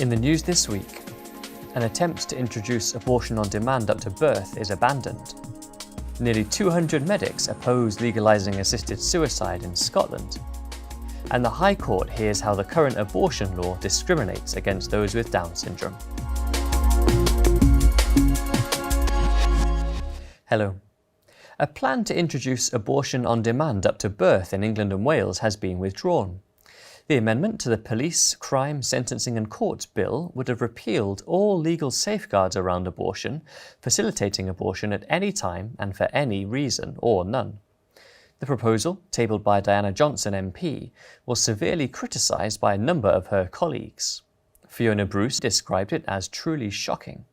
In the news this week, an attempt to introduce abortion on demand up to birth is abandoned. Nearly 200 medics oppose legalising assisted suicide in Scotland. And the High Court hears how the current abortion law discriminates against those with Down syndrome. Hello. A plan to introduce abortion on demand up to birth in England and Wales has been withdrawn. The amendment to the Police, Crime, Sentencing and Courts Bill would have repealed all legal safeguards around abortion, facilitating abortion at any time and for any reason or none. The proposal, tabled by Diana Johnson MP, was severely criticised by a number of her colleagues. Fiona Bruce described it as truly shocking.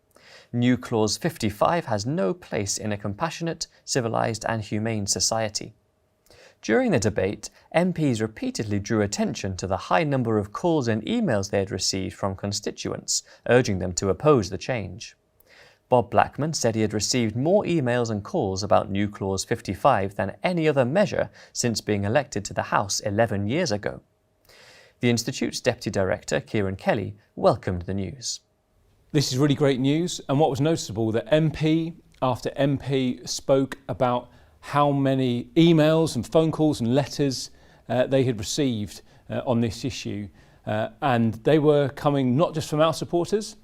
New Clause 55 has no place in a compassionate, civilised and humane society. During the debate, MPs repeatedly drew attention to the high number of calls and emails they had received from constituents, urging them to oppose the change. Bob Blackman said he had received more emails and calls about New Clause 55 than any other measure since being elected to the House 11 years ago. The Institute's Deputy Director, Kieran Kelly, welcomed the news. This is really great news, and what was noticeable that MP after MP spoke about how many emails and phone calls and letters they had received on this issue. And they were coming not just from our supporters,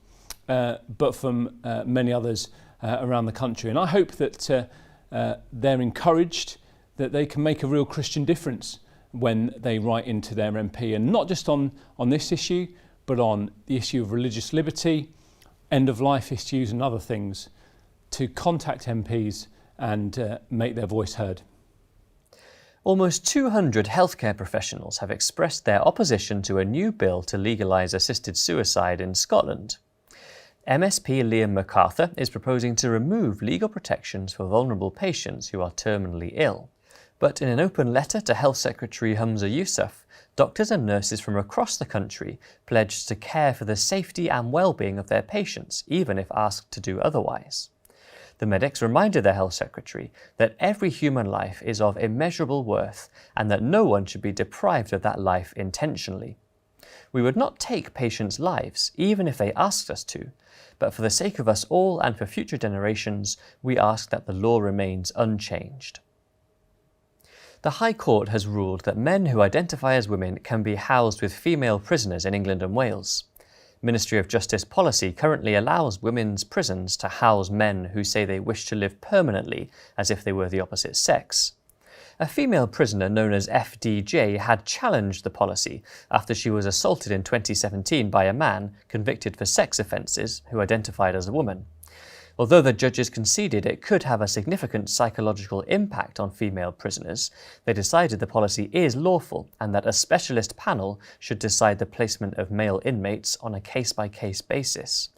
but from many others around the country. And I hope that they're encouraged that they can make a real Christian difference when they write into their MP, and not just on this issue, but on the issue of religious liberty, end-of-life issues and other things, to contact MPs and make their voice heard. Almost 200 healthcare professionals have expressed their opposition to a new bill to legalise assisted suicide in Scotland. MSP Liam MacArthur is proposing to remove legal protections for vulnerable patients who are terminally ill. But in an open letter to Health Secretary Humza Yousaf, doctors and nurses from across the country pledged to care for the safety and well-being of their patients, even if asked to do otherwise. The medics reminded the Health Secretary that every human life is of immeasurable worth and that no one should be deprived of that life intentionally. We would not take patients' lives, even if they asked us to, but for the sake of us all and for future generations, we ask that the law remains unchanged. The High Court has ruled that men who identify as women can be housed with female prisoners in England and Wales. Ministry of Justice policy currently allows women's prisons to house men who say they wish to live permanently as if they were the opposite sex. A female prisoner known as FDJ had challenged the policy after she was assaulted in 2017 by a man convicted for sex offences who identified as a woman. Although the judges conceded it could have a significant psychological impact on female prisoners, they decided the policy is lawful and that a specialist panel should decide the placement of male inmates on a case-by-case basis.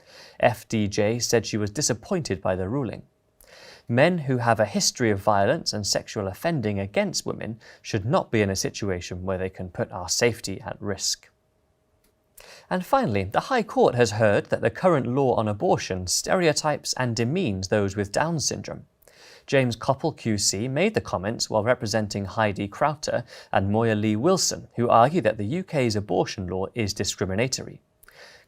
FDJ said she was disappointed by the ruling. Men who have a history of violence and sexual offending against women should not be in a situation where they can put our safety at risk. And finally, the High Court has heard that the current law on abortion stereotypes and demeans those with Down syndrome. James Coppell QC made the comments while representing Heidi Crowther and Moya Lee Wilson, who argue that the UK's abortion law is discriminatory.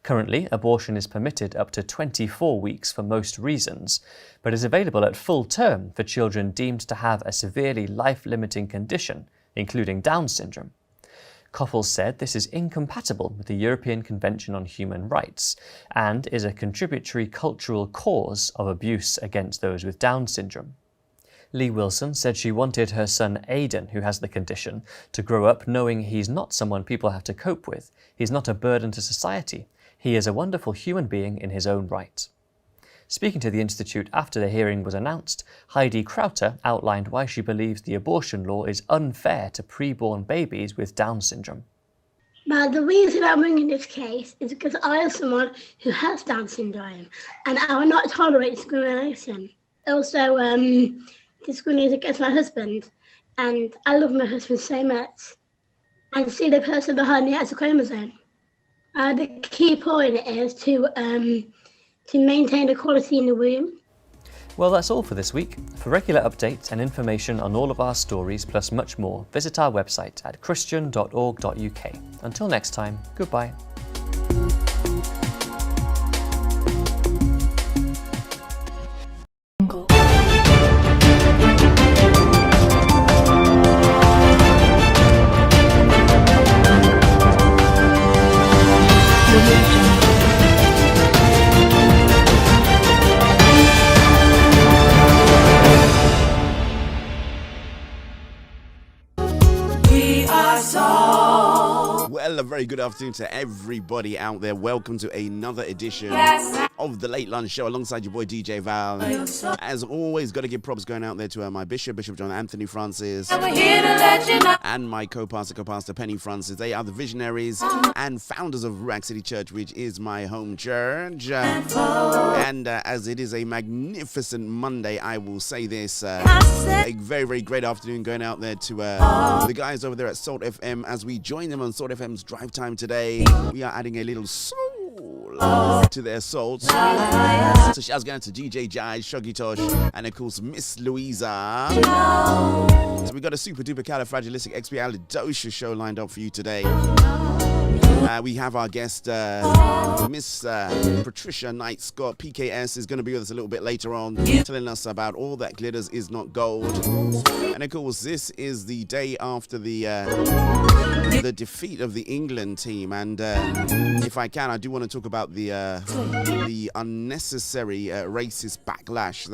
Currently, abortion is permitted up to 24 weeks for most reasons, but is available at full term for children deemed to have a severely life-limiting condition, including Down syndrome. Coppell said this is incompatible with the European Convention on Human Rights and is a contributory cultural cause of abuse against those with Down syndrome. Lee Wilson said she wanted her son Aidan, who has the condition, to grow up knowing he's not someone people have to cope with. He's not a burden to society. He is a wonderful human being in his own right. Speaking to the Institute after the hearing was announced, Heidi Crowther outlined why she believes the abortion law is unfair to preborn babies with Down syndrome. But the reason I'm bringing this case is because I am someone who has Down syndrome and I will not tolerate discrimination. Also, discrimination against my husband, and I love my husband so much. And see the person behind me as a chromosome. The key point is to maintain equality in the womb. Well, that's all for this week. For regular updates and information on all of our stories plus much more, visit our website at christian.org.uk. Until next time, goodbye. Well, a very good afternoon to everybody out there. Welcome to another edition of the Late Lunch Show alongside your boy DJ Val. As always, got to give props going out there to my Bishop John Anthony Francis, and my co-pastor Penny Francis. They are the visionaries and founders of Ruach City Church, which is my home church. And as it is a magnificent Monday, I will say this, a very, very great afternoon going out there to the guys over there at Salt FM as we join them on Salt FM's Drive Time today. We are adding a little soul to their salt. So shouts going to DJ Jai, Shoggy Tosh, and of course Miss Louisa. So we got a super duper califragilistic show lined up for you today. We have our guest, Miss Patricia Knight Scott, PKS, is going to be with us a little bit later on, telling us about all that glitters is not gold. And of course, this is the day after the defeat of the England team. And if I can, I do want to talk about the unnecessary racist backlash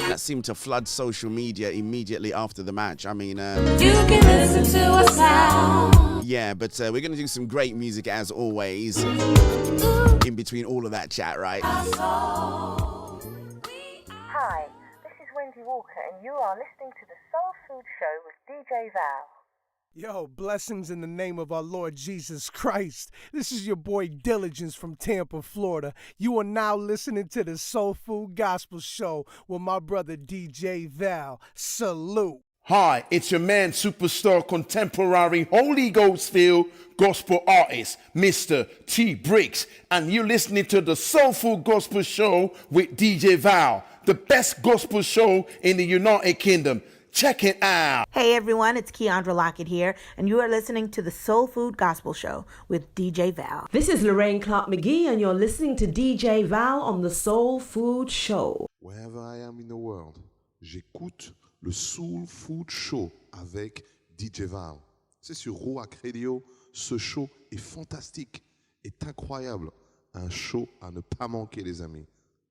that seemed to flood social media immediately after the match. I mean, you can listen to a sound. Yeah, but we're going to do some great music as always in between all of that chat, right? Hi, this is Wendy Walker, and you are listening to the Soul Food Show with DJ Val. Yo, blessings in the name of our Lord Jesus Christ. This is your boy Diligence from Tampa, Florida. You are now listening to the Soul Food Gospel Show with my brother DJ Val. Salute. Hi, it's your man, superstar, contemporary, Holy Ghost-filled gospel artist, Mr. T. Briggs, and you're listening to the Soulful Gospel Show with DJ Val, the best gospel show in the United Kingdom. Check it out. Hey everyone, it's Keandra Lockett here, and you are listening to the Soul Food Gospel Show with DJ Val. This is Lorraine Clark McGee, and you're listening to DJ Val on the Soul Food Show. Wherever I am in the world, j'écoute le Soul Food Show avec DJ Val. C'est sur Ruach Radio. Ce show est fantastique, est incroyable. Un show à ne pas manquer, les amis.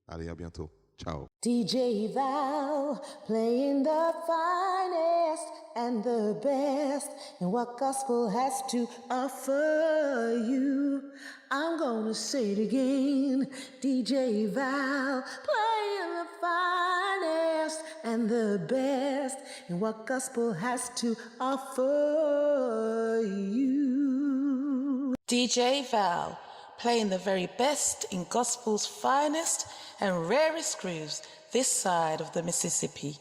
Allez, à bientôt. Ciao. DJ Val, playing the finest and the best in what gospel has to offer you. I'm gonna say it again. DJ Val, playing the finest and the best in what gospel has to offer you. DJ Val, playing the very best in gospel's finest and rarest grooves this side of the Mississippi. DJ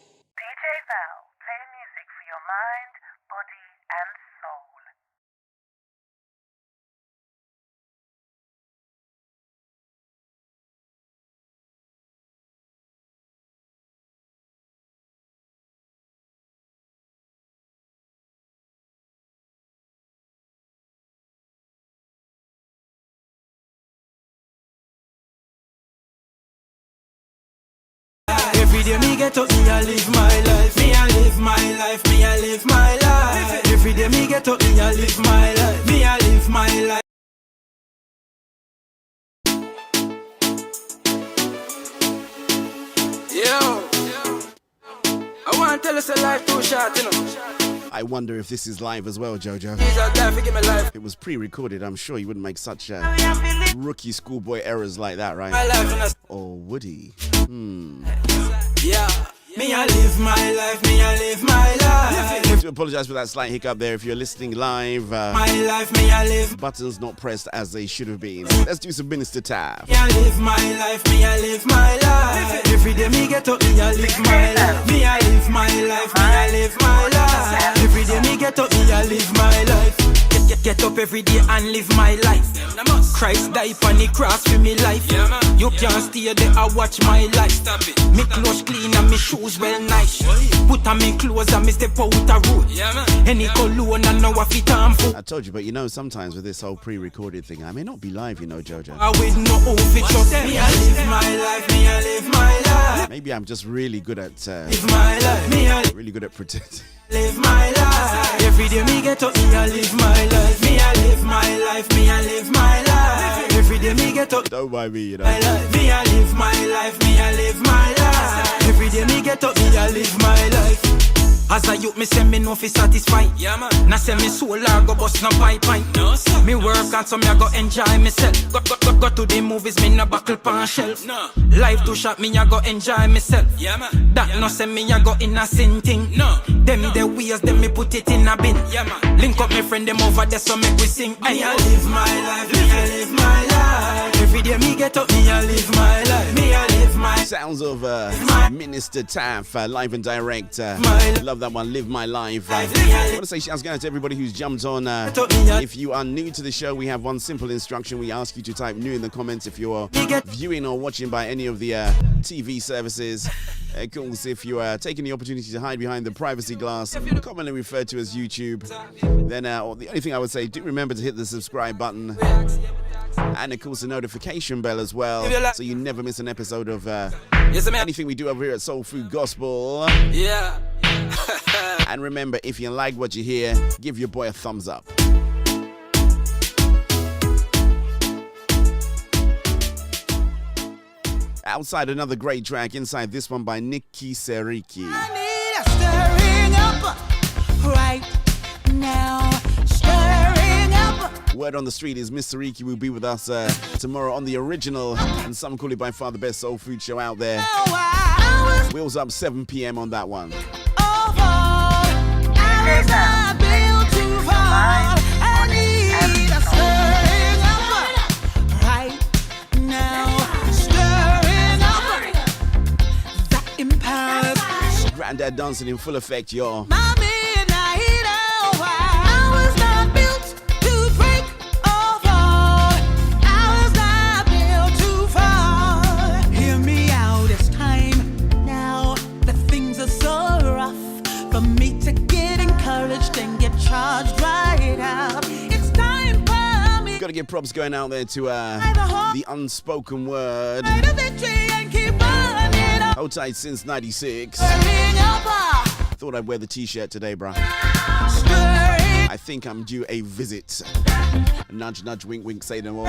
Val, playing music for your mind, body, and soul. Every day me get up, me I live my life. Me I live my life, me I live my life. Every day me get up, me I live my life. Me I live my life. Yo, I want to tell us a life too short, you know. I wonder if this is live as well, Jojo. If it was pre-recorded, I'm sure you wouldn't make such rookie schoolboy errors like that, right? Or would he? Yeah. Me I live my life, me I live my life. I have to apologize for that slight hiccup there if you're listening live. My life, me I live. Buttons not pressed as they should have been. Let's do some Minister Taff. Me I live my life, me I live my life. Every day me get up, me I live my life. Me I live my life, me I live my life. Every day me get up, me I live my life. Get up every day and live my life. Christ died on the cross for me life. You can't stay there and watch my life. Me clothes clean and me shoes well nice. Put on me clothes and me step out the road. Any cologne and now I fit harmful. I told you, but you know, sometimes with this whole pre-recorded thing, I may not be live, you know, Jojo. I with no outfit, just me I live my life, me I live my life. Maybe I'm just really good at live my life. Me I really good at pretending. Live my life. Every day me get up, me I live my life. Me I live my life, me I live my life. Every day me get up, don't mind me, you know. Me I live my life, me I live my life. Every day me get up, me I live my life. As a youth, me say me no fi satisfy. Yeah, man. Now say me soul I go bust no pipe. No, sir. Me work and so me I go enjoy myself. Go to the movies, me no buckle pan shelf. No. Life too short, me I go enjoy myself. Yeah, man. That no say me I go in a sin thing. No. Them the ways, them me put it in a bin. Yeah, man. Link up me friend them over there so make we sing. Me I live my life, me I live my life. Every day me get up, me I live my life. Me I live my sounds of Minister Taff, live and direct. Love that one, Live My Life. I want to say shouts going out to everybody who's jumped on. If you are new to the show, we have one simple instruction. We ask you to type new in the comments if you're viewing or watching by any of the TV services. Of course, if you are taking the opportunity to hide behind the privacy glass, commonly referred to as YouTube, then the only thing I would say, do remember to hit the subscribe button. And of course the notification bell as well, so you never miss an episode of anything we do over here at Soul Food Gospel. Yeah. And remember, if you like what you hear, give your boy a thumbs up. Outside, another great track. Inside this one by Nikki Seriki. I need a stirring up right now. Stirring up. Word on the street is Mr. Seriki will be with us tomorrow on the original, and some call it by far the best soul food show out there. Wheels up 7 p.m. on that one. Granddad dancing in full effect, y'all. Charged right up. It's time for me. Gotta give props going out there to the unspoken word. Hold tight since 96. Thought I'd wear the t-shirt today, bruh. I think I'm due a visit. Nudge, nudge, wink, wink, say no more.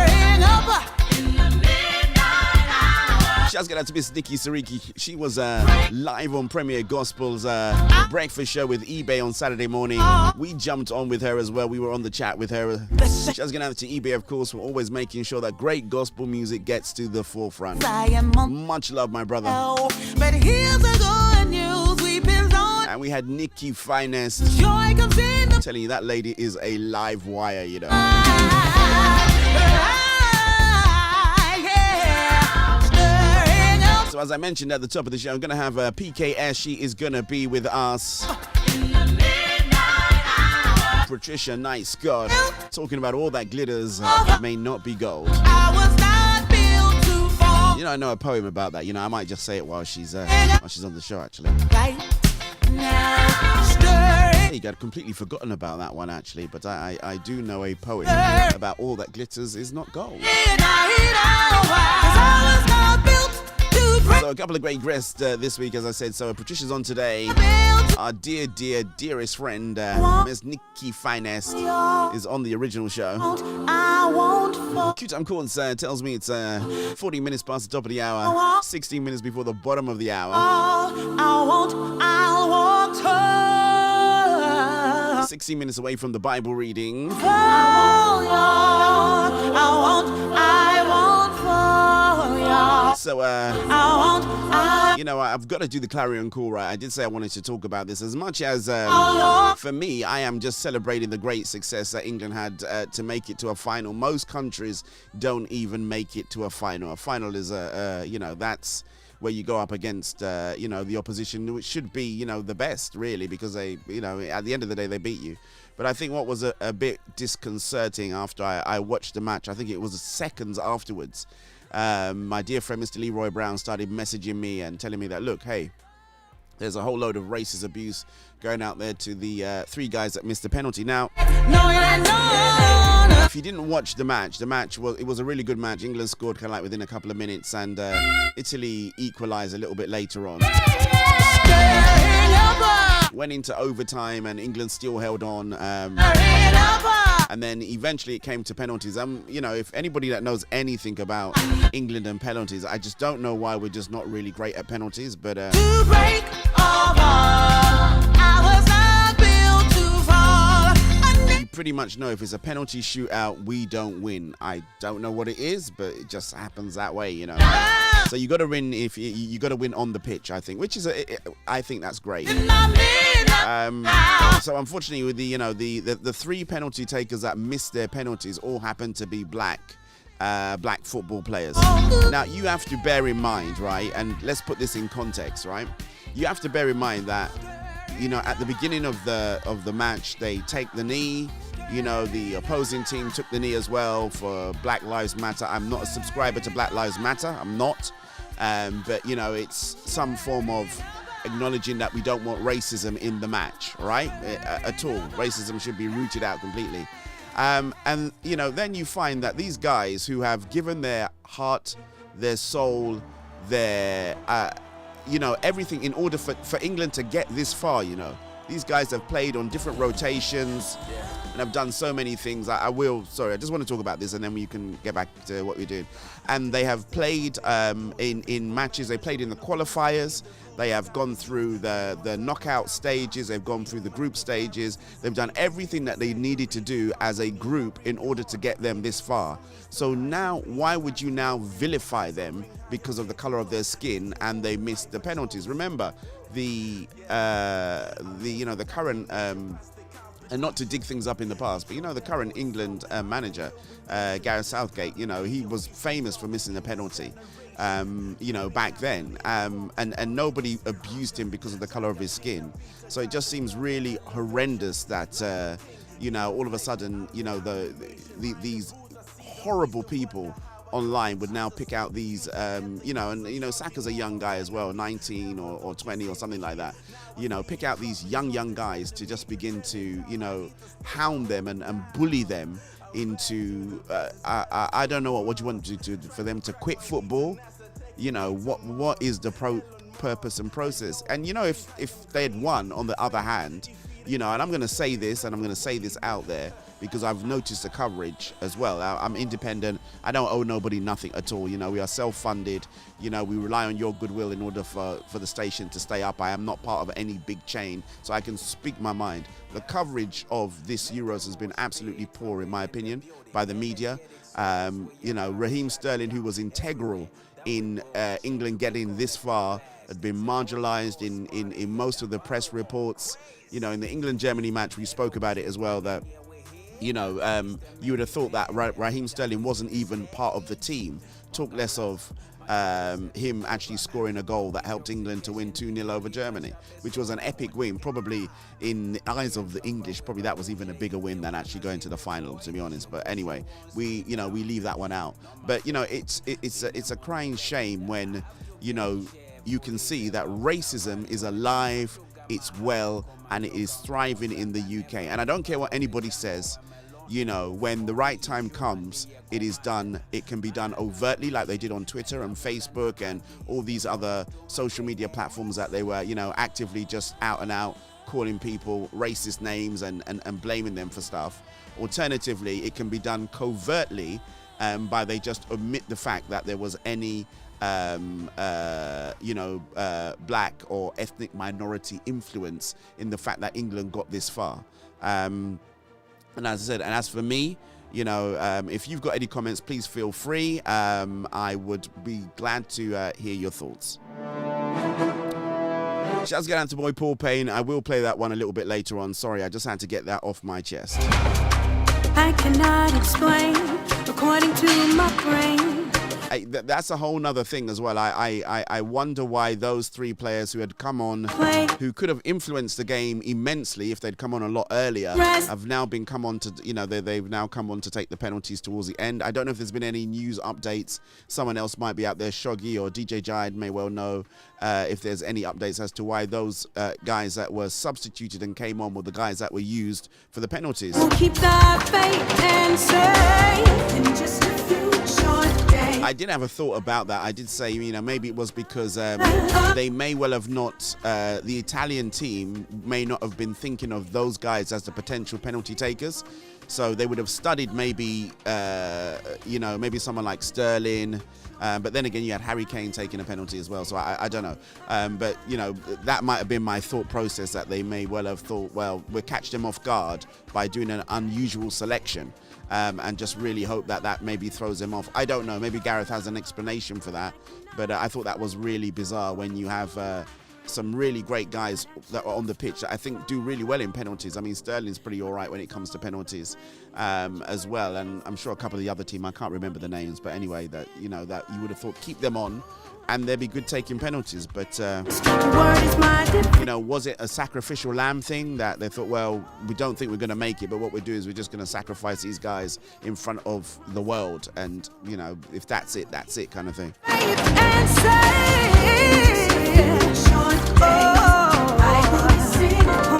Shouts get out to Miss Nikki Seriki. She was live on Premier Gospel's breakfast show with eBay on Saturday morning. We jumped on with her as well. We were on the chat with her. Shouts get out to eBay, of course, for always making sure that great gospel music gets to the forefront. Much love, my brother. But here's the good news. We've been on. And we had Nikki Finest telling you that lady is a live wire, you know. So as I mentioned at the top of the show, I'm going to have PKS. She is going to be with us. Patricia Knight Scott, talking about all that glitters may not be gold. You know, I know a poem about that. You know, I might just say it while she's on the show, actually. Hey, you got completely forgotten about that one, actually. But I do know a poem about all that glitters is not gold. So a couple of great guests this week, as I said. So Patricia's on today. Our dear, dearest friend, Miss Nikki Finest, is on the original show. Q-Time Chords tells me it's 40 minutes past the top of the hour, 16 minutes before the bottom of the hour. 16 minutes away from the Bible reading. So, you know, I've got to do the clarion call, right? I did say I wanted to talk about this. As much as, for me, I am just celebrating the great success that England had to make it to a final. Most countries don't even make it to a final. A final is, you know, that's where you go up against, you know, the opposition, which should be, you know, the best, really, because they, you know, at the end of the day, they beat you. But I think what was a bit disconcerting after I watched the match, I think it was seconds afterwards, my dear friend Mr. Leroy Brown started messaging me and telling me that, look, hey, there's a whole load of racist abuse going out there to the three guys that missed the penalty. Now, if you didn't watch the match, it was a really good match. England scored kind of like within a couple of minutes, and Italy equalized a little bit later on. Went into overtime, and England still held on. And then eventually it came to penalties. You know, if anybody that knows anything about England and penalties, I just don't know why we're just not really great at penalties. But to break over our pretty much know if it's a penalty shootout, we don't win. I don't know what it is, but it just happens that way, you know. So you got to win if you got to win on the pitch, I think, which is I think that's great. So unfortunately, with the three penalty takers that missed their penalties all happen to be black football players. Now you have to bear in mind, right? And let's put this in context, right? You have to bear in mind that, you know, at the beginning of the match, they take the knee. You know, the opposing team took the knee as well for Black Lives Matter. I'm not a subscriber to Black Lives Matter. I'm not. But, you know, it's some form of acknowledging that we don't want racism in the match, right? At all. Racism should be rooted out completely. And, you know, then you find that these guys who have given their heart, their soul, their, you know, everything in order for England to get this far, you know. These guys have played on different rotations and have done so many things. I just want to talk about this and then we can get back to what we're doing. And they have played in matches. They played in the qualifiers. They have gone through the knockout stages. They've gone through the group stages. They've done everything that they needed to do as a group in order to get them this far. So now, why would you now vilify them because of the color of their skin and they missed the penalties? Remember, the current and not to dig things up in the past, but you know, the current England manager, Gareth Southgate, you know, he was famous for missing a penalty. You know, back then, and nobody abused him because of the color of his skin. So it just seems really horrendous that you know, all of a sudden, you know, these horrible people online would now pick out these, you know, and you know, Saka's a young guy as well, 19 or 20 or something like that. You know, pick out these young guys to just begin to, you know, hound them and bully them into I don't know what you want to do for them to quit football. You know, what is the purpose and process? And you know, if they had won, on the other hand, you know, and I'm going to say this and I'm going to say this out there because I've noticed the coverage as well. I'm independent. I don't owe nobody nothing at all. You know, we are self-funded. You know, we rely on your goodwill in order for the station to stay up. I am not part of any big chain, so I can speak my mind. The coverage of this Euros has been absolutely poor, in my opinion, by the media. You know, Raheem Sterling, who was integral in England getting this far, had been marginalised in most of the press reports. You know, in the England-Germany match, we spoke about it as well, that, you know, you would have thought that Raheem Sterling wasn't even part of the team. Talk less of him actually scoring a goal that helped England to win 2-0 over Germany, which was an epic win. Probably in the eyes of the English, probably that was even a bigger win than actually going to the final, to be honest. But anyway, we leave that one out. But you know, it's a crying shame when, you know, you can see that racism is alive, it's well, and it is thriving in the UK. And I don't care what anybody says. You know, when the right time comes, it is done. It can be done overtly, like they did on Twitter and Facebook and all these other social media platforms that they were, you know, actively just out and out calling people racist names and blaming them for stuff. Alternatively, it can be done covertly by they just omit the fact that there was any black or ethnic minority influence in the fact that England got this far. And as I said, and as for me, you know, if you've got any comments, please feel free. I would be glad to hear your thoughts. Shouts go down to boy Paul Payne. I will play that one a little bit later on. Sorry, I just had to get that off my chest. I cannot explain, according to my brain. That's a whole nother thing as well. I wonder why those three players who had come on, who could have influenced the game immensely if they'd come on a lot earlier, have now been come on to, you know, they've now come on to take the penalties towards the end. I don't know if there's been any news updates. Someone else might be out there, Shoggy or DJ Jide may well know if there's any updates as to why those guys that were substituted and came on were the guys that were used for the penalties. We'll keep the faith and say in just a few short days. I did have a thought about that. I did say, you know, maybe it was because they may well have not, the Italian team may not have been thinking of those guys as the potential penalty takers. So they would have studied maybe, you know, maybe someone like Sterling. But then again, you had Harry Kane taking a penalty as well. So I don't know. But, you know, that might have been my thought process, that they may well have thought, well, we'll catch them off guard by doing an unusual selection. And just really hope that that maybe throws them off. I don't know. Maybe Gareth has an explanation for that. But I thought that was really bizarre when you have some really great guys that are on the pitch that I think do really well in penalties. I mean, Sterling's pretty all right when it comes to penalties as well. And I'm sure a couple of the other team, I can't remember the names. But anyway, that, you know, that you would have thought keep them on and they'd be good taking penalties. But, you know, was it a sacrificial lamb thing that they thought, well, we don't think we're going to make it, but what we do is we're just going to sacrifice these guys in front of the world. And, you know, if that's it kind of thing.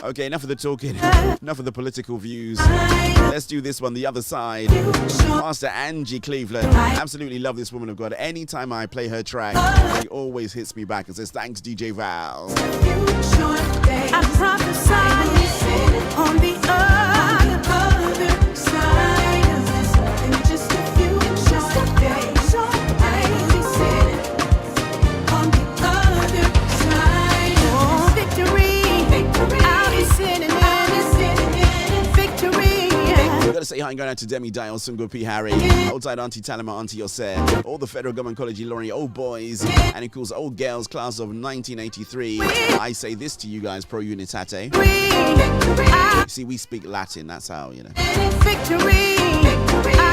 Okay, enough of the talking, enough of the political views. Let's do this one, the other side. Pastor Angie Cleveland. Absolutely love this woman of God. Anytime I play her track, she always hits me back and says, thanks, DJ Val. I prophesy on the other side of this, in just a few short days, I will be sitting on the other side. Oh, victory, I'll be sitting in victory. We've got to say hi and going out to Demi Dial, Sungo P. Harry, outside Auntie Talima, Auntie Yosef, all the Federal Government College Laurie, old boys, and of course old girls, class of 1983. I say this to you guys, pro unitate. See, we speak Latin, that's how, you know.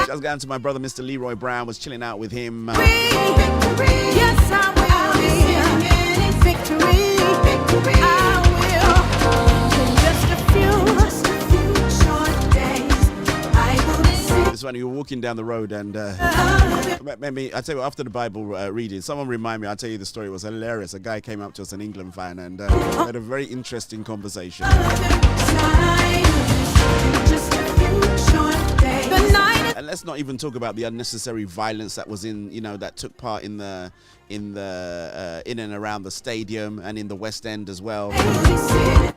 Just going to my brother, Mr. Leroy Brown, was chilling out with him. Yes, I will. Victory, I will. In just a few short days, I will be sitting. It's funny, we were walking down the road and maybe, I tell you what, after the Bible reading, someone remind me, I'll tell you the story, it was hilarious. A guy came up to us, an England fan, and had a very interesting conversation. And let's not even talk about the unnecessary violence that was in, you know, that took part in and around the stadium and in the West End as well.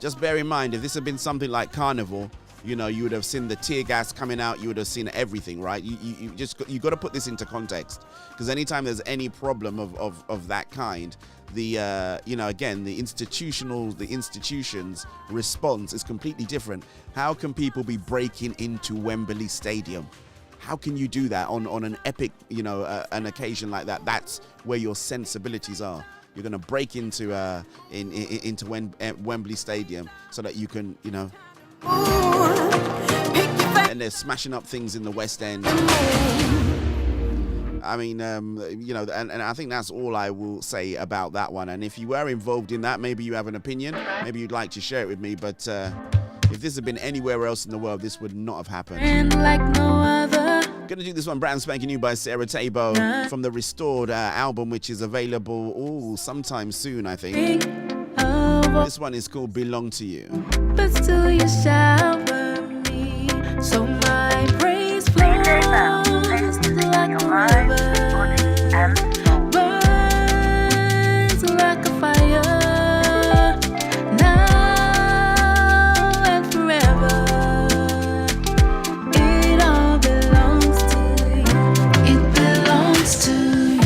Just bear in mind, if this had been something like Carnival, you know, you would have seen the tear gas coming out. You would have seen everything, right? You got to put this into context, because anytime there's any problem of that kind, the you know, again, the institution's response is completely different. How can people be breaking into Wembley Stadium? How can you do that on an epic, you know, an occasion like that? That's where your sensibilities are. You're going to break into Wembley Stadium so that you can, you know. And they're smashing up things in the West End. I mean, you know, and I think that's all I will say about that one. And if you were involved in that, maybe you have an opinion. Maybe you'd like to share it with me. But if this had been anywhere else in the world, this would not have happened. And like no other. Gonna do this one brand spanking new by Sarah Tabo from the Restored album, which is available sometime soon, I think. This one is called Belong to You. But still you shower me, so my praise flows like a river, burns like a fire, now and forever. It all belongs to you. It belongs to you.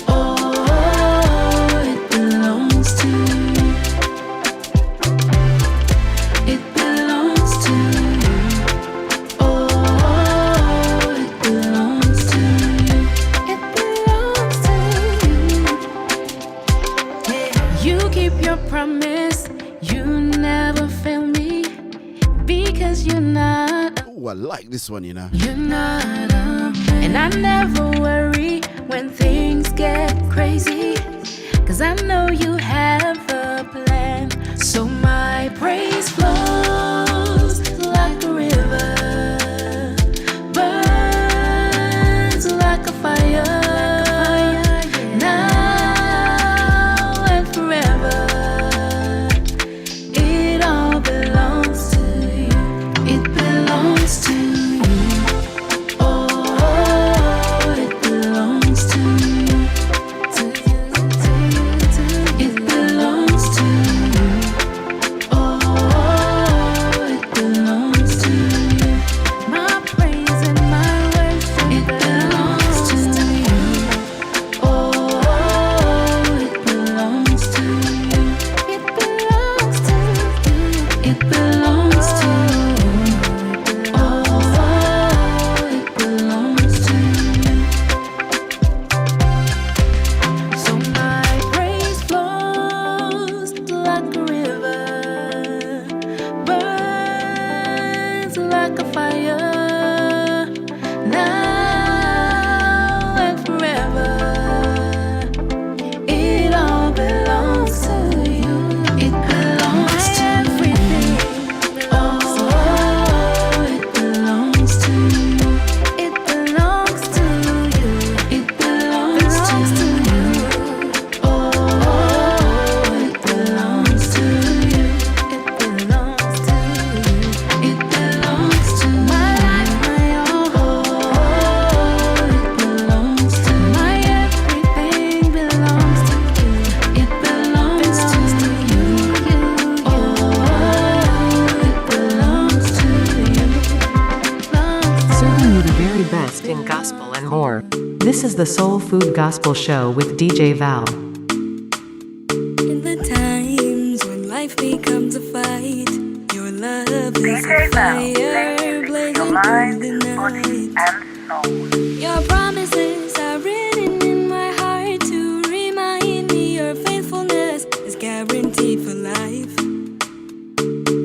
Oh, it belongs to you. It belongs to you. Oh, it belongs to you. It belongs to you. You keep your promise. You never fail me, because you're not. Oh, I like this one, you know. You're not and I never worry when things get crazy, 'cause I know you have a plan. So my praise flows like a river, burns like a fire, now and forever. It all belongs to you. It belongs to you. Oh, it belongs the Soul Food Gospel Show with DJ Val. In the times when life becomes a fight, your love is a fire blazing through the night. Your promises are written in my heart to remind me your faithfulness is guaranteed for life.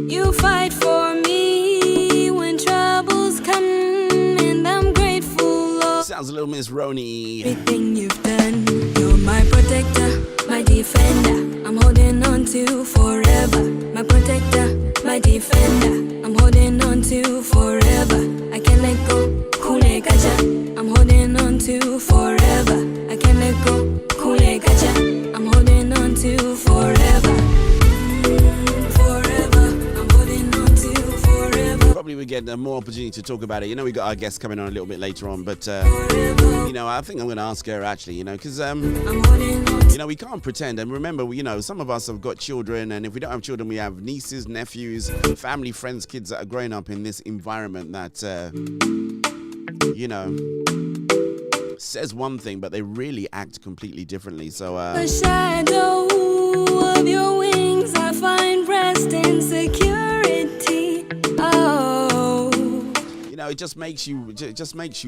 You fight for me when troubles come, and I'm grateful, Lord. Sounds a little Miss Roni. Everything you've done, you're my protector, my defender. I'm holding on to forever. My protector, my defender. I'm holding on to forever. I can't let go. Kule gacha. I'm holding on to forever. I can't let go. Kule gacha. I'm holding on to forever. Probably we get more opportunity to talk about it. You know, we got our guest coming on a little bit later on, but you know, I think I'm going to ask her actually. You know, because you know, we can't pretend. And remember, you know, some of us have got children, and if we don't have children, we have nieces, nephews, family, friends, kids that are growing up in this environment that you know, says one thing, but they really act completely differently. So the shadow of your wings, I find rest and security. Oh, you know, it just makes you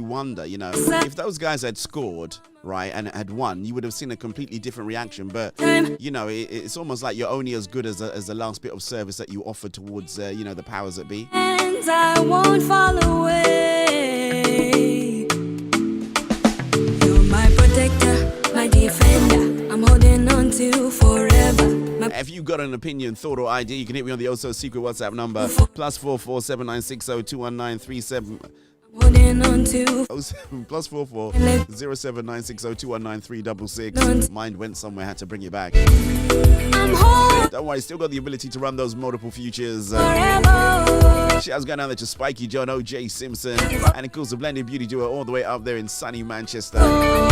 wonder. You know, if those guys had scored right and had won, you would have seen a completely different reaction. But you know, it's almost like you're only as good as the last bit of service that you offer towards you know, the powers that be. and I won't fall away. You're my protector, my defender. I'm holding on to forever. If you've got an opinion, thought, or idea, you can hit me on the also secret WhatsApp number +44 7960 21937. Holding on to +44 07960 219 Mind went somewhere, had to bring it back. Don't worry, still got the ability to run those multiple futures. Shouts going down there to Spiky John, OJ Simpson, and of course the blended beauty duo all the way up there in sunny Manchester.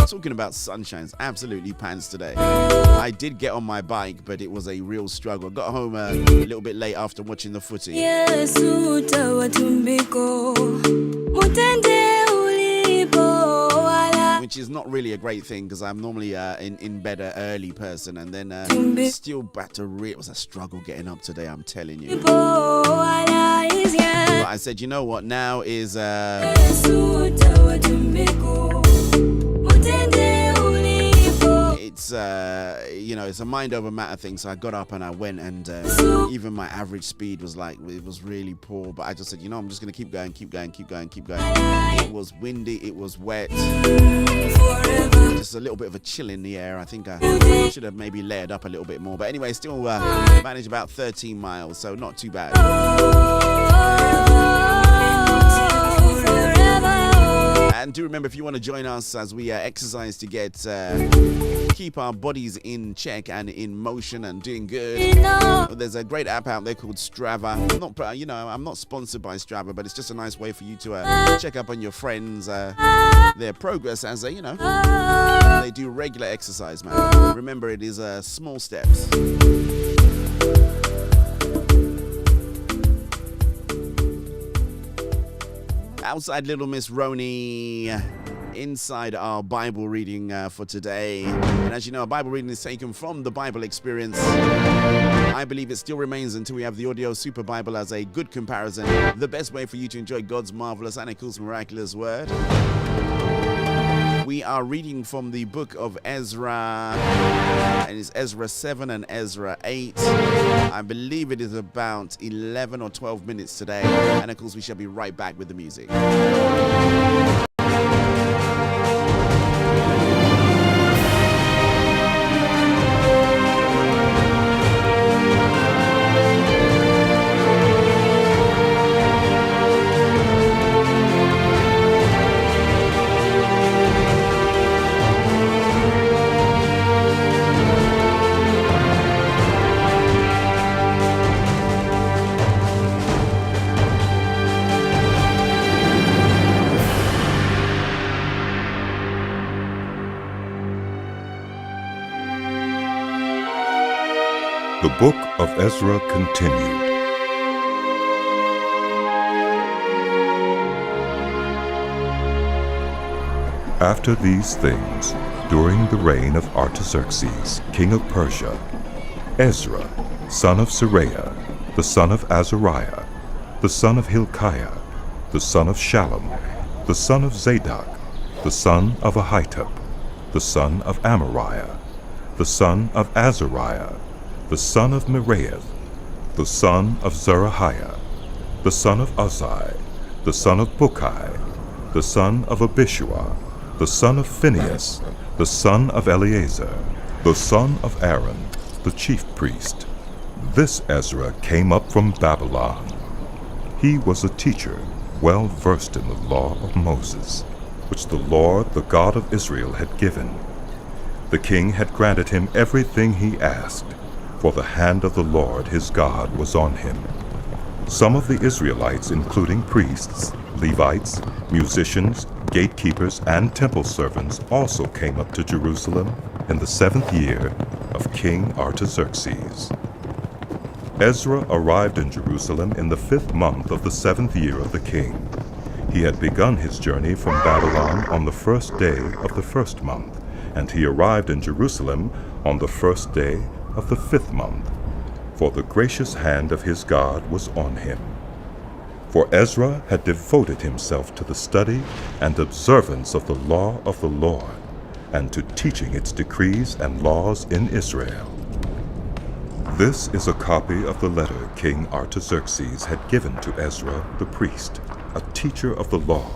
Talking about sunshine's absolutely pants today. I did get on my bike, but it was a real struggle. Got home a little bit late after watching the footy. Which is not really a great thing because I'm normally in bed an early person, and then still back to it was a struggle getting up today, I'm telling you. But I said, you know what, now is it's you know, it's a mind over matter thing. So I got up and I went, and even my average speed was like, it was really poor, but I just said, you know, I'm just gonna keep going. It was windy, it was wet, just a little bit of a chill in the air. I think I should have maybe layered up a little bit more, but anyway, still managed about 13 miles, so not too bad. And do remember, if you want to join us as we exercise to get keep our bodies in check and in motion and doing good, there's a great app out there called Strava. I'm not sponsored by Strava, but it's just a nice way for you to check up on your friends, their progress as they do regular exercise, man. Remember, it is small steps. Outside Little Miss Roni, inside our Bible reading for today. And as you know, our Bible reading is taken from the Bible Experience. I believe it still remains, until we have the Audio Super Bible as a good comparison, the best way for you to enjoy God's marvelous and, of course, miraculous word. We are reading from the book of Ezra, and it's Ezra 7 and Ezra 8. I believe it is about 11 or 12 minutes today, and of course we shall be right back with the music. The book of Ezra continued. After these things, during the reign of Artaxerxes, king of Persia, Ezra, son of Seraiah, the son of Azariah, the son of Hilkiah, the son of Shallum, the son of Zadok, the son of Ahitub, the son of Amariah, the son of Azariah, the son of Meraioth, the son of Zerahiah, the son of Uzzi, the son of Bukki, the son of Abishua, the son of Phinehas, the son of Eleazar, the son of Aaron, the chief priest. This Ezra came up from Babylon. He was a teacher, well versed in the law of Moses, which the Lord, the God of Israel, had given. The king had granted him everything he asked, for the hand of the Lord his God was on him. Some of the Israelites, including priests, Levites, musicians, gatekeepers, and temple servants, also came up to Jerusalem in the 7th year of King Artaxerxes. Ezra arrived in Jerusalem in the 5th month of the 7th year of the king. He had begun his journey from Babylon on the 1st day of the 1st month, and he arrived in Jerusalem on the 1st day of the 5th month, for the gracious hand of his God was on him. For Ezra had devoted himself to the study and observance of the law of the Lord, and to teaching its decrees and laws in Israel. This is a copy of the letter King Artaxerxes had given to Ezra the priest, a teacher of the law,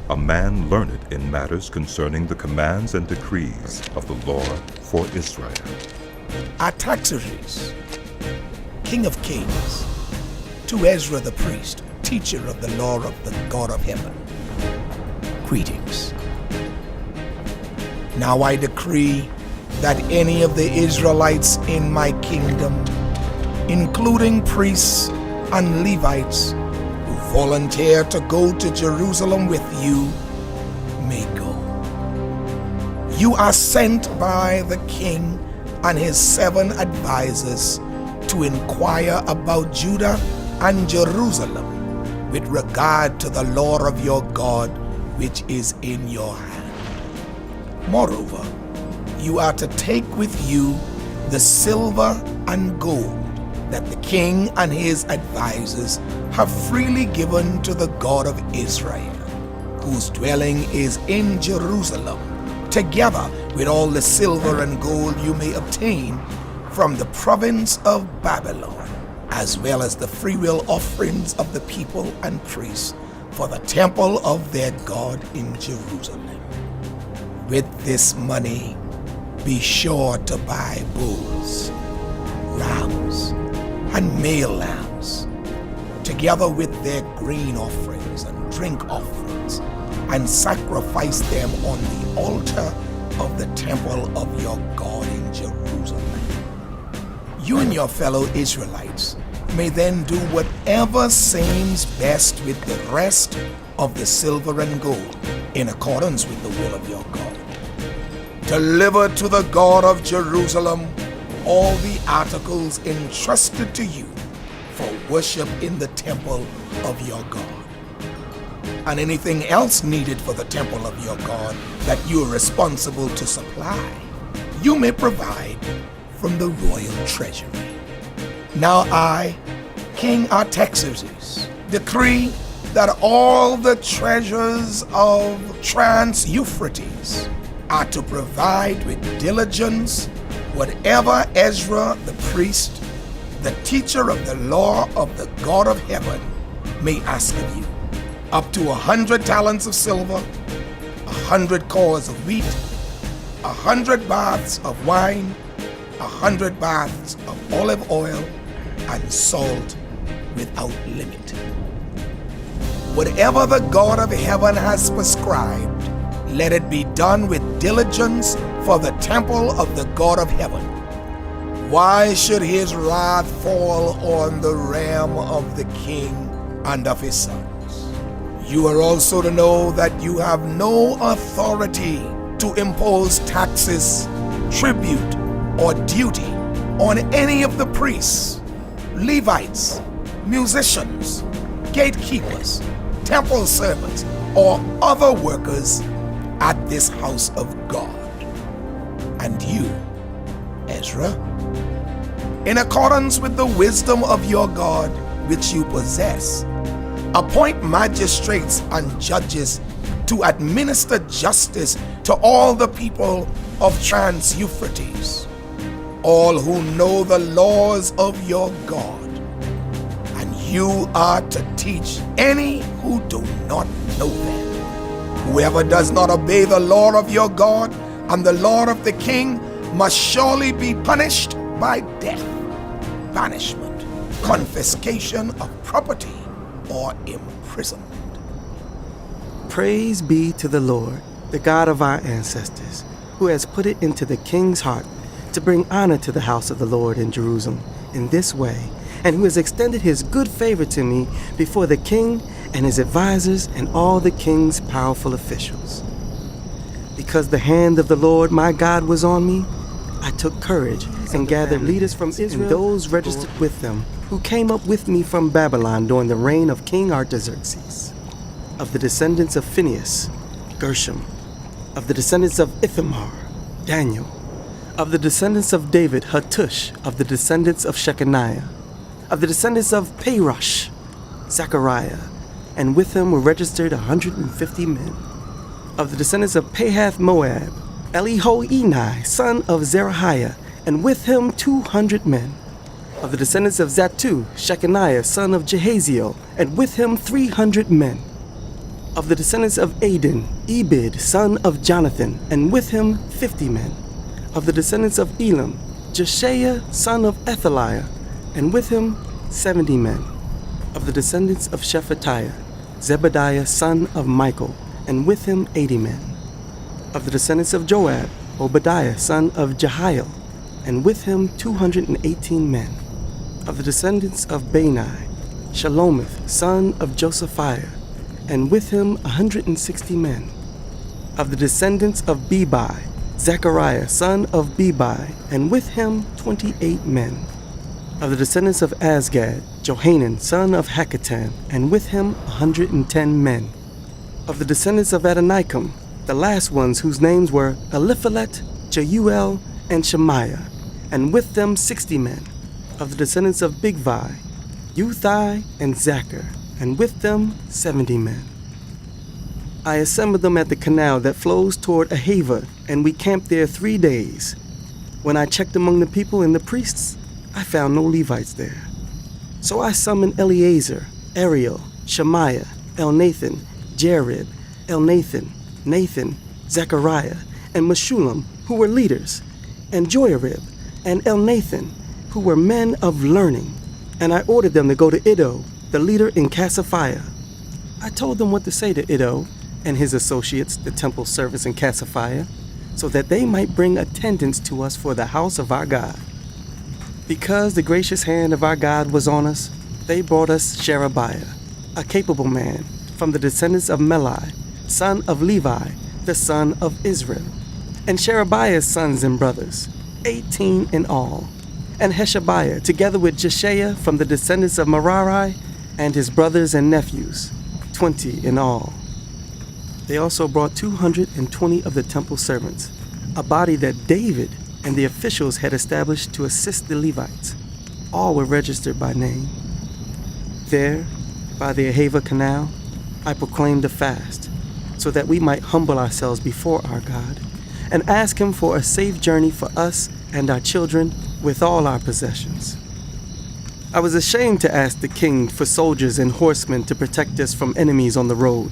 a man learned in matters concerning the commands and decrees of the Lord for Israel. Artaxerxes, King of Kings, to Ezra the priest, teacher of the law of the God of heaven, greetings. Now I decree that any of the Israelites in my kingdom, including priests and Levites, who volunteer to go to Jerusalem with you, may go. You are sent by the king and his 7 advisors to inquire about Judah and Jerusalem with regard to the law of your God, which is in your hand. Moreover, you are to take with you the silver and gold that the king and his advisors have freely given to the God of Israel, whose dwelling is in Jerusalem, together with all the silver and gold you may obtain from the province of Babylon, as well as the freewill offerings of the people and priests for the temple of their God in Jerusalem. With this money, be sure to buy bulls, rams, and male lambs, together with their grain offerings and drink offerings, and sacrifice them on the altar of the temple of your God in Jerusalem. You and your fellow Israelites may then do whatever seems best with the rest of the silver and gold in accordance with the will of your God. Deliver to the God of Jerusalem all the articles entrusted to you for worship in the temple of your God. And anything else needed for the temple of your God that you are responsible to supply, you may provide from the royal treasury. Now I, King Artaxerxes, decree that all the treasures of Trans-Euphrates are to provide with diligence whatever Ezra the priest, the teacher of the law of the God of heaven, may ask of you, up to 100 talents of silver, 100 cores of wheat, 100 baths of wine, 100 baths of olive oil, and salt without limit. Whatever the God of heaven has prescribed, let it be done with diligence for the temple of the God of heaven. Why should his wrath fall on the realm of the king and of his sons? You are also to know that you have no authority to impose taxes, tribute, or duty on any of the priests, Levites, musicians, gatekeepers, temple servants, or other workers at this house of God. And you, Ezra, in accordance with the wisdom of your God which you possess, appoint magistrates and judges to administer justice to all the people of Trans-Euphrates, all who know the laws of your God. And you are to teach any who do not know them. Whoever does not obey the law of your God and the law of the king must surely be punished by death, banishment, confiscation of property, or imprisonment. Praise be to the Lord, the God of our ancestors, who has put it into the king's heart to bring honor to the house of the Lord in Jerusalem in this way, and who has extended his good favor to me before the king and his advisors and all the king's powerful officials. Because the hand of the Lord my God was on me, I took courage and gathered leaders from Israel and those registered with them who came up with me from Babylon during the reign of King Artaxerxes. Of the descendants of Phinehas, Gershom. Of the descendants of Ithamar, Daniel. Of the descendants of David, Hattush. Of the descendants of Shechaniah. Of the descendants of Parosh, Zechariah. And with him were registered 150 men. Of the descendants of Pahath Moab, Elihoenai, son of Zerahiah, and with him 200 men. Of the descendants of Zattu, Shechaniah, son of Jehaziel, and with him 300 men. Of the descendants of Adin, Ebed, son of Jonathan, and with him 50 men. Of the descendants of Elam, Jeshaiah, son of Athaliah, and with him 70 men. Of the descendants of Shephatiah, Zebediah, son of Michael, and with him 80 men. Of the descendants of Joab, Obadiah, son of Jehiel, and with him 218 men. Of the descendants of Bani, Shalomith, son of Josephiah, and with him 160 men. Of the descendants of Bebai, Zechariah, son of Bebai, and with him 28 men. Of the descendants of Azgad, Johanan, son of Hakatan, and with him 110 men. Of the descendants of Adonikam, the last ones whose names were Eliphalet, Jeuel, and Shemaiah, and with them 60 men. Of the descendants of Bigvai, Uthai, and Zachar, and with them 70 men. I assembled them at the canal that flows toward Ahava, and we camped there 3 days. When I checked among the people and the priests, I found no Levites there. So I summoned Eleazar, Ariel, Shemaiah, Elnathan, Jarib, Elnathan, Nathan, Zechariah, and Meshullam, who were leaders, and Joarib, and Elnathan, who were men of learning, and I ordered them to go to Iddo, the leader in Cassifiah. I told them what to say to Iddo and his associates, the temple servants in Cassifiah, so that they might bring attendance to us for the house of our God. Because the gracious hand of our God was on us, they brought us Sherebiah, a capable man, from the descendants of Melai, son of Levi, the son of Israel, and Sherebiah's sons and brothers, 18 in all, and Heshabiah, together with Jeshaiah from the descendants of Merari, and his brothers and nephews, 20 in all. They also brought 220 of the temple servants, a body that David and the officials had established to assist the Levites. All were registered by name. There, by the Ahava Canal, I proclaimed a fast, so that we might humble ourselves before our God, and ask him for a safe journey for us and our children with all our possessions. I was ashamed to ask the king for soldiers and horsemen to protect us from enemies on the road,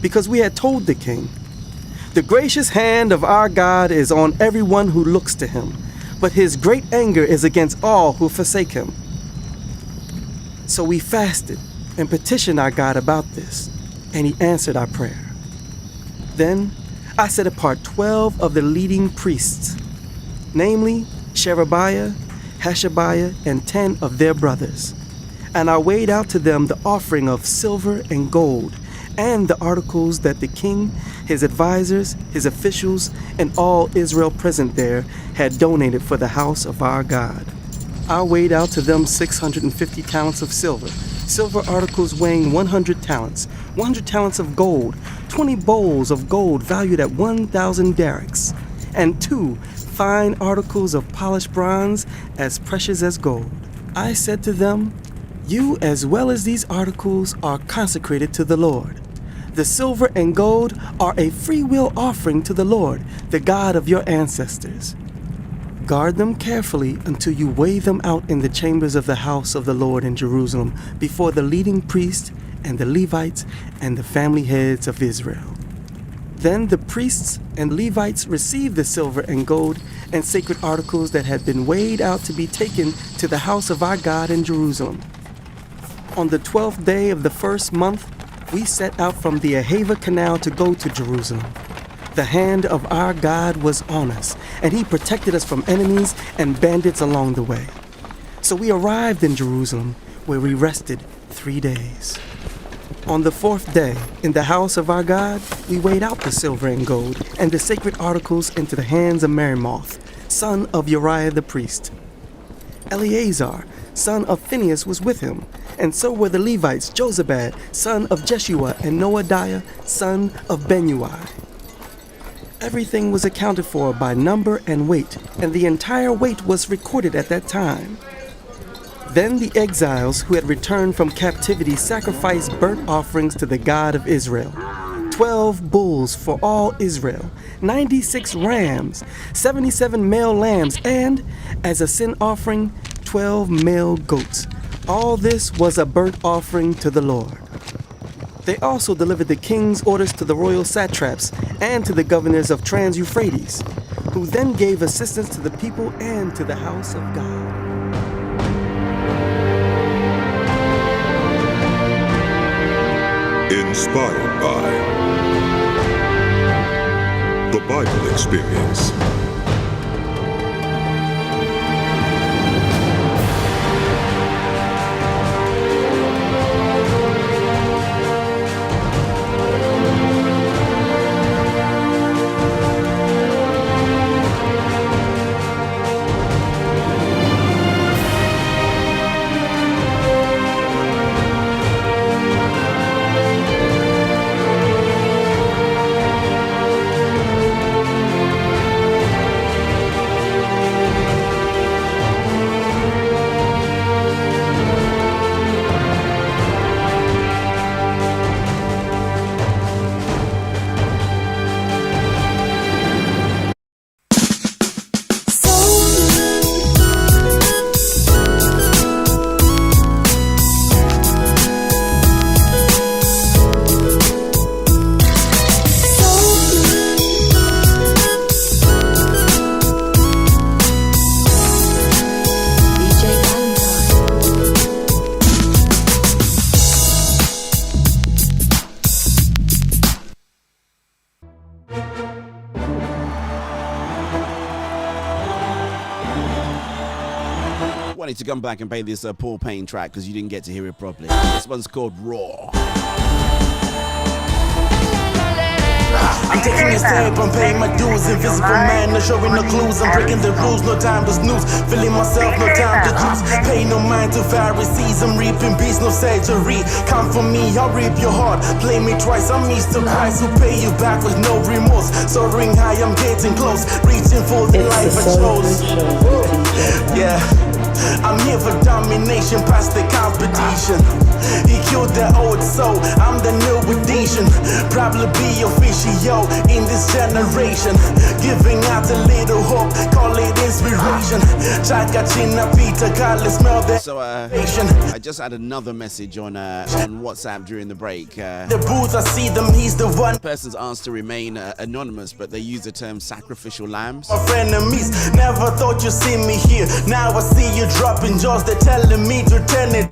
because we had told the king, "The gracious hand of our God is on everyone who looks to him, but his great anger is against all who forsake him." So we fasted and petitioned our God about this, and he answered our prayer. Then I set apart 12 of the leading priests, namely Sherebiah, Hashabiah, and 10 of their brothers, and I weighed out to them the offering of silver and gold, and the articles that the king, his advisors, his officials, and all Israel present there had donated for the house of our God. I weighed out to them 650 talents of silver, silver articles weighing 100 talents, 100 talents of gold, 20 bowls of gold valued at 1,000 derricks, and 2 fine articles of polished bronze as precious as gold. I said to them, "You as well as these articles are consecrated to the Lord. The silver and gold are a freewill offering to the Lord, the God of your ancestors. Guard them carefully until you weigh them out in the chambers of the house of the Lord in Jerusalem before the leading priests and the Levites and the family heads of Israel." Then the priests and Levites received the silver and gold and sacred articles that had been weighed out to be taken to the house of our God in Jerusalem. On the 12th day of the first month, we set out from the Ahava Canal to go to Jerusalem. The hand of our God was on us, and he protected us from enemies and bandits along the way. So we arrived in Jerusalem, where we rested 3 days. On the 4th day, in the house of our God, we weighed out the silver and gold and the sacred articles into the hands of Merimoth, son of Uriah the priest. Eleazar, son of Phinehas, was with him, and so were the Levites, Jozabad, son of Jeshua, and Noadiah, son of Benui. Everything was accounted for by number and weight, and the entire weight was recorded at that time. Then the exiles who had returned from captivity sacrificed burnt offerings to the God of Israel. 12 bulls for all Israel, 96 rams, 77 male lambs, and, as a sin offering, 12 male goats. All this was a burnt offering to the Lord. They also delivered the king's orders to the royal satraps and to the governors of Trans-Euphrates, who then gave assistance to the people and to the house of God. Inspired by the Bible Experience. Wanted to come back and play this Paul Payne track because you didn't get to hear it properly. This one's called Raw. I'm taking a step, I'm paying my dues. Invisible man, no showing no clues. I'm breaking the rules, no time to snooze. Feeling myself, no time to choose. Pay no mind to Pharisees. I'm reaping beats, no surgery. Come for me, I'll rip your heart. Play me twice, I'm Mr. Price who pay you back with no remorse. Soaring high, I'm getting close. Reaching for the life I chose. Yeah, I'm here for domination, past the competition. He killed the old soul, I'm the new edition. Probably be official in this generation. Giving out a little hope, call it inspiration. Chaka China Peter, God, let's smell that. So I just had another message on WhatsApp during the break. The booth, I see them, he's the one. Person's asked to remain anonymous, but they use the term sacrificial lambs. My frenemies, never thought you'd see me here. Now I see you dropping jaws, they're telling me to turn it.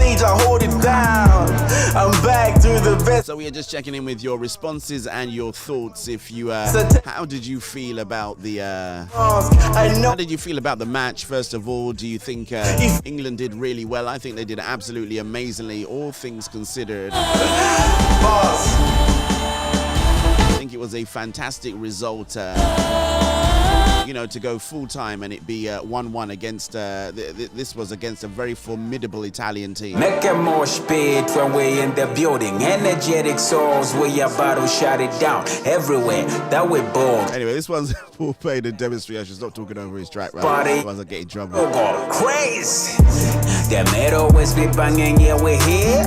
Stage, I hold it down. I'm back to the best. So we are just checking in with your responses and your thoughts. If you, how did you feel about the? How did you feel about the match? First of all, do you think England did really well? I think they did absolutely amazingly, all things considered. I think it was a fantastic result. you know, to go full time and it be 1-1 against. This was against a very formidable Italian team. Make a mosh pit when we're in the building. Energetic souls, we about to shut it down everywhere that we're bold. Anyway, this one's Paul Payne and Demonstry. I should stop talking over his track, right? Party. This one's are getting trouble. Oh God, crazy. The metal always be banging, yeah, we're here.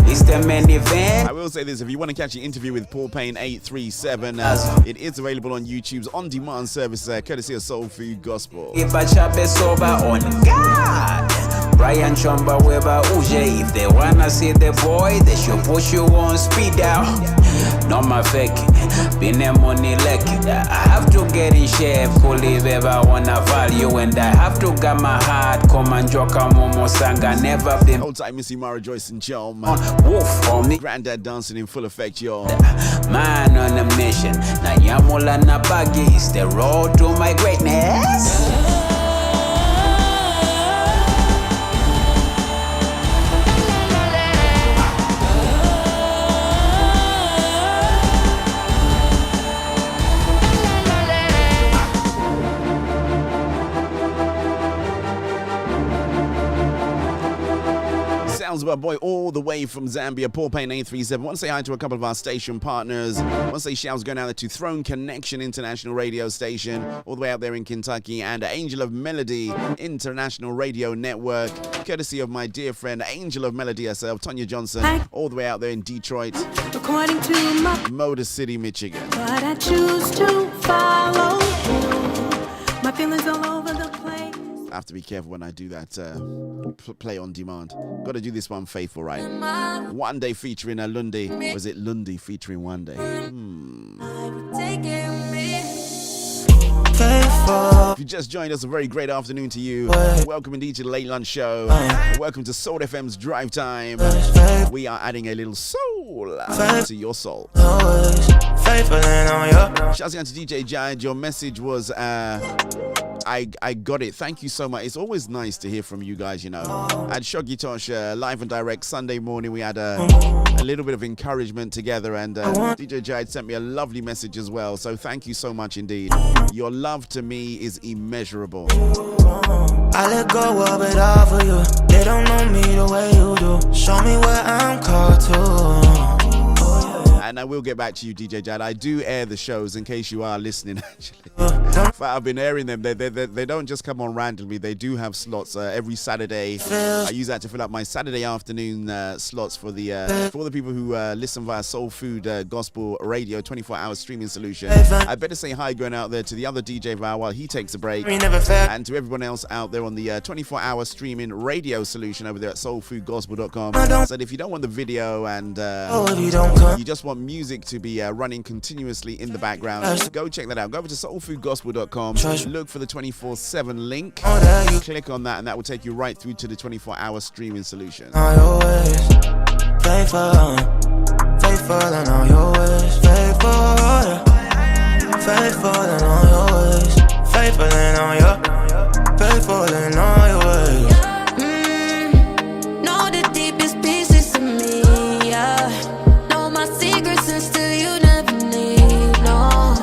It's the main event. I will say this, if you want to catch the interview with Paul Payne 837, it is available on YouTube's on-demand service, courtesy of Soul Food Gospel. If I chop it sober on God. Brian Chamba Weber Uje. If they wanna see the boy, they should push you on speed out. No my fake, been a money lek. I have to get in shape, could live ever wanna value, and I have to get my heart. Come and joka momo sanga, never been. Old time Missy Mara Joyce and John. Wolf on me. Granddad dancing in full effect, y'all. Man on a mission. Na yamola na bagi is the road to my greatness. Sounds of our boy all the way from Zambia, Paul Payne 837. Want to say hi to a couple of our station partners. Want to say shouts going out there to Throne Connection International Radio Station, all the way out there in Kentucky, and Angel of Melody International Radio Network, courtesy of my dear friend Angel of Melody herself, Tonya Johnson, all the way out there in Detroit, According to my Motor City, Michigan. but I choose to follow my feelings all over the place. I have to be careful when I do that play on demand. Got to do this one faithful, right? One Day featuring a Lundy. Was it Lundy featuring One Day? If you just joined us, a very great afternoon to you. Welcome indeed to the Late Lunch Show. Welcome to Soul FM's Drive Time. We are adding a little soul to your soul. Shouting out to DJ Jad. Your message was I got it. Thank you so much. It's always nice to hear from you guys, you know. At Shoggy Tosh, live and direct Sunday morning, we had a little bit of encouragement together, and DJ Jade sent me a lovely message as well. So thank you so much indeed. Your love to me is immeasurable. I let go of it all for you. They don't know me the way you do. Show me where I'm called to. And I will get back to you, DJ Jad. I do air the shows in case you are listening, actually. In fact, I've been airing them. They don't just come on randomly. They do have slots every Saturday. I use that to fill up my Saturday afternoon slots for the people who listen via Soul Food Gospel Radio 24-hour streaming solution. I better say hi going out there to the other DJ Val while he takes a break, and to everyone else out there on the 24-hour streaming radio solution over there at soulfoodgospel.com. So if you don't want the video and you just want music to be running continuously in the background, go check that out. Go over to soulfoodgospel.com, look for the 24/7 link, click on that, and that will take you right through to the 24-hour streaming solution. Faithful in all your ways, faithful in all your ways, faithful in all your ways. Know the deepest pieces of me, yeah. Know my secrets and still you never need, no.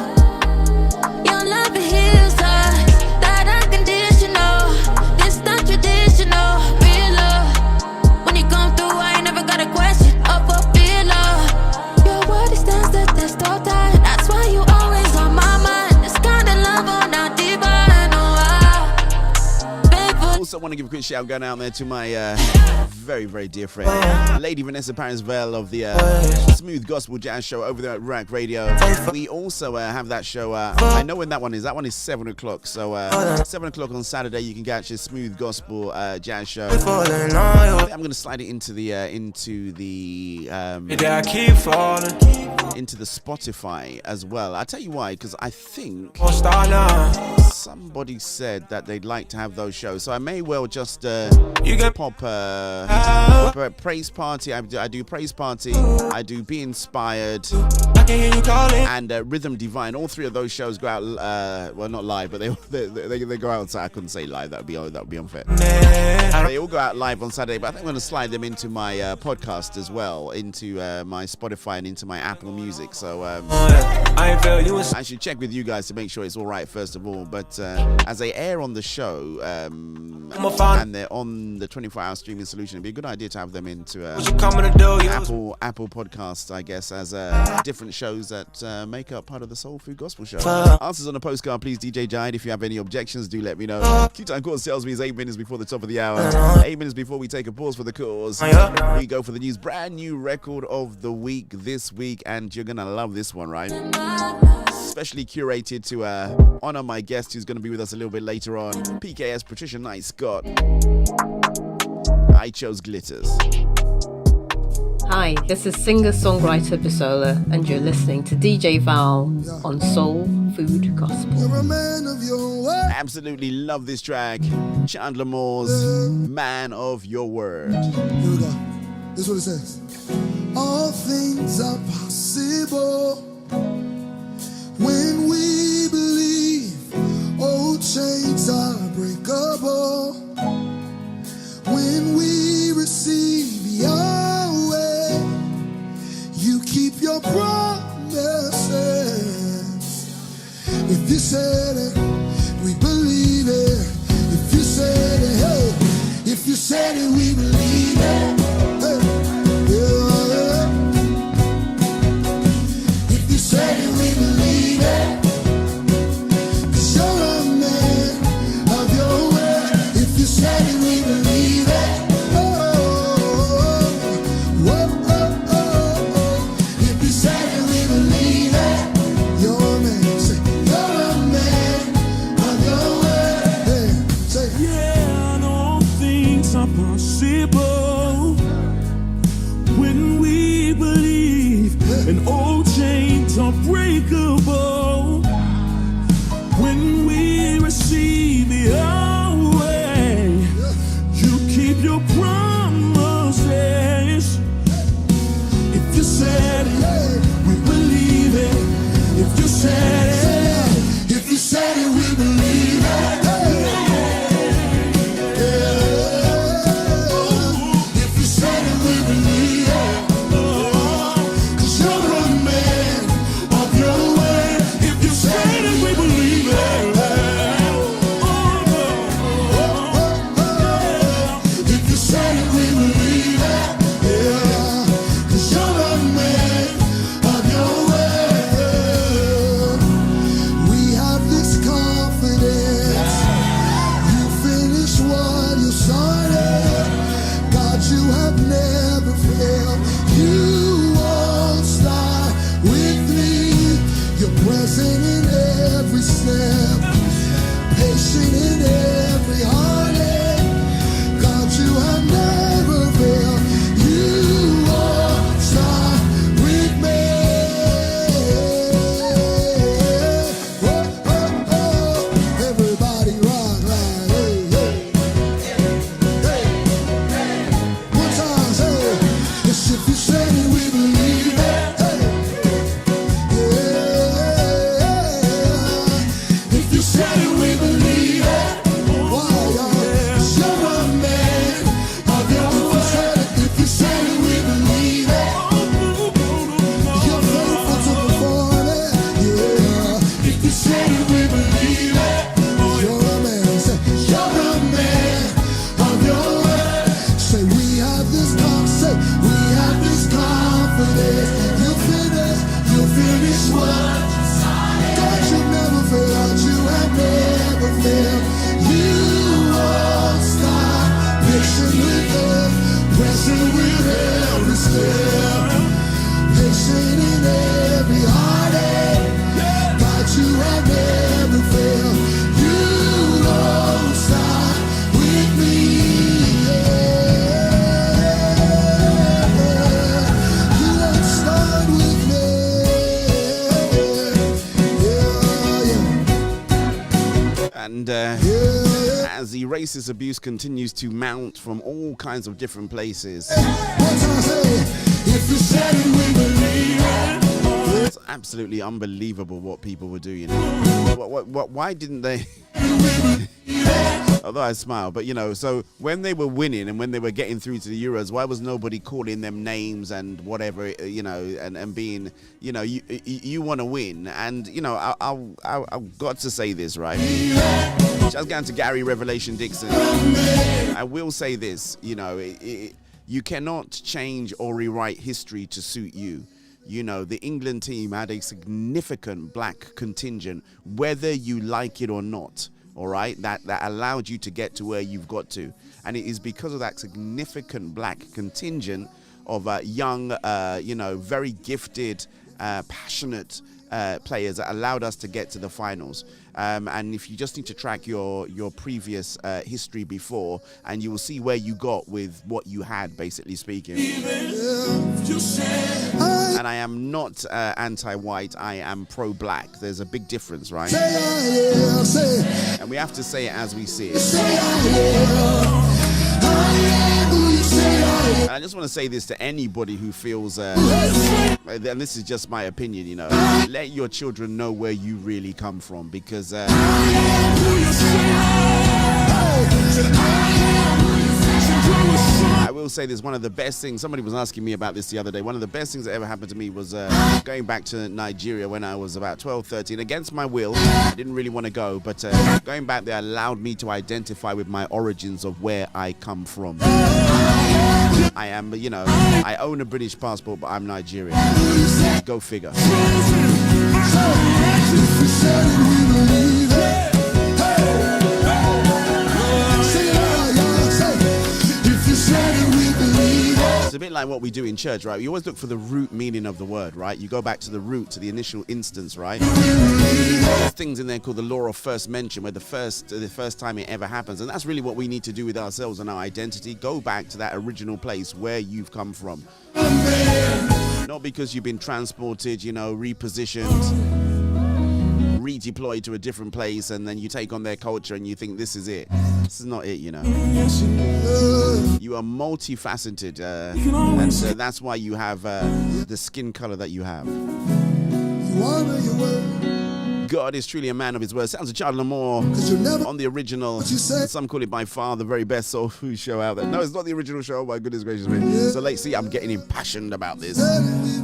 Your love heals us, that unconditional. This not traditional, real love. When you come through, I ain't never got a question up or feel love. Your word stands the test of time. That's why you always on my mind. This kind of love on not divine, oh Also want to give a quick shout going out there to my very, very dear friend, Lady Vanessa Parisville of the Smooth Gospel Jazz Show over there at Rack Radio. We also have that show. I know when that one is. That one is 7 o'clock. So 7 o'clock on Saturday, you can catch the Smooth Gospel Jazz Show. I'm going to slide it into the Spotify as well. I'll tell you why, because I think somebody said that they'd like to have those shows. So I may well just pop Praise Party. I do Praise Party. I do Be Inspired. And Rhythm Divine. All three of those shows go out. Well, not live, but they go out. So I couldn't say live. That would be unfair. They all go out live on Saturday. But I think I'm going to slide them into my podcast as well, into my Spotify and into my Apple Music. So I should check with you guys to make sure it's all right first of all. But but as they air on the show, and they're on the 24-hour streaming solution, it'd be a good idea to have them into Apple Podcasts, I guess, as different shows that make up part of the Soul Food Gospel Show. Answers on a postcard, please, DJ Jide. If you have any objections, do let me know. Q Time Course tells me it's 8 minutes before the top of the hour. 8 minutes before we take a pause for the cause. We go for the news. Brand new record of the week this week, and you're gonna love this one, right? Specially curated to honor my guest who's going to be with us a little bit later on, PKS Patricia Knight Scott. I chose Glitters. Hi, this is singer-songwriter Bisola, and you're listening to DJ Val on Soul Food Gospel. Absolutely love this track. Chandler Moore's Man of Your Word. Here we go. This is what it says. All things are possible when we believe. Old chains are breakable when we receive Yahweh. You keep your promises. If you said it, we believe it. If you said it, hey. If you said it, we believe it. Hey. Yeah. If you said it, we believe it. 'Cause you're a man of your word. If you said it, we believe it. Oh, oh, oh, oh, oh. If you said it, we believe it. You're a man. Say, you're a man of your word. Hey, say, yeah, and all things are possible when we believe, and old chains are breakable when we receive Yahweh. You keep your promises. If you said it, we believe it. If you said it, if you said it, we believe it. If you said it, we believe it. 'Cause you're a man of your word. If you said it, we believe it. If you said it, we believe it. Yeah. 'Cause you're a man of your word. We have this confidence. You finish what you started. God, you have never failed. You won't start with me. You're present in every step, patient in every heartache. God, you have never failed. You won't start with me. Oh, oh, oh. Everybody rock like, hey, hey. Hey. One time, say, yes, if you said it, we believe it. Hey. Yeah. If you said it, we believe it. Why, y'all? 'Cause you're a man of your word. If you said it, we believe it. You're faithful to perform it. Yeah. If you said it, we believe it. You're a man. Say, you're a man of your word. Say, we have this confidence. You finish what you started. God, you never failed. You have never failed. You won't stop. Patient with us, present with every step, patient in every heartache. God, you have never failed. You won't stop with me. You won't start with me. And as the racist abuse continues to mount from all kinds of different places, If you said it, we believe it. it's absolutely unbelievable what people were doing. Why didn't they? Although I smile, but so when they were winning and when they were getting through to the Euros, why was nobody calling them names and whatever, and being, you want to win. And, I've got to say this, right? Just going to Gary Revelation Dixon. I will say this, you cannot change or rewrite history to suit you. The England team had a significant black contingent, whether you like it or not. All right, that allowed you to get to where you've got to. And it is because of that significant black contingent of young, very gifted, passionate players that allowed us to get to the finals. And if you just need to track your previous history before, and you will see where you got with what you had, basically speaking. And I am not anti-white, I am pro-black. There's a big difference, right? And we have to say it as we see it. And I just want to say this to anybody who feels, and this is just my opinion, let your children know where you really come from, because I will say this, one of the best things, somebody was asking me about this the other day, one of the best things that ever happened to me was going back to Nigeria when I was about 12, 13, against my will. I didn't really want to go, but going back there allowed me to identify with my origins of where I come from. I am, I own a British passport, but I'm Nigerian. Go figure. It's a bit like what we do in church, right? You always look for the root meaning of the word, right? You go back to the root, to the initial instance, right? There's things in there called the law of first mention, where the first time it ever happens. And that's really what we need to do with ourselves and our identity. Go back to that original place where you've come from. Not because you've been transported, repositioned, redeployed to a different place, and then you take on their culture and you think this is it. This is not it, You are multifaceted, and that's why you have the skin color that you have. God is truly a man of his word. Sounds of Child Lamore on the original. Some call it by far the very best soul food show out there. No, it's not the original show. Oh my goodness gracious me. It's a late. See, I'm getting impassioned about this.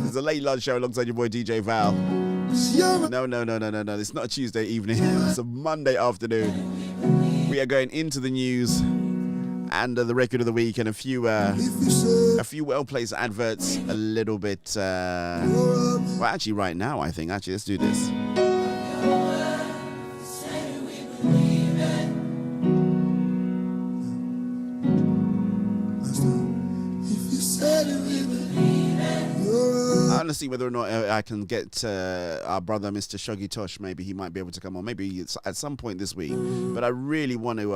It's a late lunch show alongside your boy DJ Val. No. It's not a Tuesday evening. It's a Monday afternoon. We are going into the news and the record of the week and a few well-placed adverts. A little bit. Well, actually, right now, I think. Actually, let's do this. I want to see whether or not I can get our brother, Mr. Shuggy Tosh. Maybe he might be able to come on. Maybe it's at some point this week. But I really want to.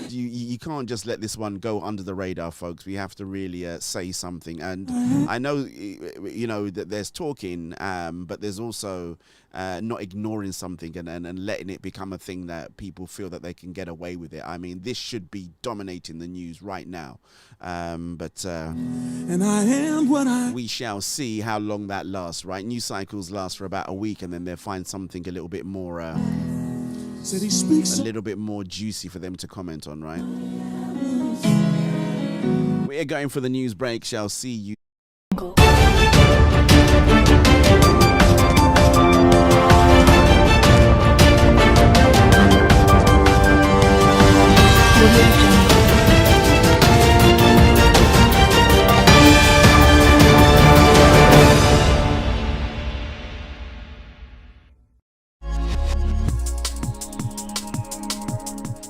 You can't just let this one go under the radar, folks. We have to really say something. And I know, that there's talking, but there's also not ignoring something and letting it become a thing that people feel that they can get away with it. I mean, this should be dominating the news right now. But and I am what we shall see how long that lasts, right? News cycles last for about a week, and then they'll find something a little bit more a little bit more juicy for them to comment on, right? We're going for the news break. Shall see you.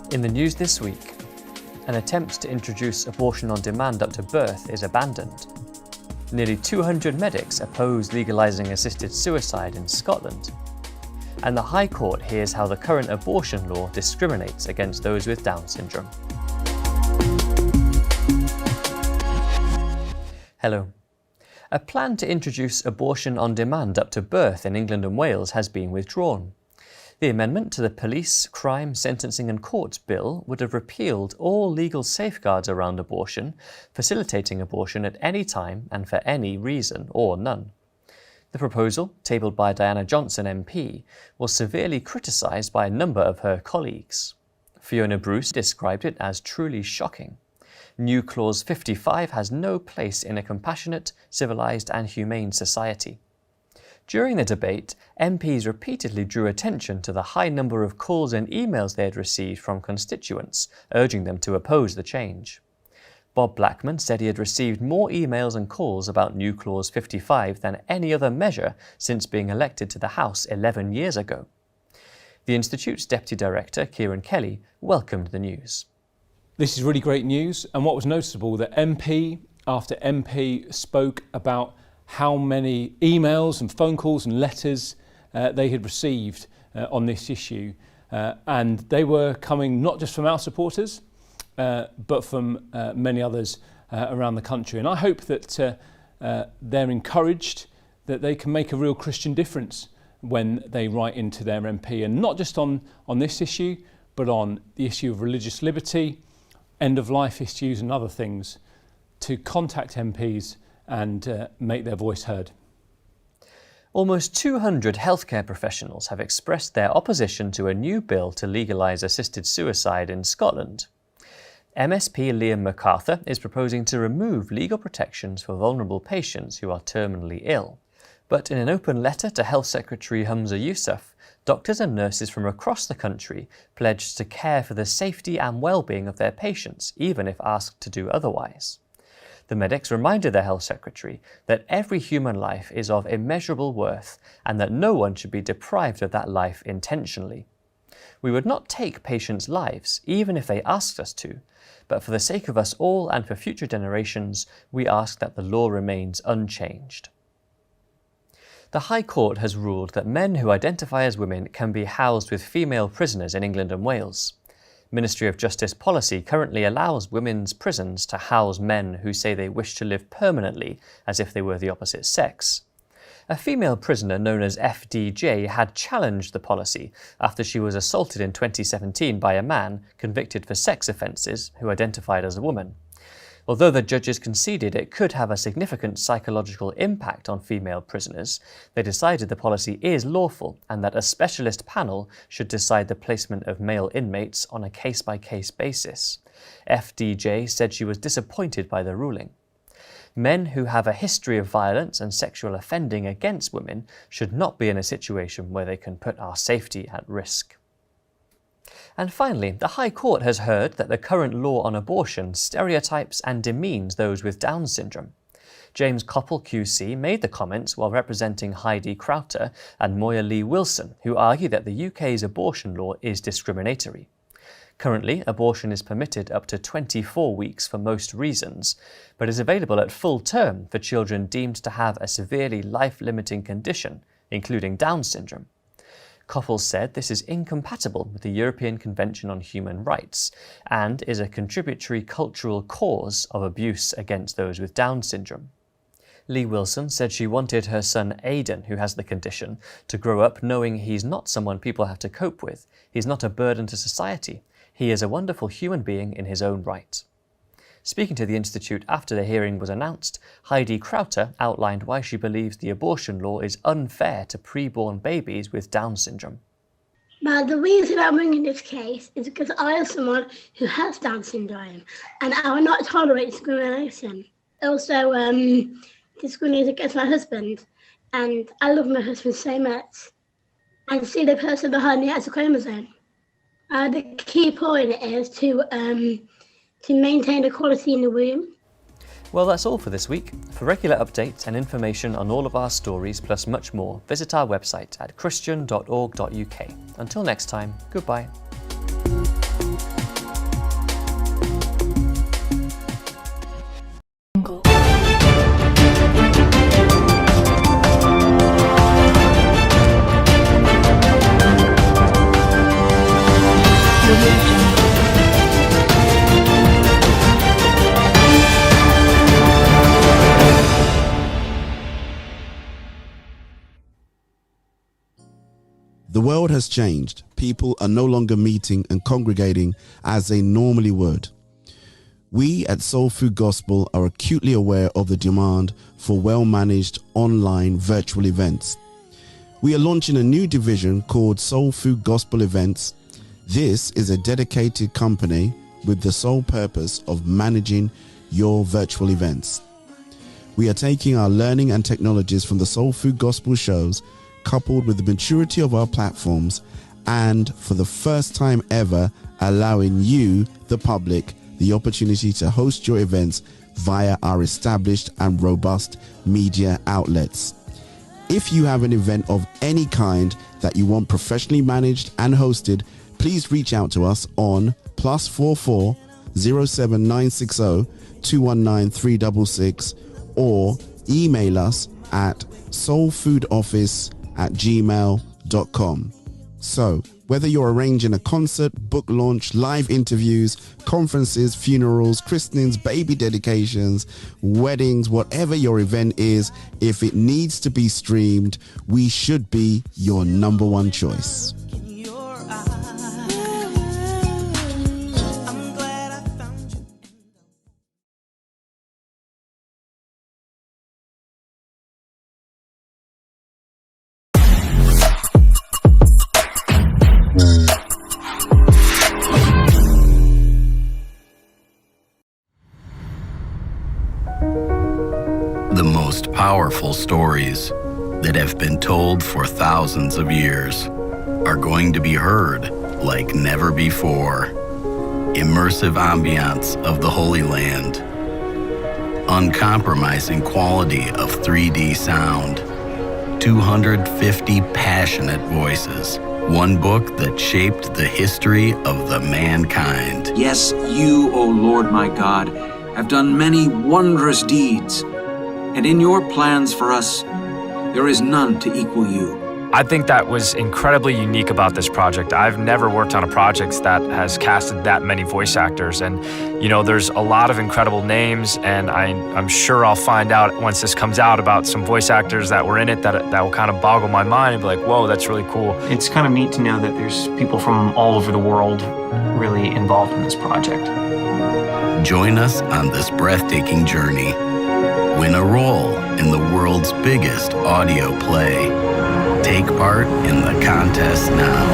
In the news this week, an attempt to introduce abortion on demand up to birth is abandoned. Nearly 200 medics oppose legalising assisted suicide in Scotland. And the High Court hears how the current abortion law discriminates against those with Down syndrome. Hello. A plan to introduce abortion on demand up to birth in England and Wales has been withdrawn. The amendment to the Police, Crime, Sentencing and Courts Bill would have repealed all legal safeguards around abortion, facilitating abortion at any time and for any reason or none. The proposal, tabled by Diana Johnson MP, was severely criticised by a number of her colleagues. Fiona Bruce described it as truly shocking. New Clause 55 has no place in a compassionate, civilised and humane society. During the debate, MPs repeatedly drew attention to the high number of calls and emails they had received from constituents, urging them to oppose the change. Bob Blackman said he had received more emails and calls about New Clause 55 than any other measure since being elected to the House 11 years ago. The Institute's Deputy Director, Kieran Kelly, welcomed the news. This is really great news, and what was noticeable that MP after MP spoke about how many emails and phone calls and letters they had received on this issue. And they were coming not just from our supporters, but from many others around the country. And I hope that they're encouraged that they can make a real Christian difference when they write into their MP, and not just on this issue, but on the issue of religious liberty, end-of-life issues and other things, to contact MPs and make their voice heard. Almost 200 healthcare professionals have expressed their opposition to a new bill to legalise assisted suicide in Scotland. MSP Liam MacArthur is proposing to remove legal protections for vulnerable patients who are terminally ill. But in an open letter to Health Secretary Humza Yousaf, doctors and nurses from across the country pledged to care for the safety and well-being of their patients, even if asked to do otherwise. The medics reminded the Health Secretary that every human life is of immeasurable worth and that no one should be deprived of that life intentionally. We would not take patients' lives, even if they asked us to, but for the sake of us all and for future generations, we ask that the law remains unchanged. The High Court has ruled that men who identify as women can be housed with female prisoners in England and Wales. Ministry of Justice policy currently allows women's prisons to house men who say they wish to live permanently as if they were the opposite sex. A female prisoner known as FDJ had challenged the policy after she was assaulted in 2017 by a man convicted for sex offences who identified as a woman. Although the judges conceded it could have a significant psychological impact on female prisoners, they decided the policy is lawful and that a specialist panel should decide the placement of male inmates on a case-by-case basis. FDJ said she was disappointed by the ruling. Men who have a history of violence and sexual offending against women should not be in a situation where they can put our safety at risk. And finally, the High Court has heard that the current law on abortion stereotypes and demeans those with Down syndrome. James Coppell QC made the comments while representing Heidi Crowther and Moya Lee Wilson, who argue that the UK's abortion law is discriminatory. Currently, abortion is permitted up to 24 weeks for most reasons, but is available at full term for children deemed to have a severely life-limiting condition, including Down syndrome. Coppell said this is incompatible with the European Convention on Human Rights and is a contributory cultural cause of abuse against those with Down syndrome. Lee Wilson said she wanted her son Aidan, who has the condition, to grow up knowing he's not someone people have to cope with. He's not a burden to society. He is a wonderful human being in his own right. Speaking to the Institute after the hearing was announced, Heidi Crowther outlined why she believes the abortion law is unfair to preborn babies with Down syndrome. Well, the reason I'm bringing this case is because I am someone who has Down syndrome and I will not tolerate discrimination. Also, discrimination against my husband, and I love my husband so much and see the person behind me as a chromosome. The key point is to maintain equality in the womb. Well, that's all for this week. For regular updates and information on all of our stories, plus much more, visit our website at christian.org.uk. Until next time, goodbye. The world has changed. People are no longer meeting and congregating as they normally would. We at Soul Food Gospel are acutely aware of the demand for well-managed online virtual events. We are launching a new division called Soul Food Gospel Events, This is a dedicated company with the sole purpose of managing your virtual events. We are taking our learning and technologies from the Soul Food Gospel shows, coupled with the maturity of our platforms, and for the first time ever, allowing you, the public, the opportunity to host your events via our established and robust media outlets. If you have an event of any kind that you want professionally managed and hosted, please reach out to us on +44 07960 219 366 or email us at soulfoodoffice@gmail.com. So, whether you're arranging a concert, book launch, live interviews, conferences, funerals, christenings, baby dedications, weddings, whatever your event is, if it needs to be streamed, we should be your number one choice. The most powerful stories that have been told for thousands of years are going to be heard like never before. Immersive ambiance of the Holy Land, uncompromising quality of 3D sound, 250 passionate voices, one book that shaped the history of the mankind. Yes, you, O Lord my God, have done many wondrous deeds, and in your plans for us, there is none to equal you. I think that was incredibly unique about this project. I've never worked on a project that has casted that many voice actors, and you know, there's a lot of incredible names, and I'm sure I'll find out once this comes out about some voice actors that were in it that will kind of boggle my mind and be like, whoa, that's really cool. It's kind of neat to know that there's people from all over the world really involved in this project. Join us on this breathtaking journey. Win a role in the world's biggest audio play. Take part in the contest now.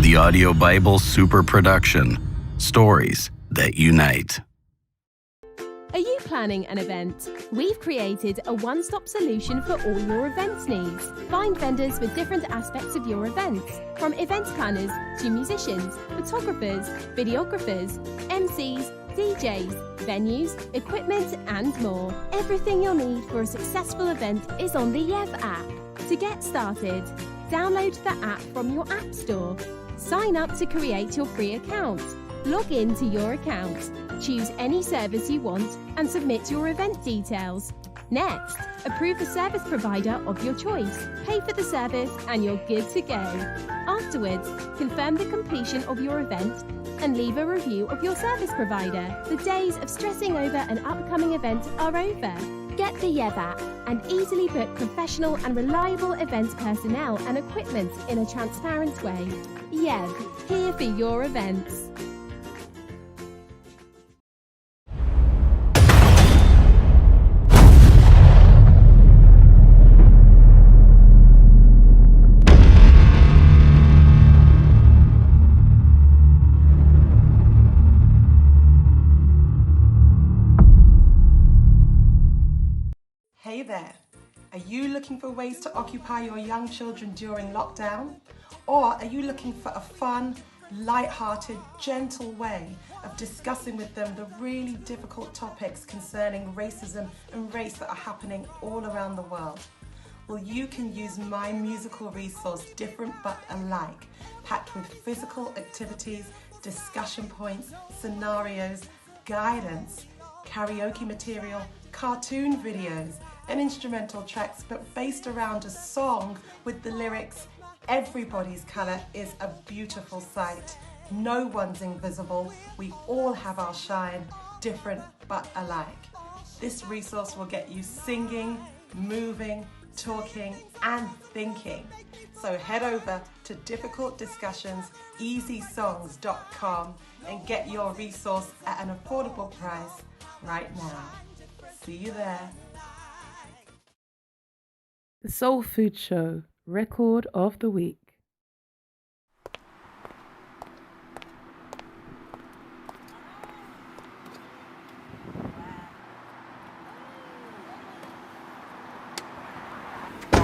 The Audio Bible Super Production. Stories that unite. Are you planning an event? We've created a one-stop solution for all your events needs. Find vendors with different aspects of your events, from event planners to musicians, photographers, videographers, MCs, DJs, venues, equipment, and more. Everything you'll need for a successful event is on the Yev app. To get started, download the app from your app store. Sign up to create your free account. Log in to your account. Choose any service you want and submit your event details. Next, approve the service provider of your choice. Pay for the service and you're good to go. Afterwards, confirm the completion of your event and leave a review of your service provider. The days of stressing over an upcoming event are over. Get the Yev app and easily book professional and reliable event personnel and equipment in a transparent way. Yev, here for your events. Hey there, are you looking for ways to occupy your young children during lockdown? Or are you looking for a fun, light-hearted, gentle way of discussing with them the really difficult topics concerning racism and race that are happening all around the world? Well, you can use my musical resource, Different But Alike, packed with physical activities, discussion points, scenarios, guidance, karaoke material, cartoon videos, and instrumental tracks, but based around a song with the lyrics, "Everybody's colour is a beautiful sight. No one's invisible. We all have our shine, different but alike." This resource will get you singing, moving, talking, and thinking. So head over to difficultdiscussionseasysongs.com and get your resource at an affordable price right now. See you there. The Soul Food Show, Record of the Week.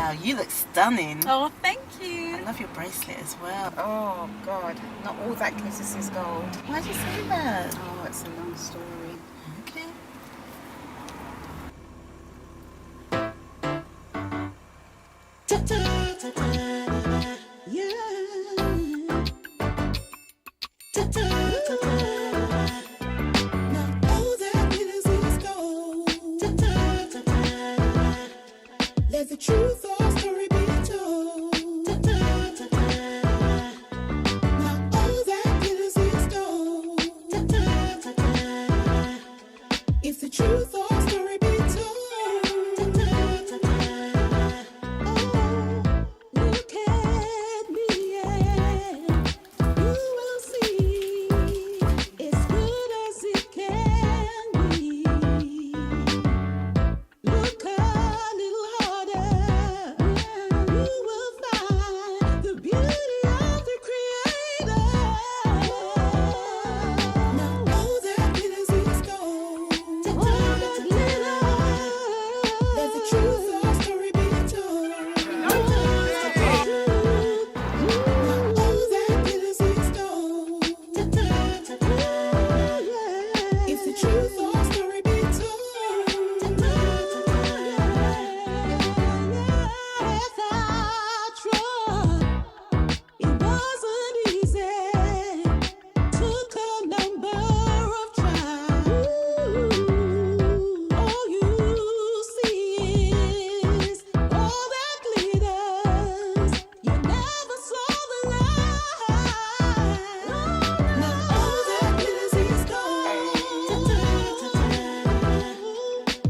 Wow, you look stunning. Oh, thank you. I love your bracelet as well. Oh, God. Not all that glitters is gold. Why'd you say that? Oh, it's a long story. Okay. Let the truth or story be told. Now all that glitters is gold. If the truth or story be told. Oh, look at me, yeah. You will see it's good as it can be. Look a little harder, you will find the beauty of the Creator. Now all that glitters is gold. All that glitters, let the truth or story be told. Now all that glitters is gold. If the truth or story be told. It wasn't easy. Took a number of tries. All you see is all that glitters. You never saw the light. Now all that glitters is gold.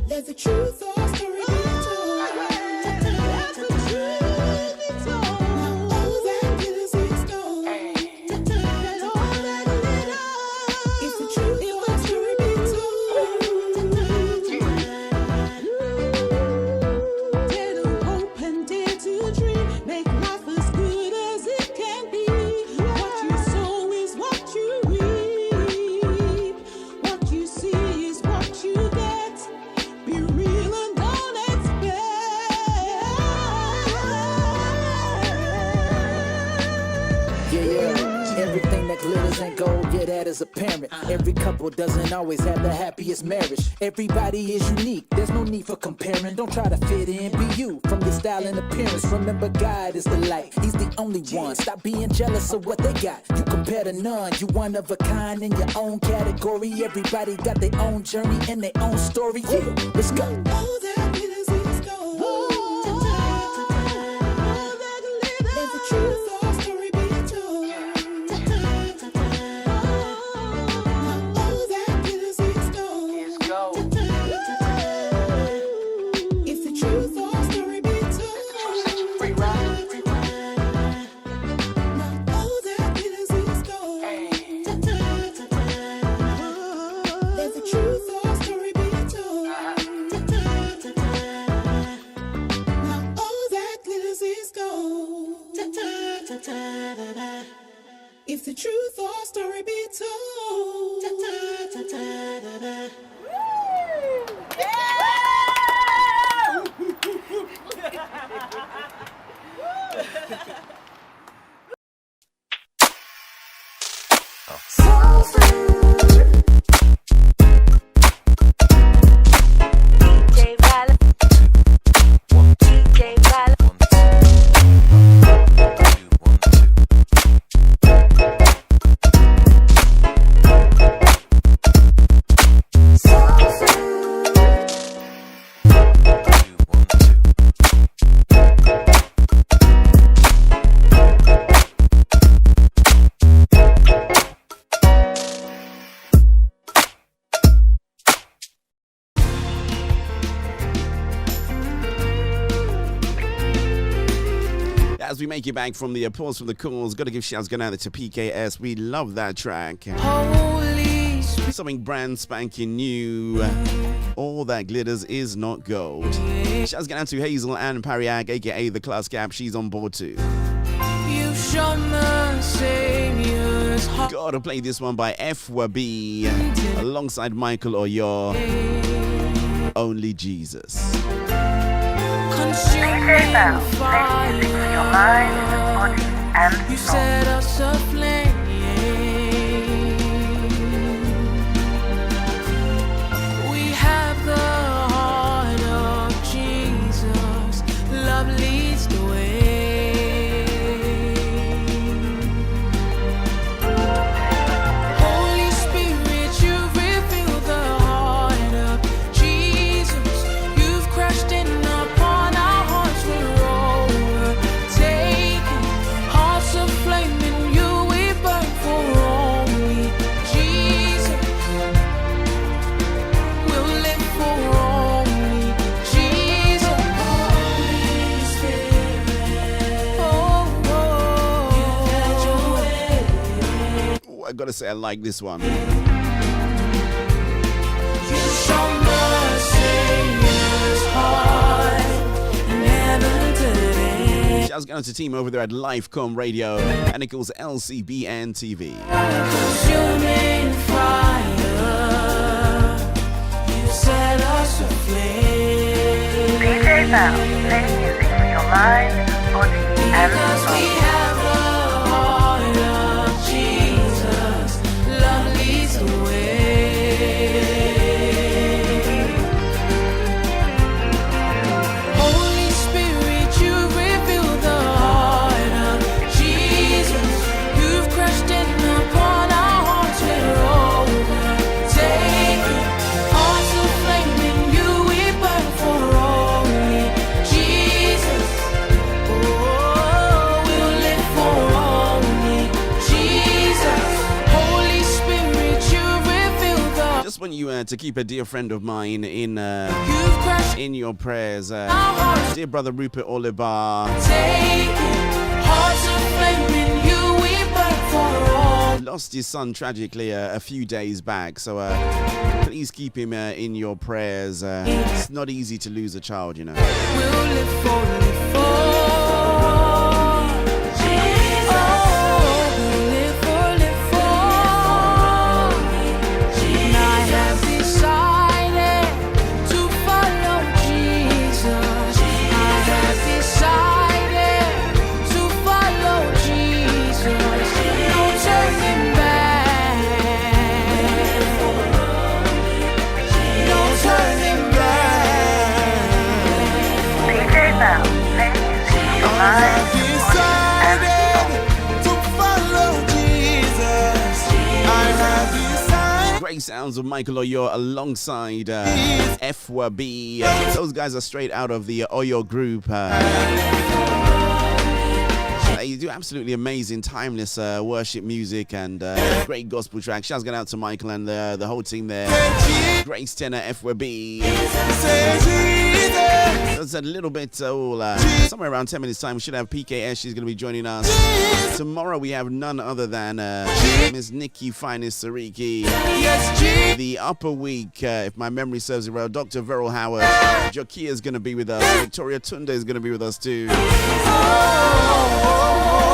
Let the truth or story be told. Let the truth be told. Now all that glitters is gold. Let all that glitter. If the truth or story be told. Dare to hope and dare to dream. Make life as good as it can be. What you sow is what you reap. What you see is what you get. Be real and don't Yeah, everything that glitters ain't gold, yeah, that is apparent. Every couple doesn't always have the happiest marriage. Everybody is unique, there's no need for comparing. Don't try to fit in, be you from your style and appearance. Remember, God is the light, He's the only one. Stop being jealous of what they got. You compare to none, you one of a kind in your own category. Everybody got their own journey and their own story. Yeah, let's go. All that glitters is gold. All that glitters. Let the truth or story be told. All that glitters is gold. If the truth or story be told. Now all that glitters is gold. Let the truth or story be told. Now all that glitters is gold. If the truth or story be told. As we make it back from the applause from the calls, gotta give shouts going out to PKS. We love that track. Something brand spanking new. All that glitters is not gold. Shouts going out to Hazel and Pariag, aka the class cap. She's on board too. You've shown the Savior's heart. Gotta play this one by FWB alongside Michael Oyor. Only Jesus. consuming fire. Your mind, body, and soul. You set us aflame. We have the heart of Jesus. Love leads the way. Holy Spirit, you reveal the heart of Jesus. You've crashed in upon our hearts. We're overtaken. Hearts of flame in you we burn for only Jesus. We'll live for only Jesus. Holy Spirit, oh, you've had your way. Oh, I gotta say, I like this one. You show mercy's heart in heaven today. Shouts going out to team over there at Lifecom Radio and Nichols LCBN TV. Consuming fire, you set us aflame. DJ Val, play music for your mind, body, and soul. Because we have the heart of Jesus, love leads the way. Holy Spirit, you reveal the heart of Jesus. You've crashed in upon our hearts. We're overtaken. Hearts of flame in you we burn for only Jesus. Oh, we'll live for only Jesus. Holy Spirit, you reveal the. Just want you to keep a dear friend of mine in your prayers. Dear brother Rupert Oliver. Hearts of flame in you we burn for all. Lost his son tragically a few days back, so please keep him in your prayers. It's not easy to lose a child, you know. We'll live for Jesus. Oh, we'll live for Jesus. And I have decided to follow Jesus. I have decided to follow Jesus. No turning back. No turning back. DJ Val, play music for your mind, body, and soul. To follow Jesus. I have decided. Great sounds of Michael Oyo alongside FWB. Those guys are straight out of the Oyo group. They do absolutely amazing, timeless worship music and great gospel tracks. Shouts going out to Michael and the whole team there. Grace Tenor, FWB. That's a little bit, somewhere around 10 minutes time, we should have PKS. She's going to be joining us. Tomorrow we have none other than Miss Nikki Finest Sariki. The upper week, if my memory serves it well, Dr. Verrill Howard. Jokia is going to be with us. Victoria Tunde is going to be with us too.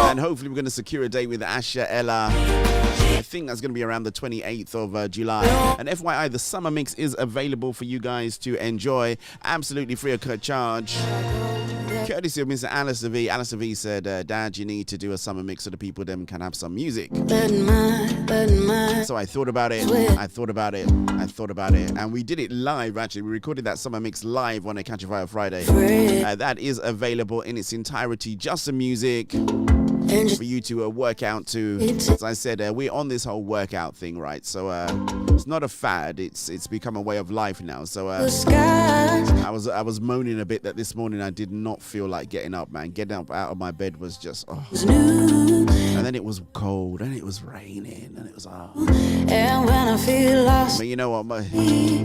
And hopefully we're going to secure a date with Asha Ella. I think that's going to be around the 28th of July. And FYI, the summer mix is available for you guys to enjoy. Absolutely free of charge. Courtesy of Mr. Alistair V. Alistair V said, Dad, you need to do a summer mix so the people them can have some music. So I thought about it. And we did it live, actually. We recorded that summer mix live on a Catch a Fire Friday. That is available in its entirety, just the music. For you to work out to. As I said, we're on this whole workout thing, right? So it's not a fad. It's become a way of life now. So I was moaning a bit that this morning I did not feel like getting up, man. Getting up out of my bed was just and then it was cold and it was raining and it was And when I feel lost, but you know what?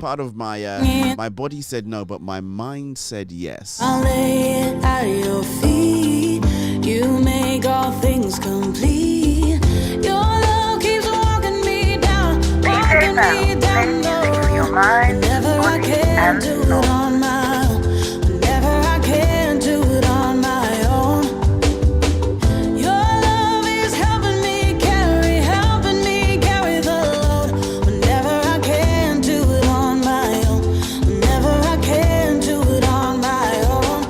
Part of my my body said no, but my mind said yes. I'll lay it at your feet. You make all things complete. Your love keeps walking me down, walking me down. Whenever I can do it on my own. Whenever I can do it on my own. Your love is helping me carry the load. Whenever I can do it on my own. Whenever I can do it on my own.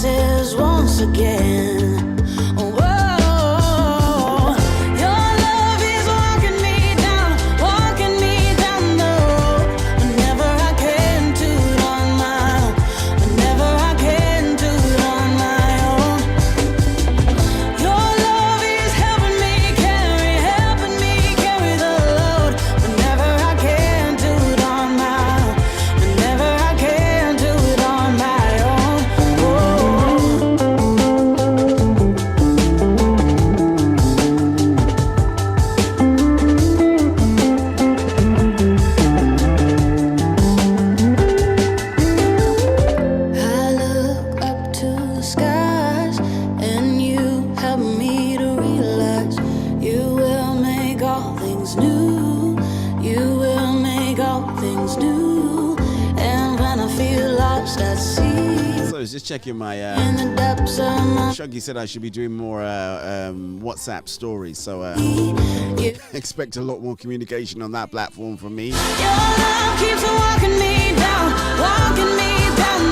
promises once again. Whoa, your love is walking me down the road. Whenever I can do it on my own, whenever I can do it on my own. Your love is helping me carry the load. Whenever I can do it on my own, whenever I can do it on my own. I look up to the skies, and you help me to realize you will make all things new. You will make all things new. And when I feel lost at sea, So I was just checking my. in the depths of my Shuggy said I should be doing more WhatsApp stories, so expect a lot more communication on that platform from me. your love keeps walking me down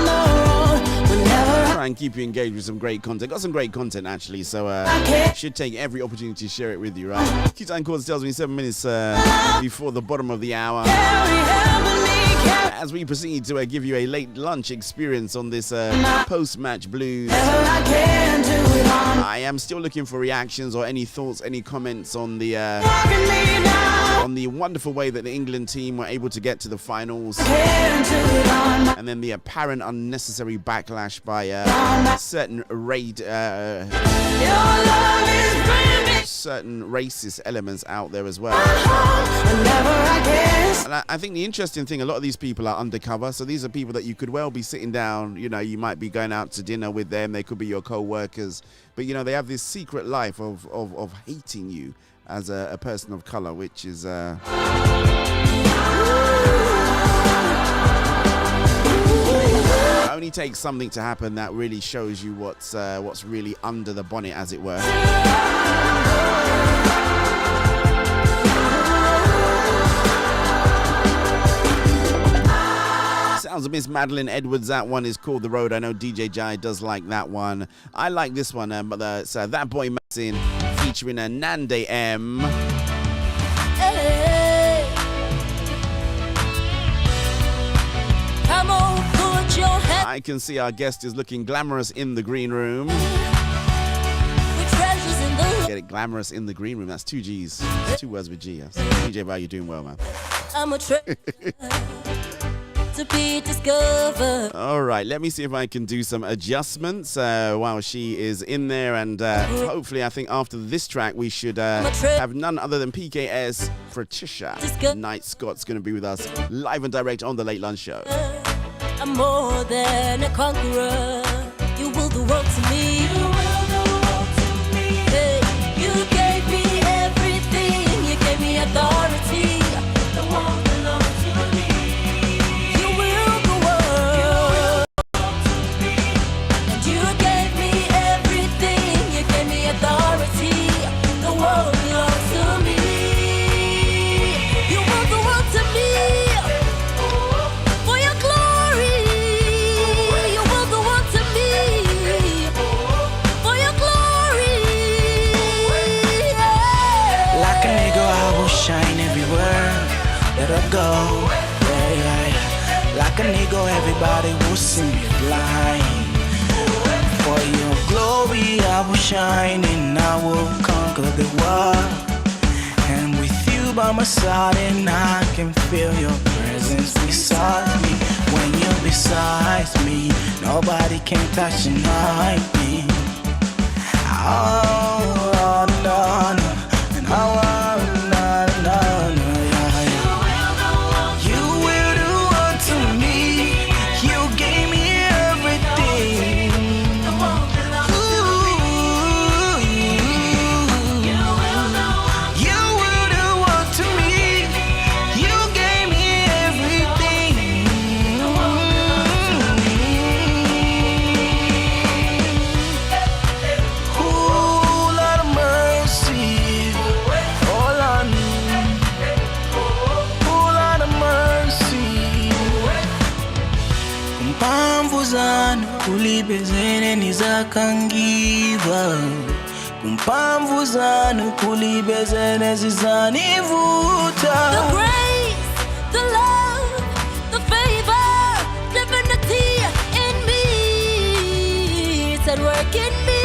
the road. Whenever Try and keep you engaged with some great content. Got some great content actually, so should take every opportunity to share it with you, right? Q-Time Chords tells me 7 minutes before the bottom of the hour. As we proceed to give you a late lunch experience on this post-match blues. I am still looking for reactions or any thoughts, any comments on the wonderful way that the England team were able to get to the finals, and then the apparent unnecessary backlash by certain certain racist elements out there as well. And I think the interesting thing, a lot of these people are undercover, so these are people that you could well be sitting down, you know, you might be going out to dinner with them, they could be your co-workers, but you know, they have this secret life of hating you as a person of color, which is only takes something to happen that really shows you what's really under the bonnet, as it were. Sounds of Miss Madeline Edwards. That one is called The Road. I know DJ Jai does like that one. I like this one, but it's That Boy Maxine featuring a Nande M. Hey, come on, put your head. I can see our guest is looking glamorous in the green room. Get it, glamorous in the green room. That's 2 G's. That's 2 words with G. DJ, how you doing well, man? I'm a to be discovered. All right, let me see if I can do some adjustments while she is in there, and hopefully I think after this track we should have none other than PKS Patricia. Knight Scott's going to be with us live and direct on the Late Lunch Show. I'm more than a conqueror. You will the world to me. Hey, you gave me everything. You gave me authority. The world belongs to me. You will the world. And you gave me everything. You gave me authority. The world belongs to me. You will the world to me. For your glory. You will the world to me. For your glory. Like a nigga, I will shine everywhere that I go. Yeah, yeah, yeah. Like a nigga, everybody will see me flying. For your glory, I will shine and I will conquer the world. And with you by my side, and I can feel your presence beside me. When you're beside me, nobody can touch and hide me. Oh, no, no. And oh, no, no, no, yeah, yeah. You will do what to me. You gave me everything. Ooh, you will do what to me. You gave me everything. Ooh, Lord, zanu kulibezene nizakangiva kumpamvu zanu kulibezene zizanivuta. The grace, the love, the favor, divinity in me, it's at work in me.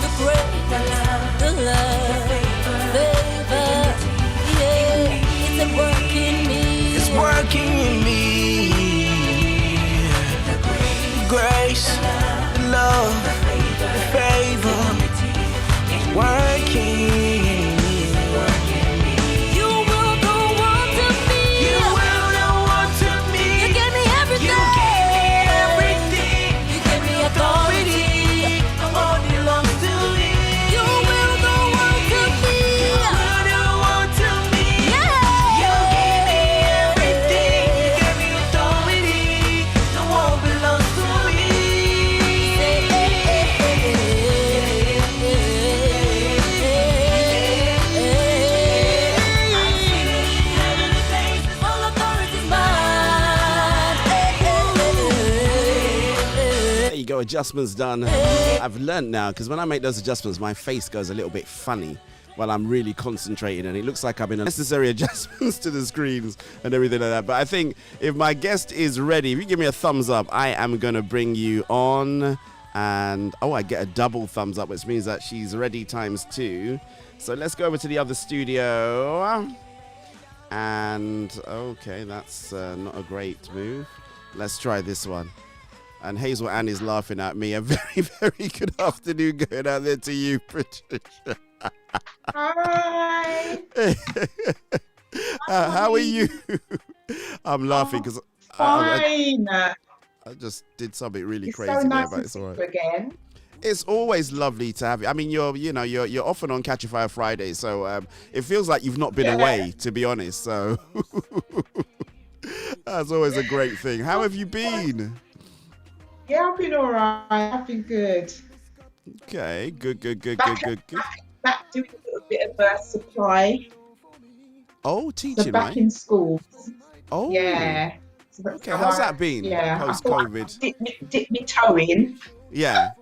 The grace, the love, the favor, yeah, it's at work in me. It's working in me. Grace, love, favor, working. You will go on to me. You will go on to me. You gave me everything. You gave me everything. You gave me authority. All belongs to me. You will go on to me. You will go on to me. Yeah. You gave me everything. You gave me authority. The world belongs to me. All authority's mine. There you go, adjustments done. I've learnt now, because when I make those adjustments, my face goes a little bit funny while I'm really concentrating, and it looks like I'm in unnecessary adjustments to the screens and everything like that. But I think if my guest is ready, if you give me a thumbs up, I am going to bring you on. And, oh, I get a double thumbs up, which means that she's ready times 2. So let's go over to the other studio. And, okay, that's not a great move. Let's try this one. And Hazel Ann is laughing at me. A very, very good afternoon going out there to you, Patricia. Hi. How are you? I'm laughing because Fine. I just did something really It's crazy so there, nice but to it's see all you right. again. It's always lovely to have you. I mean, you're often on Catch a Fire Friday, so it feels like you've not been away, to be honest. So that's always a great thing. How have you been? Yeah, I've been all right. I've been good. Okay, good. Back doing a little bit of supply. Oh, teaching, So back right? in school. Oh, yeah. So okay. How's that been? Yeah, Post I thought COVID. I'd dip my toe in. Yeah.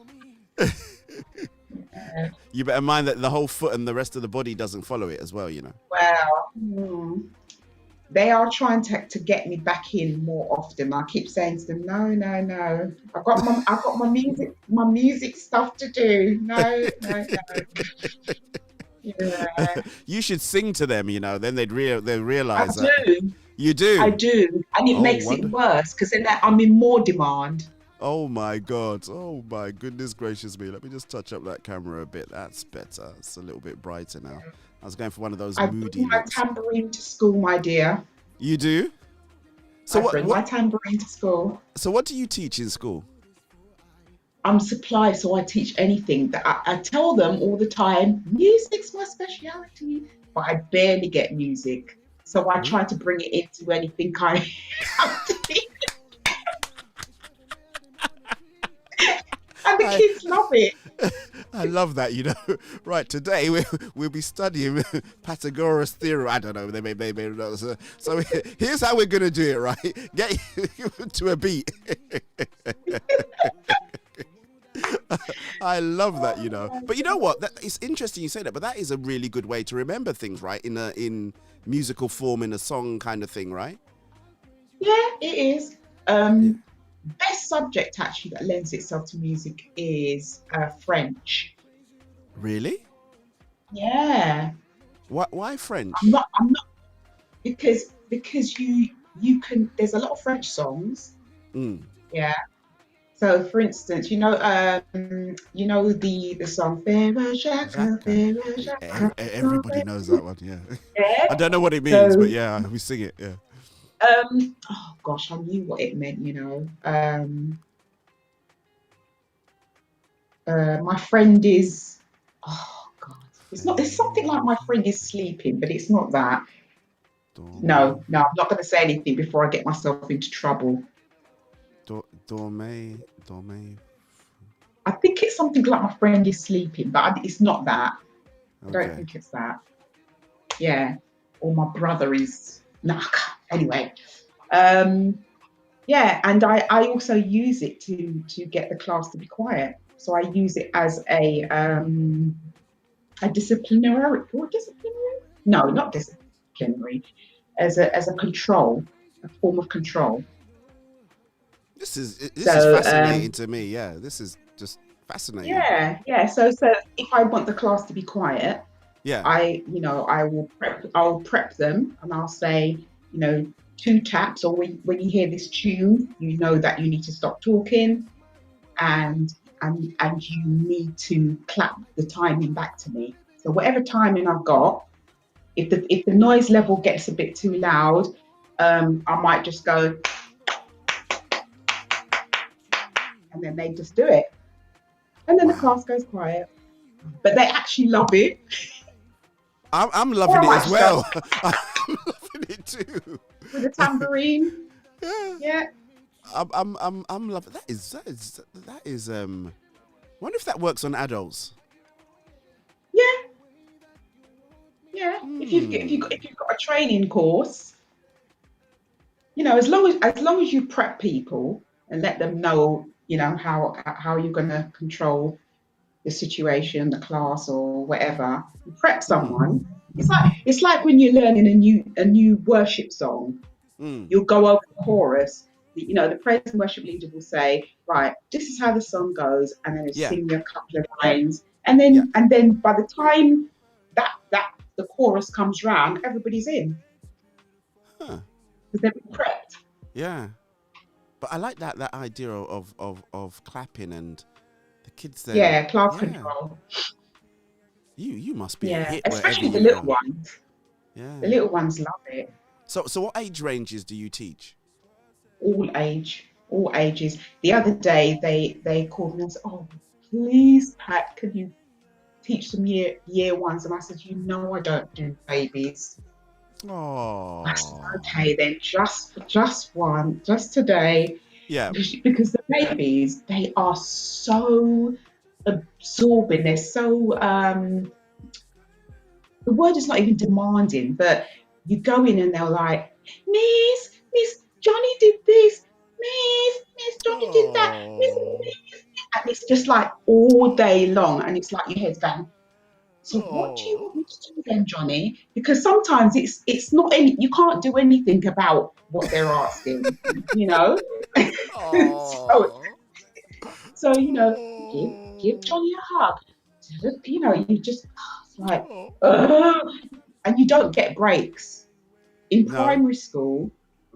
You better mind that the whole foot and the rest of the body doesn't follow it as well, you know. Well, they are trying to get me back in more often. I keep saying to them, no. I've got my music stuff to do. No. Yeah. You should sing to them, you know. Then they'd realize I that. do. You do. I do, and it makes it worse because then I'm in more demand. Oh my God! Oh my goodness gracious me! Let me just touch up that camera a bit. That's better. It's a little bit brighter now. I was going for one of those I moody bring my looks. tambourine to school, my dear. You do? So I bring my tambourine to school. So what do you teach in school? I'm supply, so I teach anything. That I tell them all the time, music's my speciality, but I barely get music. So I try to bring it into anything I have to teach. And the kids love it. I love that, you know. Right, today we'll be studying Pythagoras' theorem. I don't know, they may know. So here's how we're going to do it, right? Get to a beat. I love that, you know. But you know what? It's interesting you say that, but that is a really good way to remember things, right? In musical form, in a song kind of thing, right? Yeah, it is. Best subject actually that lends itself to music is French. Really? Yeah. Why French? I'm not because you can. There's a lot of French songs. Yeah. So, for instance, you know the song Fera Jacques. Everybody knows that one. Yeah. Yeah. I don't know what it means, but yeah, we sing it. Yeah. Oh gosh, I knew what it meant. You know. My friend is. Oh God, it's not. It's something like my friend is sleeping, but it's not that. No, I'm not going to say anything before I get myself into trouble. Dorme. I think it's something like my friend is sleeping, but it's not that. I don't Okay. think it's that. Yeah. Or my brother is. Nah. Anyway. Yeah, and I also use it to get the class to be quiet. So I use it as a disciplinary, or disciplinary? No, not disciplinary. As a control, a form of control. This is So fascinating to me. Yeah, this is just fascinating. yeah. So if I want the class to be quiet, Yeah. I'll prep them, and I'll say, 2 taps, or when you hear this tune, you know that you need to stop talking, and you need to clap the timing back to me. So whatever timing I've got, if the noise level gets a bit too loud, I might just go, and then they just do it, and then the class goes quiet. But they actually love it. I'm loving it as well. I'm loving it too. With a tambourine. Yeah. I'm loving that is wonder if that works on adults. Yeah. If you've got a training course, as long as you prep people and let them know, how you're gonna control the situation, the class, or whatever. You prep someone. It's like when you're learning a new worship song. You'll go over the chorus. The praise and worship leader will say, right, this is how the song goes, and then sing you a couple of lines, and then by the time that the chorus comes round, everybody's in. Because they've been prepped. Yeah, but I like that idea of clapping and the kids then. Yeah, class control. You must be a hit, especially the little ones. Yeah, the little ones love it. So what age ranges do you teach? All ages. The other day they called me and said, "Oh, please, Pat, can you teach some year ones?" And I said, I don't do babies. Oh. I said, okay, then just today. Yeah. Because the babies, they are so absorbing. They're so the word is not even demanding, but you go in and they're like, Miss Johnny did this, Miss Johnny did that, Miss, and it's just like all day long, and it's like your head's going, so what do you want me to do then, Johnny? Because sometimes it's not you can't do anything about what they're asking, so give Johnny a hug. You just like, and you don't get breaks. In primary school,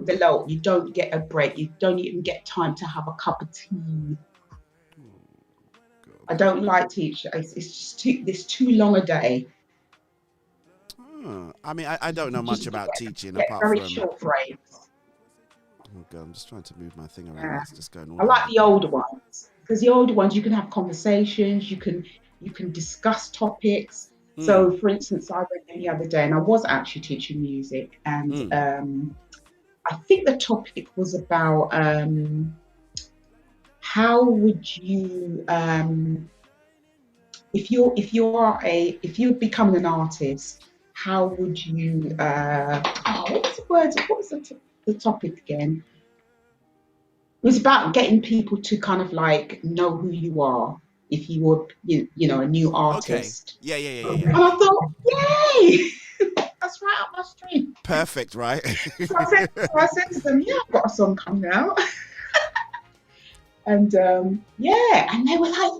below, you don't get a break. You don't even get time to have a cup of tea. I don't like teaching. It's just too long a day. I mean, I don't know much about teaching apart very from short breaks. Oh God, I'm just trying to move my thing around. It's just going on. I like the older ones, because the older ones you can have conversations. You can discuss topics. So, for instance, I went in the other day, and I was actually teaching music, and I think the topic was about how would you, if you're becoming an artist, how would you? What was the topic again? It was about getting people to kind of like know who you are. If you were, a new artist. Okay. Yeah. And I thought, yay! That's right up my street. Perfect, right? So I said to them, yeah, I've got a song coming out. And and they were like,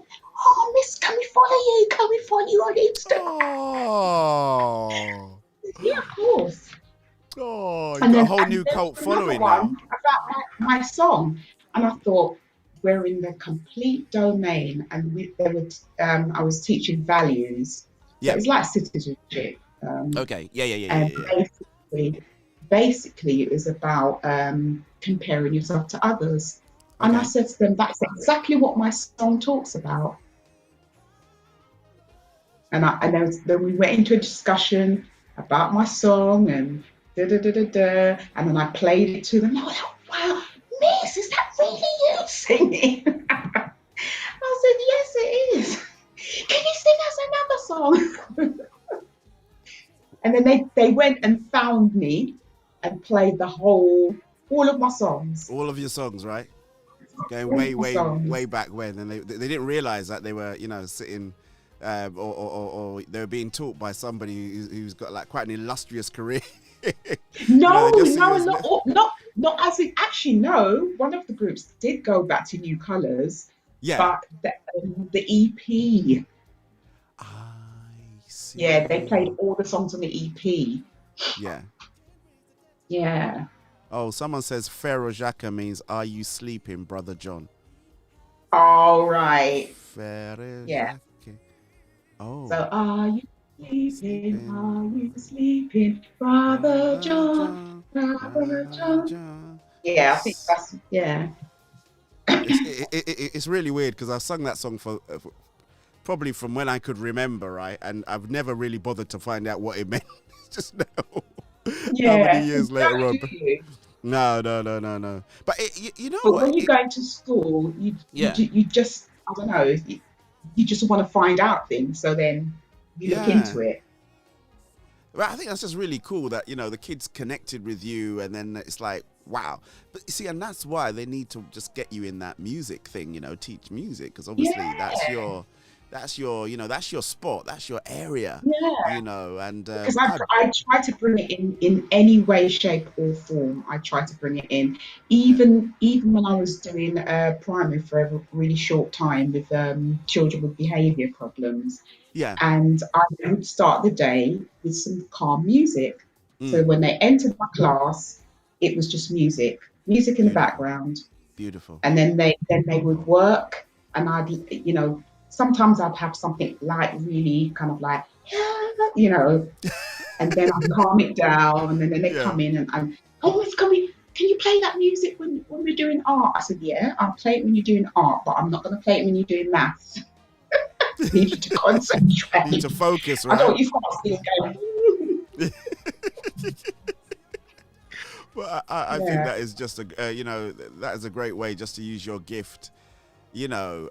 oh, Miss, can we follow you? Can we follow you on Instagram? Oh. Yeah, of course. Oh, you got a whole new cult following now. About my song. And I thought, we're in the complete domain, and I was teaching values. So it's like citizenship. Okay. Yeah. And basically, it was about comparing yourself to others. Okay. And I said to them, that's exactly what my song talks about. And then we went into a discussion about my song and and then I played it to them. I was like, wow, Miss, is that really you singing? I said, yes, it is. Can you sing us another song? And then they went and found me and played the whole All of my songs. All of your songs, right? Going All way, my songs. way back when, and they didn't realize that they were, you know, sitting, or they were being taught by somebody who's got like quite an illustrious career. No, they just see you no, as not as in actually. No, one of the groups did go back to New Colours, Yeah. but the EP. Yeah, they played all the songs on the EP. Yeah. Yeah. Oh, someone says Pharaoh Jacques means "Are you sleeping, brother John?" All right. Pharaoh Yeah. Jacques. Oh. So, are you sleeping? Are you sleeping, brother John? Brother John. Yeah, I think that's It's really weird because I've sung that song for probably from when I could remember, right? And I've never really bothered to find out what it meant. Just now, how many years later on. No. But you know what? When you're going to school, you just, I don't know, you just want to find out things. So then you look into it. Well, I think that's just really cool that, you know, the kids connected with you, and then it's like, wow. But you see, and that's why they need to just get you in that music thing, you know, teach music, because obviously that's your, you know, that's your sport, that's your area, you know, and because I try to bring it in any way, shape or form. I try to bring it in, even when I was doing primary for a really short time with children with behaviour problems. Yeah. And I would start the day with some calm music. So when they entered my class, it was just music in the background. Beautiful. And then they would work, and I'd, you know, sometimes I'd have something like really kind of like, you know, and then I'd calm it down, and then they come in and oh, Miss Cummy, can you play that music when we're doing art? I said, yeah, I'll play it when you're doing art, but I'm not going to play it when you're doing maths. I need you to concentrate. You need to focus, right? I don't want you to start going. Well, I think that is just a, you know, that is a great way just to use your gift, you know,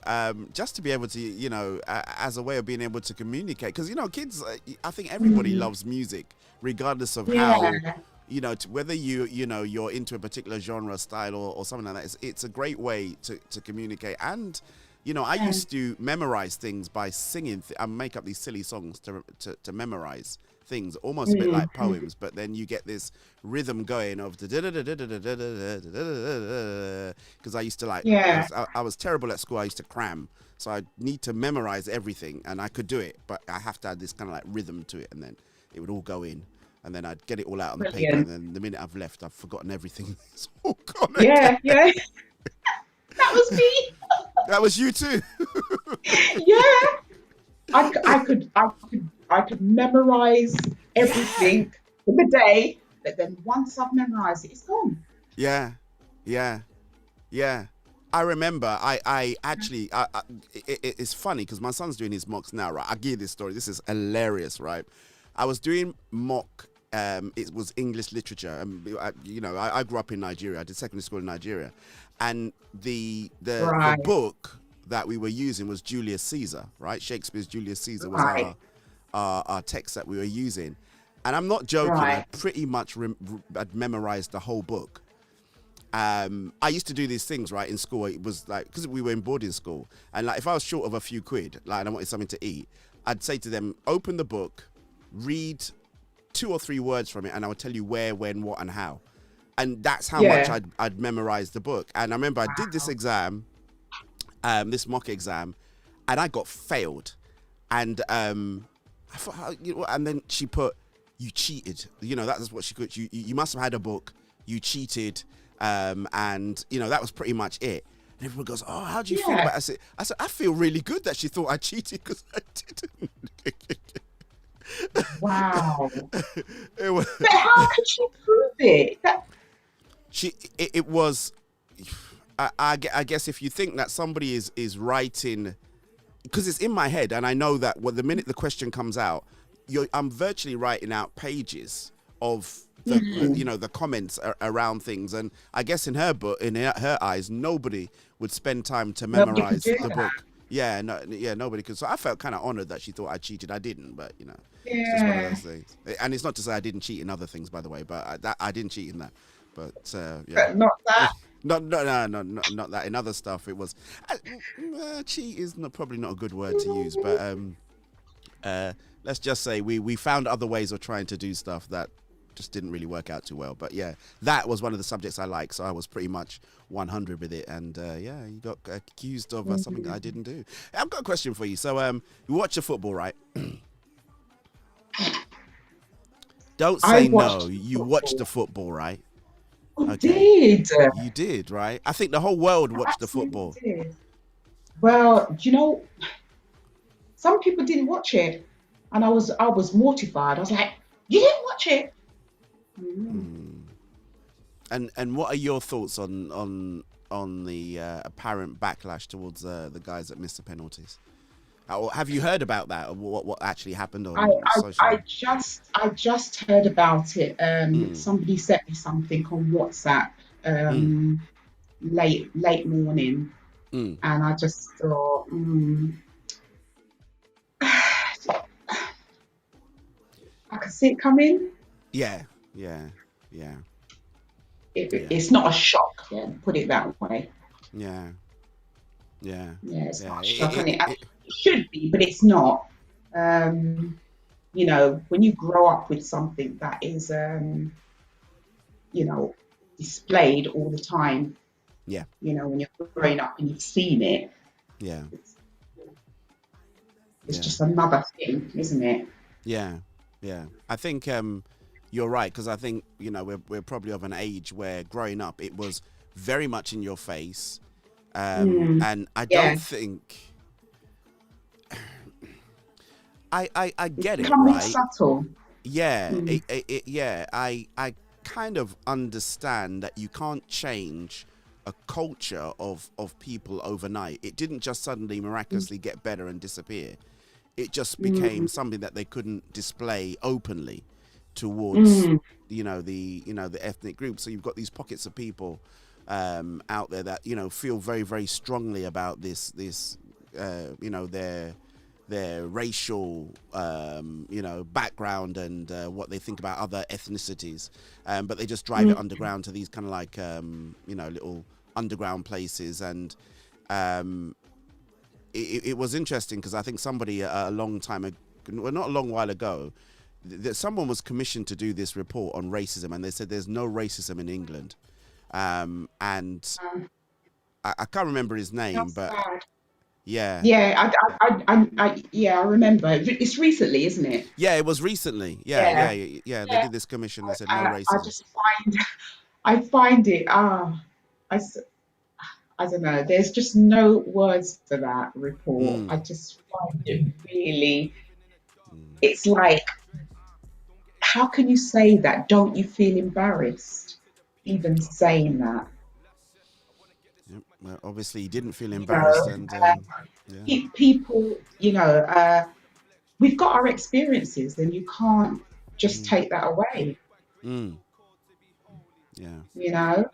just to be able to, you know, as a way of being able to communicate. Because, you know, kids, I think everybody loves music, regardless of how, you know, whether you know, you're into a particular genre, style, or something like that. It's a great way to communicate. And, you know, I used to memorize things by singing. I make up these silly songs to memorize things, almost a bit like poems, but then you get this rhythm going of because I used to like, I was terrible at school. I used to cram, so I need to memorize everything, and I could do it, but I have to add this kind of like rhythm to it, and then it would all go in, and then I'd get it all out on the paper, and then the minute I've left, I've forgotten everything. It's all gone again. Yeah. That was me. That was you too. I could memorize everything for the day, but then once I've memorized it, it's gone. Yeah. I remember I actually, it's funny because my son's doing his mocks now, right? I'll give you this story. This is hilarious, right? I was doing mock, it was English literature. You know, I grew up in Nigeria. I did secondary school in Nigeria. And the book that we were using was Julius Caesar, right? Shakespeare's Julius Caesar was our text that we were using. And I'm not joking, I pretty much I'd memorized the whole book. I used to do these things, right, in school. It was like, because we were in boarding school, and like if I was short of a few quid, like, and I wanted something to eat, I'd say to them, open the book, read 2 or 3 words from it, and I would tell you where, when, what, and how. And that's how much I'd memorized the book. And I remember I did this exam, this mock exam, and I got failed. And I thought, you know, and then she put, you cheated. You know, that's what she put. You must have had a book. You cheated. And, you know, that was pretty much it. And everyone goes, oh, how do you feel about it? I said, I feel really good that she thought I cheated because I didn't. Wow. But how could she prove it? It was, I guess if you think that somebody is writing, because it's in my head and I know that the minute the question comes out, I'm virtually writing out pages of the, you know, the comments around things. And I guess in her book, in her eyes, nobody would spend time to memorize the book. Yeah, nobody could. So I felt kind of honored that she thought I cheated. I didn't, but you know, it's just one of those things. And it's not to say I didn't cheat in other things, by the way, but I didn't cheat in that. But yeah, But not that. not that. In other stuff, it was cheat is probably not a good word to use, but let's just say we found other ways of trying to do stuff that just didn't really work out too well. But yeah, that was one of the subjects I liked, so I was pretty much 100 with it. And yeah, you got accused of something I didn't do. I've got a question for you. So you watch the football, right? Don't say no. You watched the football, right? I did. You did, right? I think the whole world watched the football. Did. Well, you know, some people didn't watch it, and I was mortified. I was like, "You didn't watch it." And what are your thoughts on the apparent backlash towards the guys that missed the penalties? Have you heard about that? Or what actually happened on social? I just heard about it. Somebody sent me something on WhatsApp late morning, and I just thought, I could see it coming. Yeah. It's not a shock. Yeah, put it that way. Yeah, it's not a shock. It should be, but it's not. You know, when you grow up with something that is, you know, displayed all the time. Yeah. You know, when you're growing up and you've seen it. Yeah. It's just another thing, isn't it? Yeah. I think you're right, because I think, you know, we're probably of an age where growing up it was very much in your face, and I don't think I get it, right? Subtle. Yeah, I kind of understand that you can't change a culture of people overnight. It didn't just suddenly miraculously get better and disappear. It just became something that they couldn't display openly towards the ethnic group. So you've got these pockets of people out there that, you know, feel very, very strongly about this you know, their racial background and what they think about other ethnicities, but they just drive it underground to these kind of like little underground places. And it was interesting because I think somebody a long time ago, well, not a long while ago, that someone was commissioned to do this report on racism, and they said there's no racism in England, and I can't remember his name, but sad. Yeah. Yeah, I remember. It's recently, isn't it? Yeah, it was recently. Yeah. They did this commission. They said no racism. I find it. I don't know. There's just no words for that report. I just find it really. It's like, how can you say that? Don't you feel embarrassed even saying that? Well, obviously, he didn't feel embarrassed, people, we've got our experiences, and you can't just take that away. Yeah. You know,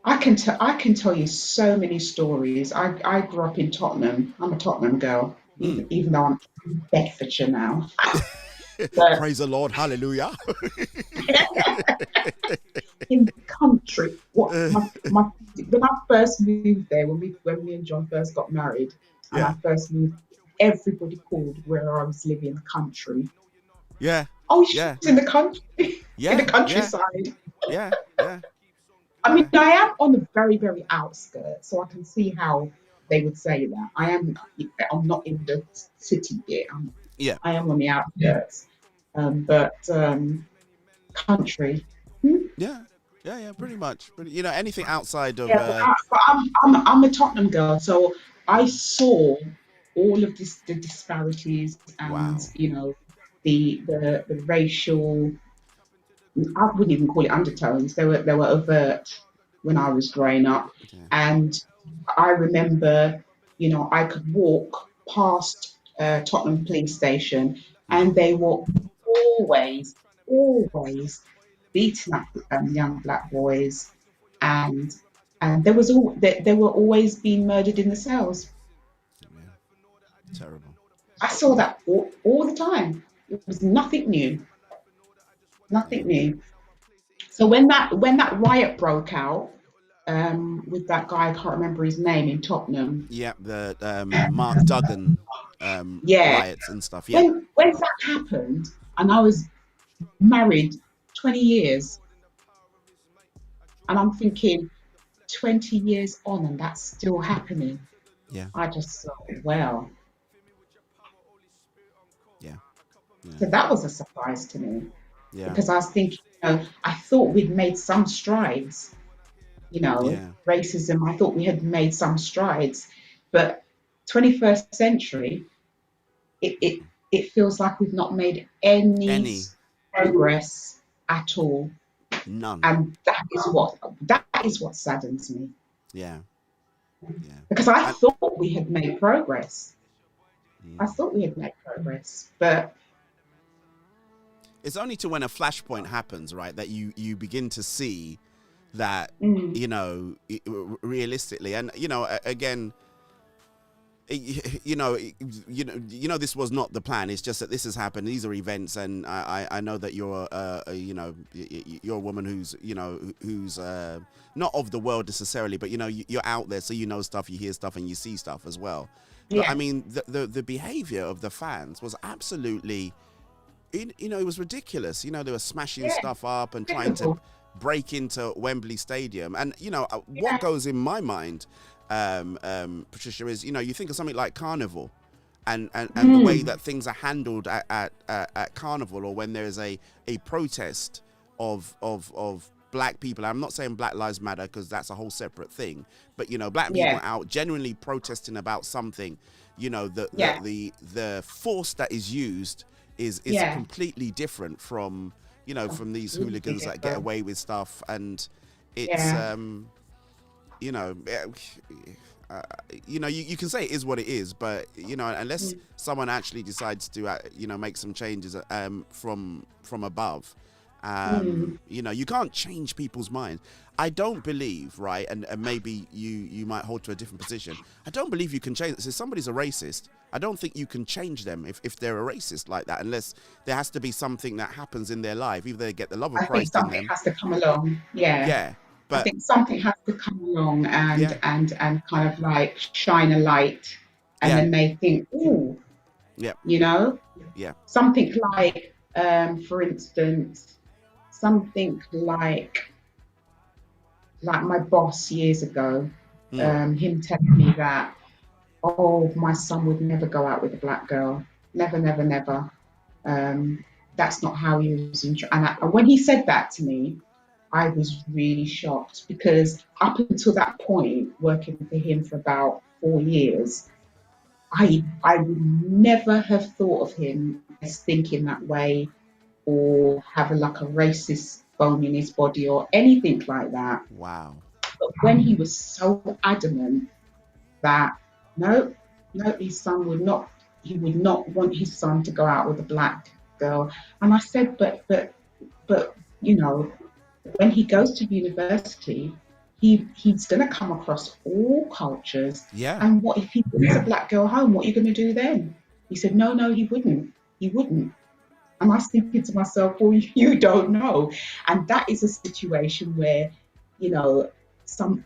I can tell you so many stories. I grew up in Tottenham. I'm a Tottenham girl, even though I'm in Bedfordshire now. But praise the Lord, hallelujah. In the country, when I first moved there, when me and John first got married, and I first moved, everybody called where I was living the country. Yeah. Oh, she's in the country, in the countryside. Yeah. I mean, I am on the very, very outskirts, so I can see how they would say that. I'm not in the city yet. I am on the outskirts, but country. Yeah, pretty much. Anything outside of. But I'm a Tottenham girl, so I saw all of the disparities and the racial. I wouldn't even call it undertones. They were overt when I was growing up, and I remember, I could walk past Tottenham Police Station, and they were always beating up young black boys, and they were always being murdered in the cells. Terrible. I saw that all the time. It was nothing new. So So when that riot broke out, with that guy, I can't remember his name, in Tottenham. Yeah, the Mark Duggan riots and stuff. Yeah. When that happened, and I was married 20 years, and I'm thinking 20 years on and that's still happening. Yeah. I just thought, well. Yeah. So that was a surprise to me. Yeah. Because I was thinking, I thought we'd made some strides. Racism, I thought we had made some strides. But 21st century, it feels like we've not made any progress at all. None. And that is what saddens me. Yeah. Because I thought we had made progress. I thought we had made progress, but it's only to when a flashpoint happens, right, that you begin to see that, realistically, and again, this was not the plan. It's just that this has happened. These are events, and I know that you're you're a woman who's not of the world necessarily, but you're out there, so you know stuff, you hear stuff, and you see stuff as well. Yeah. But I mean, the behavior of the fans was absolutely, it was ridiculous. They were smashing stuff up and trying to break into Wembley Stadium, and what goes in my mind, Patricia, is you think of something like Carnival, and the way that things are handled at Carnival, or when there's a protest of black people. I'm not saying Black Lives Matter, because that's a whole separate thing, but black people out genuinely protesting about something. The force that is used is completely different from from these hooligans that get away with stuff, and it's you can say it is what it is, but unless someone actually decides to make some changes from above, you can't change people's minds. I don't believe, right, and maybe you might hold to a different position. I don't believe you can change. So if somebody's a racist, I don't think you can change them if they're a racist like that, unless there has to be something that happens in their life. Either they get the love of Christ in them. I think something has to come along. Yeah. But I think something has to come along and kind of like shine a light, and then they think, ooh, something like, for instance, something like my boss years ago, him telling me that, oh, my son would never go out with a black girl, never, never, never. That's not how he was. And when he said that to me, I was really shocked, because up until that point, working for him for about 4 years, I would never have thought of him as thinking that way, or have a racist bone in his body or anything like that. Wow. But when he was so adamant that no, his son would not want his son to go out with a black girl. And I said, but when he goes to university, he's going to come across all cultures. Yeah. And what if he brings a black girl home? What are you going to do then? He said, no, he wouldn't. And I was thinking to myself, well, you don't know. And that is a situation where, some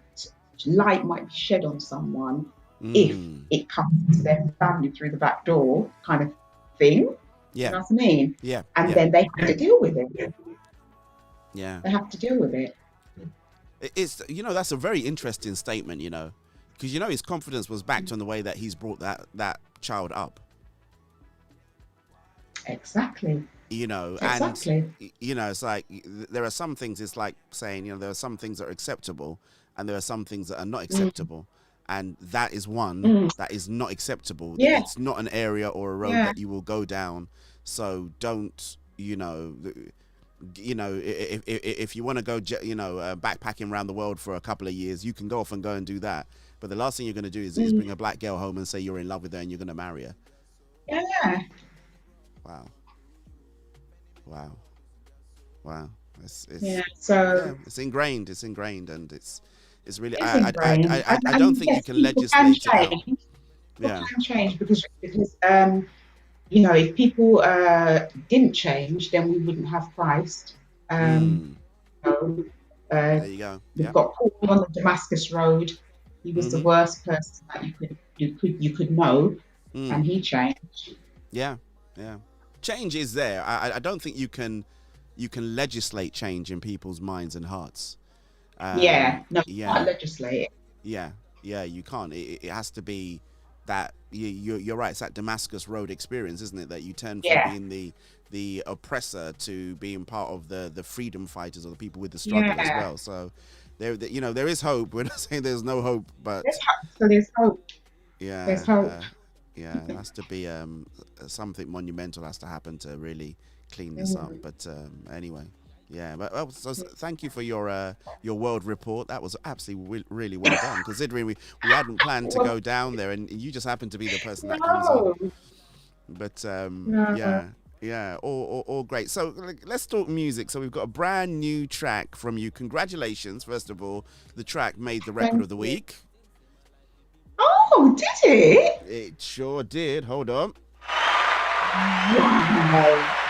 light might be shed on someone if it comes to their family through the back door, kind of thing. Yeah. You know what I mean? Yeah. And then they have to deal with it. Yeah. They have to deal with it. It's that's a very interesting statement, because his confidence was backed on the way that he's brought that child up. Exactly. And it's like there are some things, it's like saying, there are some things that are acceptable and there are some things that are not acceptable. And that is one that is not acceptable. Yeah. It's not an area or a road that you will go down. So don't, if you want to go, backpacking around the world for a couple of years, you can go off and go and do that. But the last thing you're going to do is bring a black girl home and say you're in love with her and you're going to marry her. Yeah. Wow. It's ingrained. It's ingrained, and it's really. I don't think you can legislate it out. People can change because if people didn't change, then we wouldn't have Christ. know, There you go. we've Yeah. got Paul on the Damascus Road. He was the worst person that you could know, and he changed. Yeah, yeah. Change is there. I don't think you can legislate change in people's minds and hearts. You can't legislate it. Yeah, you can't. It has to be that you're right. It's that Damascus Road experience, isn't it? That you turn from being the oppressor to being part of the freedom fighters or the people with the struggle as well. So there is hope. We're not saying there's no hope, but there's hope. Yeah, there's hope. It has to be something monumental has to happen to really clean this up. But anyway. Yeah, but so thank you for your world report. That was absolutely really well done, considering we hadn't planned to go down there, and you just happened to be the person that comes up. But all great. So let's talk music. So we've got a brand new track from you. Congratulations, first of all. The track made the record of the week. Oh, did it? It sure did. Hold on. Wow.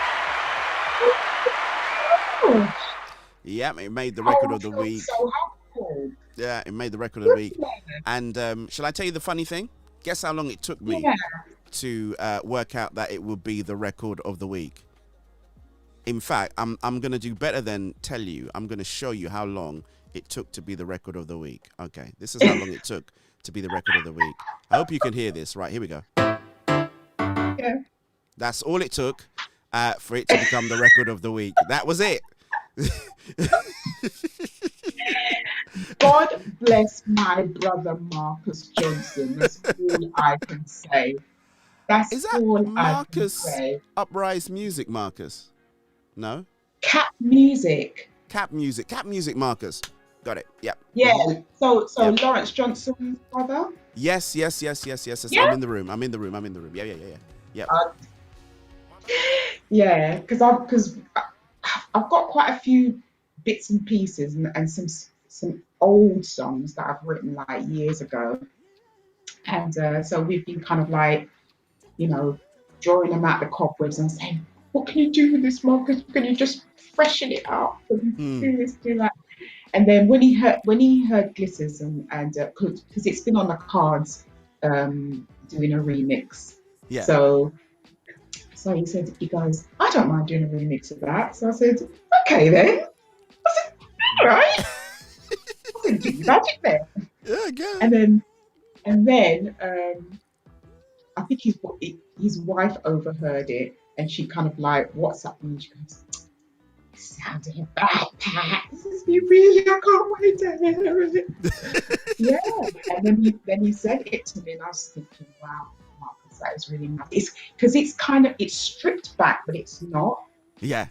Yeah, it made the record of the week. So helpful. Yeah, it made the record of the week. And shall I tell you the funny thing? Guess how long it took me to work out that it would be the record of the week. In fact, I'm going to do better than tell you. I'm going to show you how long it took to be the record of the week. Okay, this is how long it took to be the record of the week. I hope you can hear this. Right, here we go. Yeah. That's all it took for it to become the record of the week. That was it. God bless my brother Marcus Johnson. That's all I can say. Is that Marcus Uprise Music, Marcus? No? Cap Music. Cap Music, Marcus. Got it. Yep. Yeah. So Lawrence Johnson's brother? Yes. Yeah? I'm in the room. Yeah. Yeah, because I've got quite a few bits and pieces and some old songs that I've written like years ago, and so we've been kind of like, drawing them out the cobwebs and saying, what can you do with this, Marcus? Can you just freshen it up and do this, do that? And then when he heard Glitters and because it's been on the cards, doing a remix, So he goes, I don't mind doing a remix of that. So I said, okay then. I said, all right. I said, do your magic then. Yeah, go. And then I think his wife overheard it, and she kind of like WhatsApped me, and she goes, it sounded bad, Pat. This is me really, I can't wait to hear it. Yeah. And then he said it to me, and I was thinking, wow. That is really nice. It's because it's stripped back, but it's not. Yeah.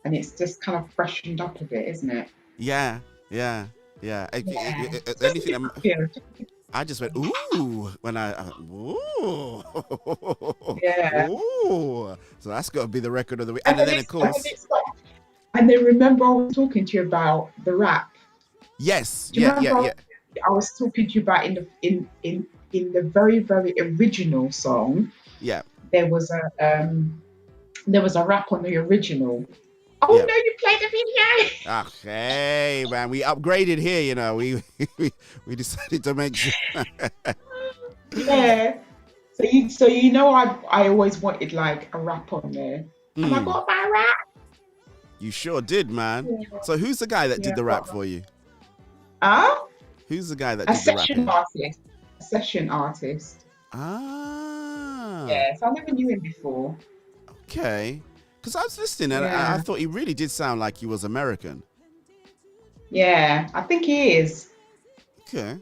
And it's just kind of freshened up a bit, isn't it? Yeah. Anything? I just went ooh when ooh. Yeah. Ooh. So that's got to be the record of the week. And then of course. And then remember, I was talking to you about the rap. Yes. Yeah. I was talking to you about in the very, very original song. Yeah. There was a rap on the original. Oh no, you played the video. Okay, man, we upgraded here. We decided to make sure. Yeah. So I always wanted like a rap on there, and I got my rap. You sure did, man. Yeah. So who's the guy that did the rap for you? Who's the guy that did the rap? A session artist. Ah. Yeah, so I never knew him before. Okay. Because I was listening and I thought he really did sound like he was American. Yeah, I think he is. Okay.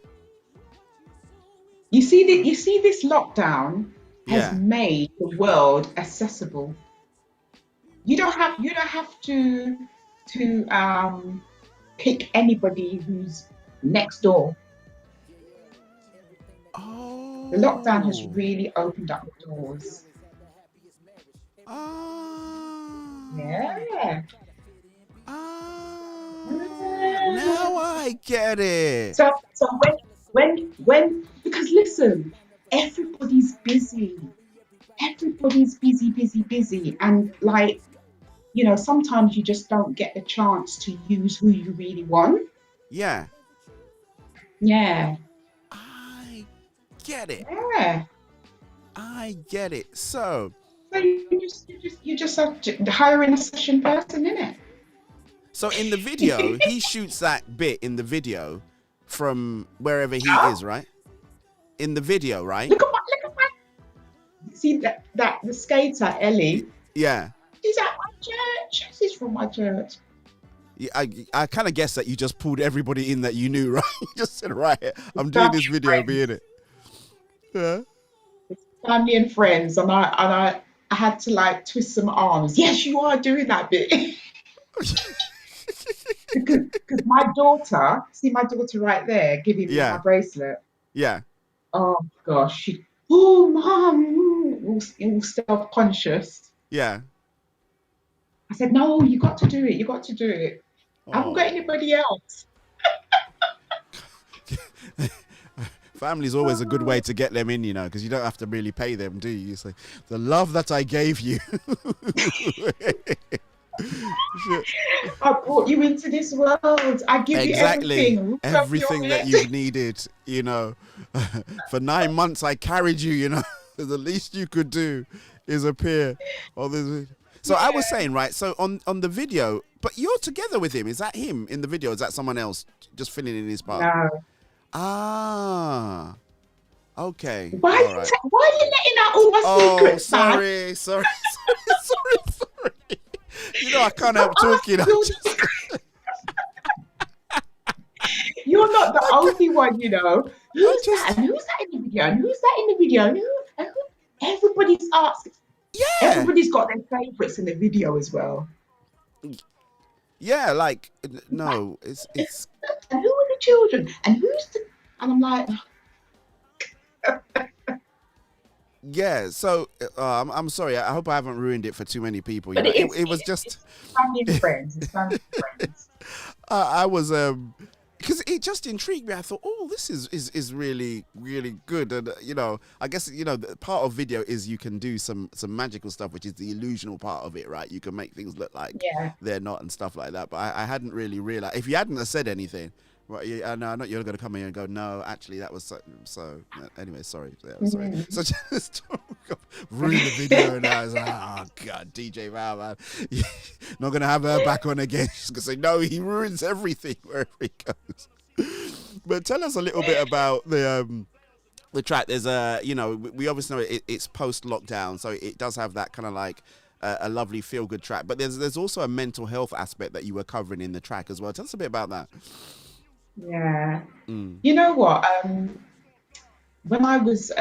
You see this lockdown has made the world accessible. You don't have to pick anybody who's next door. Oh. The lockdown has really opened up the doors. Yeah. Now I get it. So when because listen, everybody's busy, and like you know, sometimes you just don't get the chance to use who you really want. Yeah. Yeah. I get it. Yeah. I get it. So you just have to hiring a session person, innit? So in the video, he shoots that bit in the video from wherever he is, right? In the video, right? Look at my see that the skater Ellie. Yeah. She's at my church. She's from my church. Yeah, I kind of guess that you just pulled everybody in that you knew, right? You just said, right, I'm doing this video, be in it. Yeah. Family and friends, and I had to like twist some arms. Yes, you are doing that bit. Because my daughter, see my daughter right there, giving me my bracelet. Yeah. Oh gosh, mom, all self-conscious. Yeah. I said, no, you got to do it. You got to do it. I haven't got anybody else. Family's always a good way to get them in, you know, because you don't have to really pay them, do you? You say, the love that I gave you. I brought you into this world. I give you everything. Everything that you've needed, you know. For 9 months, I carried you, you know. The least you could do is appear on this. So I was saying, right, so on the video, but you're together with him. Is that him in the video? Is that someone else just filling in his part? No. Ah. Okay. Why are you letting out all my secrets? Sorry. You know, I can't help talking. You're not the only one, you know. Who's that? And who's that in the video? And who's that in the video? And who? Everybody's asking. Yeah. Everybody's got their favourites in the video as well. Yeah, like, no, it's. And who are the children? And who's the? And I'm like. Yeah, so I'm sorry. I hope I haven't ruined it for too many people. But it was just family and friends. I was because it just intrigued me. I thought, oh, this is really, really good. And you know, I guess, you know, the part of video is you can do some magical stuff, which is the illusional part of it, right? You can make things look like they're not and stuff like that. But I hadn't really realized. If you hadn't have said anything. Right, no, not you're going to come here and go, no, actually, that was so anyway, sorry. Yeah, sorry. So just ruin the video, and I was like, oh, God, DJ Val, man. Not going to have her back on again. She's going to say, no, he ruins everything wherever he goes. But tell us a little bit about the track. There's you know, we obviously know it's post-lockdown, so it does have that kind of like a lovely feel-good track. But there's also a mental health aspect that you were covering in the track as well. Tell us a bit about that. Yeah. You know what? When I was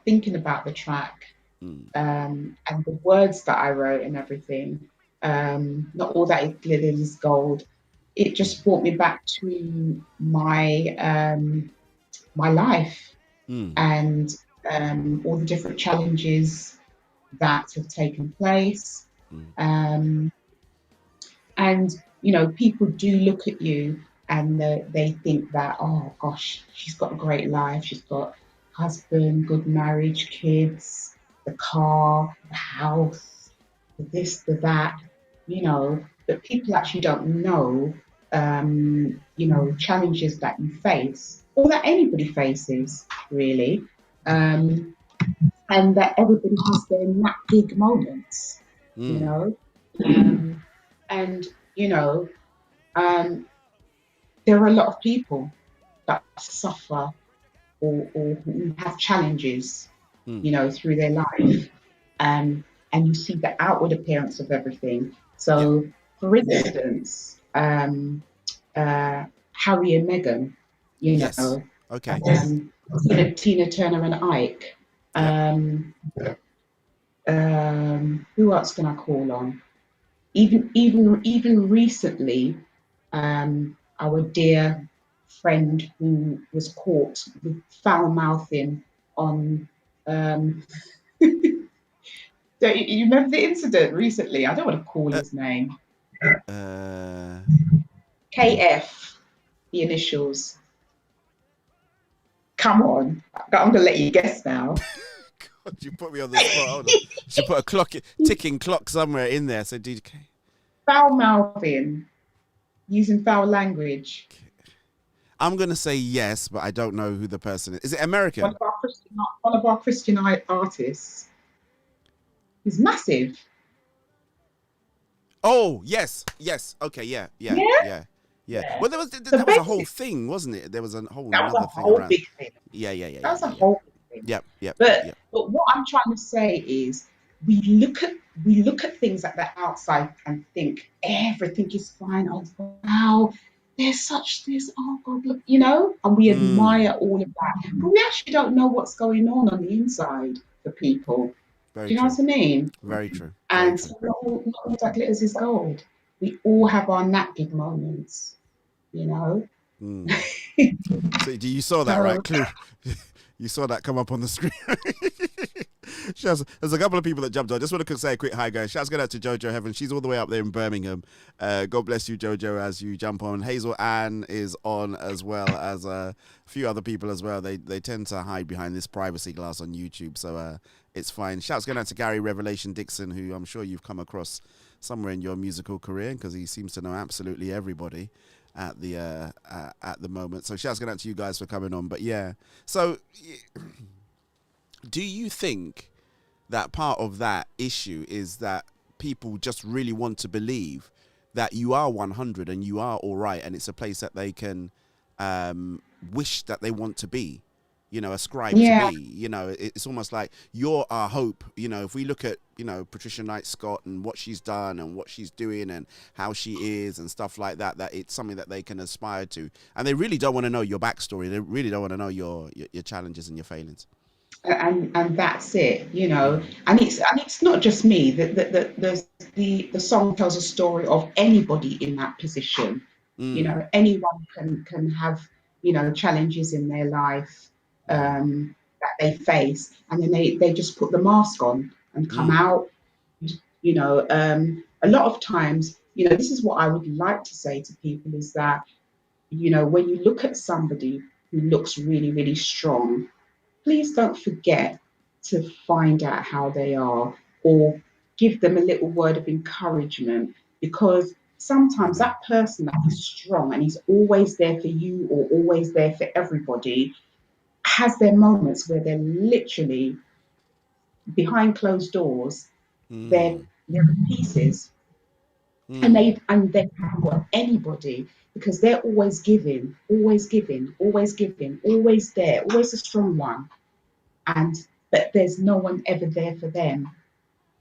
thinking about the track and the words that I wrote and everything, not all that it glitters is gold, it just brought me back to my my life and all the different challenges that have taken place. And, you know, people do look at you and they think that, oh gosh, she's got a great life. She's got husband, good marriage, kids, the car, the house, the this, the that, you know, but people actually don't know, you know, challenges that you face or that anybody faces, really. And that everybody has their not big moments, you know. And, you know, there are a lot of people that suffer or who have challenges, you know, through their life. And you see the outward appearance of everything. So, for instance, Harry and Meghan, you know. Okay. Tina Turner and Ike. Who else can I call on? Even recently, our dear friend who was caught with foul mouthing on. You remember the incident recently? I don't want to call his name. KF, the initials. Come on, I'm gonna let you guess now. You put me on the spot. Hold on. Should put a clock, ticking clock somewhere in there. So DK. Foul mouthing, using foul language. I'm gonna say yes, but I don't know who the person is. Is it American? One of our Christian artists. He's massive. Oh yes. Okay, yeah. Well, that was a whole thing, wasn't it? There was a whole other thing around. Big thing. Yeah. That was a whole big thing. Yep. But what I'm trying to say is, we look at things at the outside and think everything is fine. Oh wow, there's such this. Oh God, look, and we admire all of that, but we actually don't know what's going on the inside for people. Very Do you know what I mean? Very true. And not all that glitters is gold. We all have our nat gig moments, So you saw that, right, Clue? You saw that come up on the screen. There's a couple of people that jumped on. I just want to say a quick hi, guys. Shouts going out to Jojo Heaven. She's all the way up there in Birmingham. God bless you, Jojo, as you jump on. Hazel Ann is on, as well as a few other people as well. They tend to hide behind this privacy glass on YouTube, so it's fine. Shouts going out to Gary Revelation Dixon, who I'm sure you've come across somewhere in your musical career, because he seems to know absolutely everybody at the moment. So shouts going out to you guys for coming on. But yeah, so do you think that part of that issue is that people just really want to believe that you are 100 and you are all right, and it's a place that they can wish that they want to be, ascribe to be? It's almost like you're our hope. If we look at Patricia Knight Scott and what she's done and what she's doing and how she is and stuff like that, that it's something that they can aspire to, and they really don't want to know your backstory. They really don't want to know your challenges and your failings. And that's it, and it's not just me. The song tells a story of anybody in that position. Anyone can have challenges in their life that they face, and then they just put the mask on and come out. A lot of times, this is what I would like to say to people, is that when you look at somebody who looks really, really strong, please don't forget to find out how they are, or give them a little word of encouragement, because sometimes that person that is strong and is always there for you or always there for everybody has their moments where they're literally behind closed doors. They're in pieces, and they haven't got anybody, because they're always giving, always there, always the strong one, but there's no one ever there for them.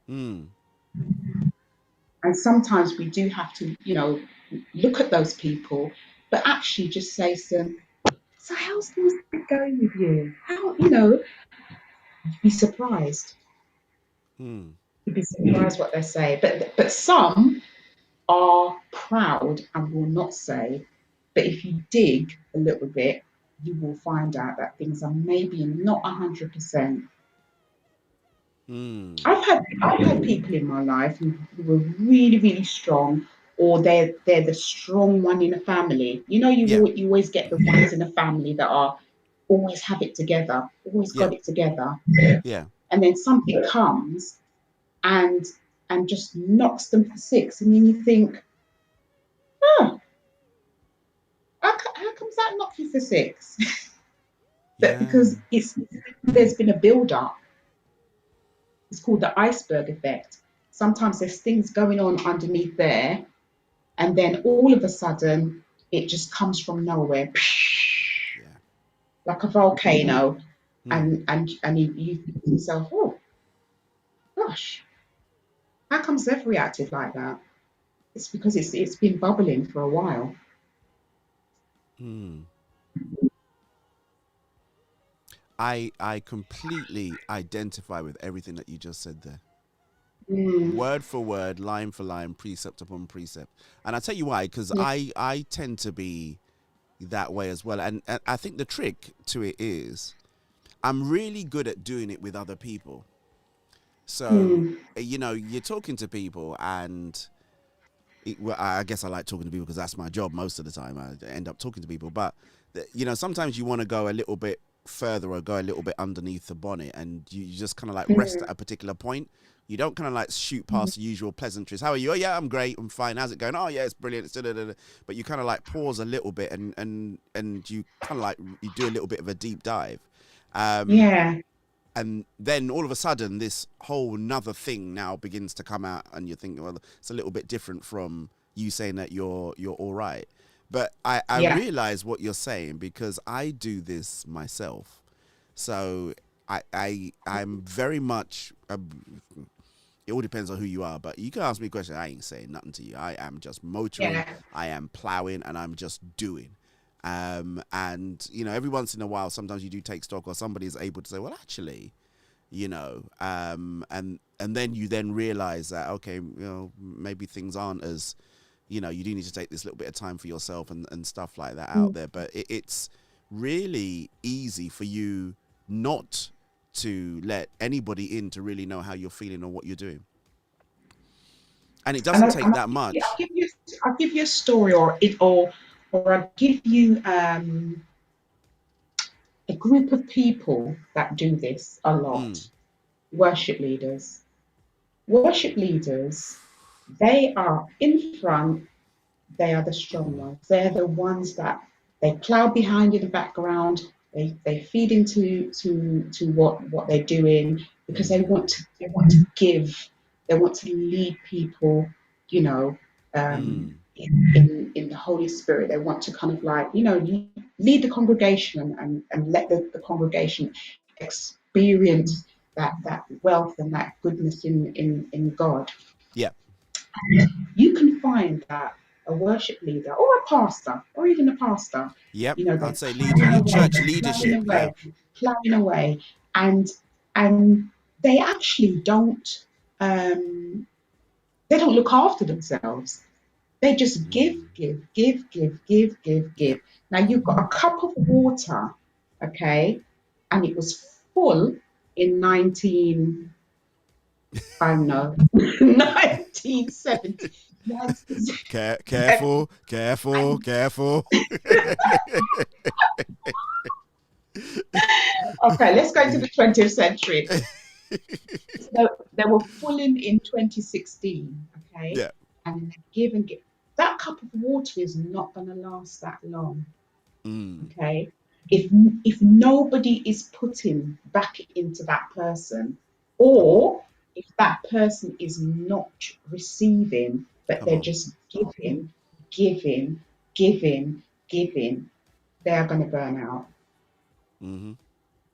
And sometimes we do have to, look at those people, but actually just say to them, so how's things going with you? How, you'd be surprised. You'd be surprised what they say. But some are proud and will not say. But if you dig a little bit, you will find out that things are maybe not 100%. I've had people in my life who were really, really strong, or they're the strong one in a family. You always get the ones in a family that are always have it together, always got it together. Yeah. And then something comes and just knocks them for six, and then you think, how comes that knock you for six? Because there's been a build-up. It's called the iceberg effect. Sometimes there's things going on underneath there, and then all of a sudden it just comes from nowhere, like a volcano, and you think to yourself, oh gosh, how comes they've reacted like that? It's because it's been bubbling for a while. I completely identify with everything that you just said there. Word for word, line for line, precept upon precept. And I'll tell you why, because I tend to be that way as well. And I think the trick to it is I'm really good at doing it with other people. So, you're talking to people, and I guess I like talking to people because that's my job most of the time. I end up talking to people. But, sometimes you want to go a little bit further or go a little bit underneath the bonnet, and you just kind of like rest at a particular point. You don't kind of like shoot past the usual pleasantries. How are you? Oh yeah, I'm great. I'm fine. How's it going? Oh yeah, it's brilliant. It's da-da-da-da. But you kind of like pause a little bit, and you kind of like you do a little bit of a deep dive. And then all of a sudden, this whole nother thing now begins to come out, and you're thinking, well, it's a little bit different from you saying that you're all right. But I realize what you're saying, because I do this myself. So I'm very much. It all depends on who you are, but you can ask me a question. I ain't saying nothing to you. I am just motoring. I am plowing, and I'm just doing. And you know, every once in a while, sometimes you do take stock, or somebody is able to say, well, actually, you know, and then you then realize that, okay, you know, maybe things aren't as, you know, you do need to take this little bit of time for yourself and stuff like that out there. But it's really easy for you not to let anybody in to really know how you're feeling or what you're doing. And it doesn't take that much. I'll give you a story, or I'll give you a group of people that do this a lot. Worship leaders. Worship leaders, they are in front. They are the strong ones. They're the ones that they plow behind in the background. They feed into what they're doing, because they want to give. They want to lead people, you know, in the Holy Spirit. They want to kind of like, you know, lead the congregation and let the congregation experience that wealth and that goodness in God. Yeah. You can find that a worship leader or a pastor, or even a pastor, yep, you know, I'd say church leadership, plowing away, and they actually don't look after themselves. They just give. Now you've got a cup of water, okay, and it was full in 1970. Careful. Okay, let's go to the 20th century. So they were full in 2016, okay? Yeah. And give and give. That cup of water is not going to last that long, okay? If nobody is putting back into that person, or if that person is not receiving, but they're just giving, they are going to burn out.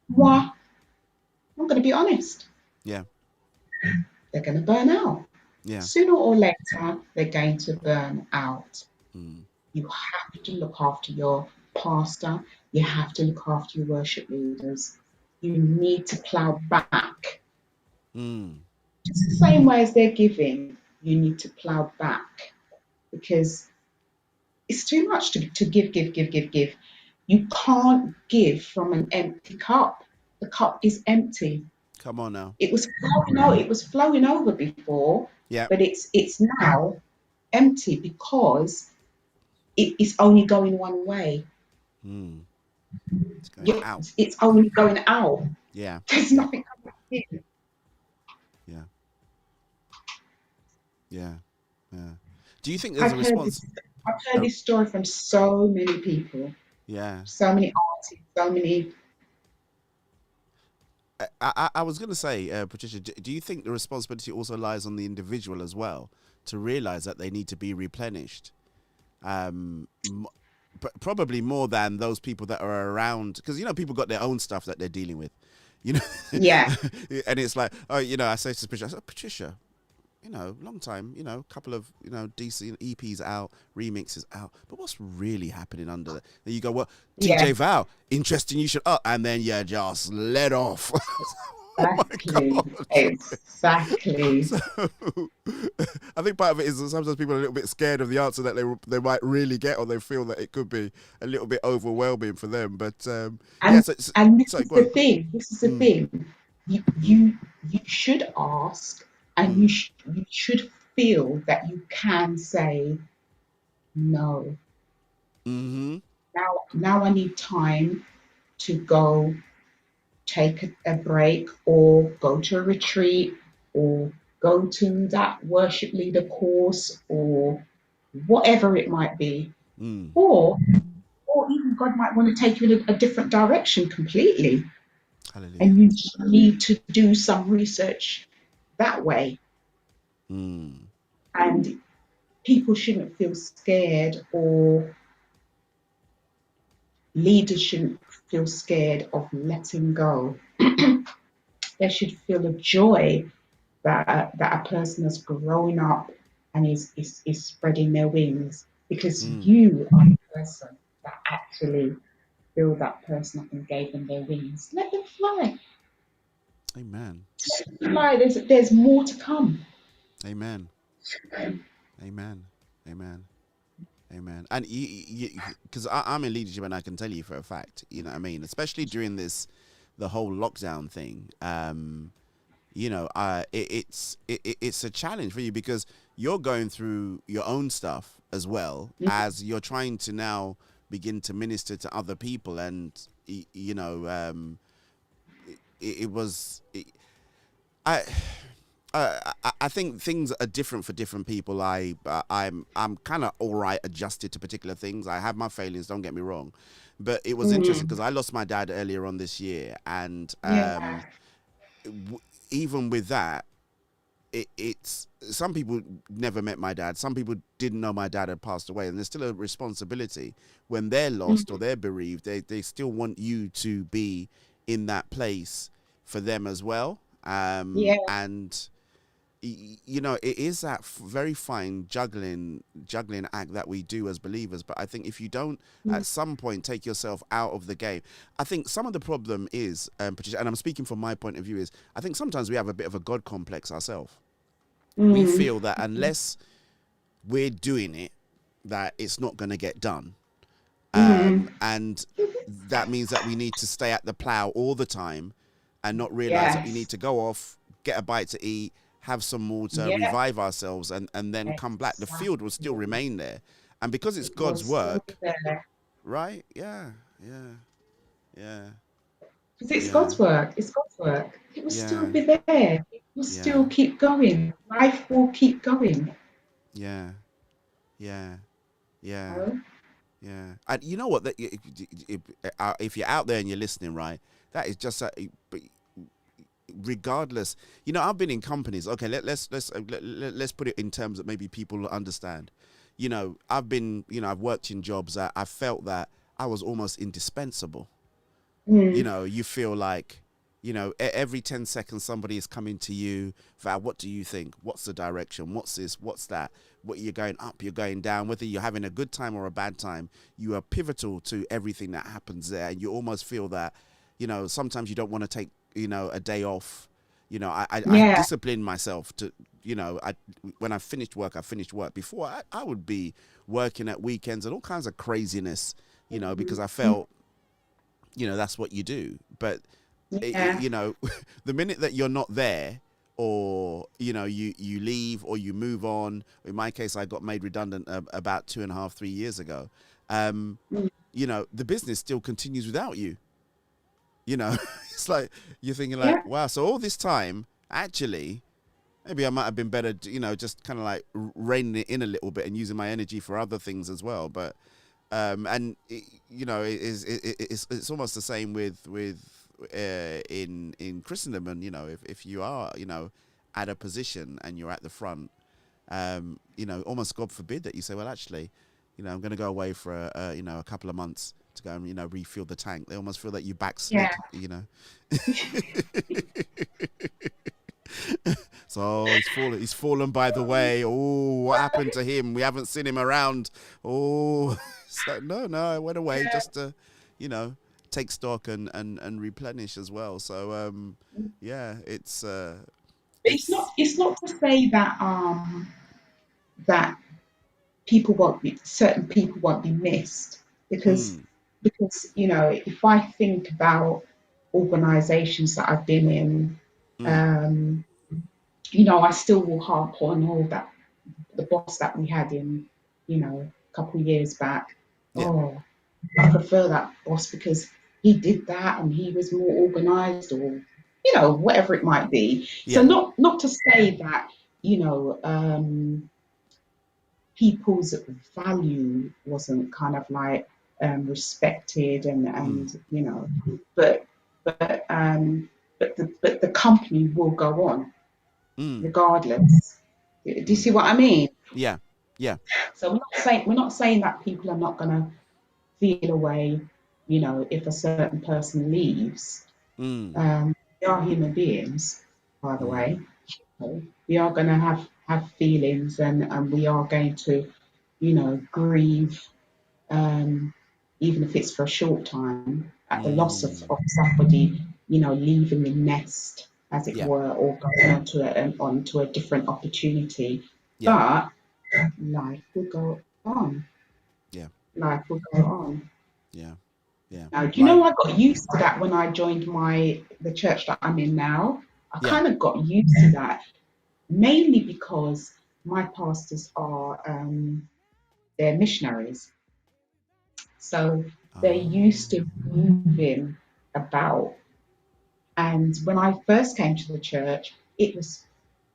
Why? I'm going to be honest. Yeah. They're going to burn out. Yeah. Sooner or later, they're going to burn out. You have to look after your pastor. You have to look after your worship leaders. You need to plow back. Just the same way as they're giving, you need to plow back, because it's too much to give. You can't give from an empty cup. The cup is empty. Come on now. It was flowing over before, but it's now empty, because it is only going one way. It's going out. It's only going out. Yeah. There's nothing coming in. Yeah. Do you think there's a response? I've heard this story from so many people. Yeah. So many artists, so many. I was going to say, Patricia, do you think the responsibility also lies on the individual as well, to realize that they need to be replenished? Probably more than those people that are around, because, you know, people got their own stuff that they're dealing with, you know? Yeah. And it's like, oh, you know, I say to Patricia, you know, long time, you know, couple of, you know, decent EPs out, remixes out, but what's really happening under there? Then you go, well, DJ Val, interesting, you should up, and then you just let off. Exactly. So, I think part of it is that sometimes people are a little bit scared of the answer that they might really get, or they feel that it could be a little bit overwhelming for them. But this is the thing. This is the thing. You should ask, and you should feel that you can say no. Now I need time to go take a break or go to a retreat or go to that worship leader course or whatever it might be. Or even God might want to take you in a different direction completely. Hallelujah. And you just need to do some research that way. And people shouldn't feel scared, or leaders shouldn't feel scared of letting go. They should feel a joy that a person has grown up and is spreading their wings, because you are the person that actually built that person up and gave them their wings. Let them fly. Amen. Let them fly. There's more to come. Amen. Amen. Amen. Amen. And because I'm in leadership, and I can tell you for a fact, you know what I mean, especially during the whole lockdown thing, you know, it's a challenge for you, because you're going through your own stuff as well as you're trying to now begin to minister to other people. And you know, I think things are different for different people. I'm kind of all right adjusted to particular things. I have my failings, don't get me wrong, but it was interesting because I lost my dad earlier on this year, and even with that, it's some people never met my dad. Some people didn't know my dad had passed away, and there's still a responsibility when they're lost or they're bereaved. They still want you to be in that place for them as well. And you know, it is that very fine juggling act that we do as believers. But I think if you don't at some point take yourself out of the game, I think some of the problem is, Patricia, and I'm speaking from my point of view, is I think sometimes we have a bit of a God complex ourselves. We feel that unless we're doing it, that it's not going to get done. And that means that we need to stay at the plow all the time and not realize that we need to go off, get a bite to eat, have some water, revive ourselves, and then come back. The field will still remain there. And because it's God's work, right? Yeah. Because it's God's work. It's God's work. It will still be there. It will still keep going. Life will keep going. Yeah. And you know what? If you're out there and you're listening, right, that is just regardless. You know, I've been in companies. Okay, let's put it in terms that maybe people understand. You know, I've worked in jobs that I felt that I was almost indispensable. You know, you feel like, you know, every 10 seconds somebody is coming to you. Val, what do you think? What's the direction? What's this? What's that? What, you're going up, you're going down. Whether you're having a good time or a bad time, you are pivotal to everything that happens there. And you almost feel that, you know, sometimes you don't want to take, you know, a day off. You know, I discipline myself to, you know, when I finished work, I finished work. Before, I would be working at weekends and all kinds of craziness, you know, because I felt, you know, that's what you do. But, you know, the minute that you're not there, or, you know, you leave or you move on. In my case, I got made redundant about 2.5, 3 years ago. You know, the business still continues without you. You know, it's like you're thinking like, wow, so all this time, actually, maybe I might have been better, you know, just kind of like reining it in a little bit and using my energy for other things as well. But, and you know, it's almost the same with in Christendom. And, you know, if you are, you know, at a position and you're at the front, you know, almost God forbid that you say, well, actually, you know, I'm going to go away for you know, a couple of months to go and, you know, refuel the tank. They almost feel that you backslid, you know. So he's fallen by the way. Oh, what happened to him? We haven't seen him around. Oh, so no, I went away just to, you know, take stock and replenish as well. So it's not to say that that certain people won't be missed, because you know, if I think about organizations that I've been in, you know, I still will harp on all that, the boss that we had in, you know, a couple of years back. Oh, I prefer that boss because he did that and he was more organized, or whatever it might be. So Yeah. not to say that people's value wasn't kind of like respected, and but the company will go on regardless. Do you see what I mean? Yeah. Yeah. So we're not saying that people are not gonna feel away, if a certain person leaves. We are human beings, by the way. We are going to have feelings, and we are going to, grieve, even if it's for a short time, at the loss of somebody, leaving the nest, as it were, or going onto a different opportunity. Yeah. But life will go on. Yeah. Life will go on. Yeah. Yeah. Now, do you know I got used to that when I joined the church that I'm in now? I kind of got used to that, mainly because my pastors are they're missionaries, so they're used to moving about. And when I first came to the church, it was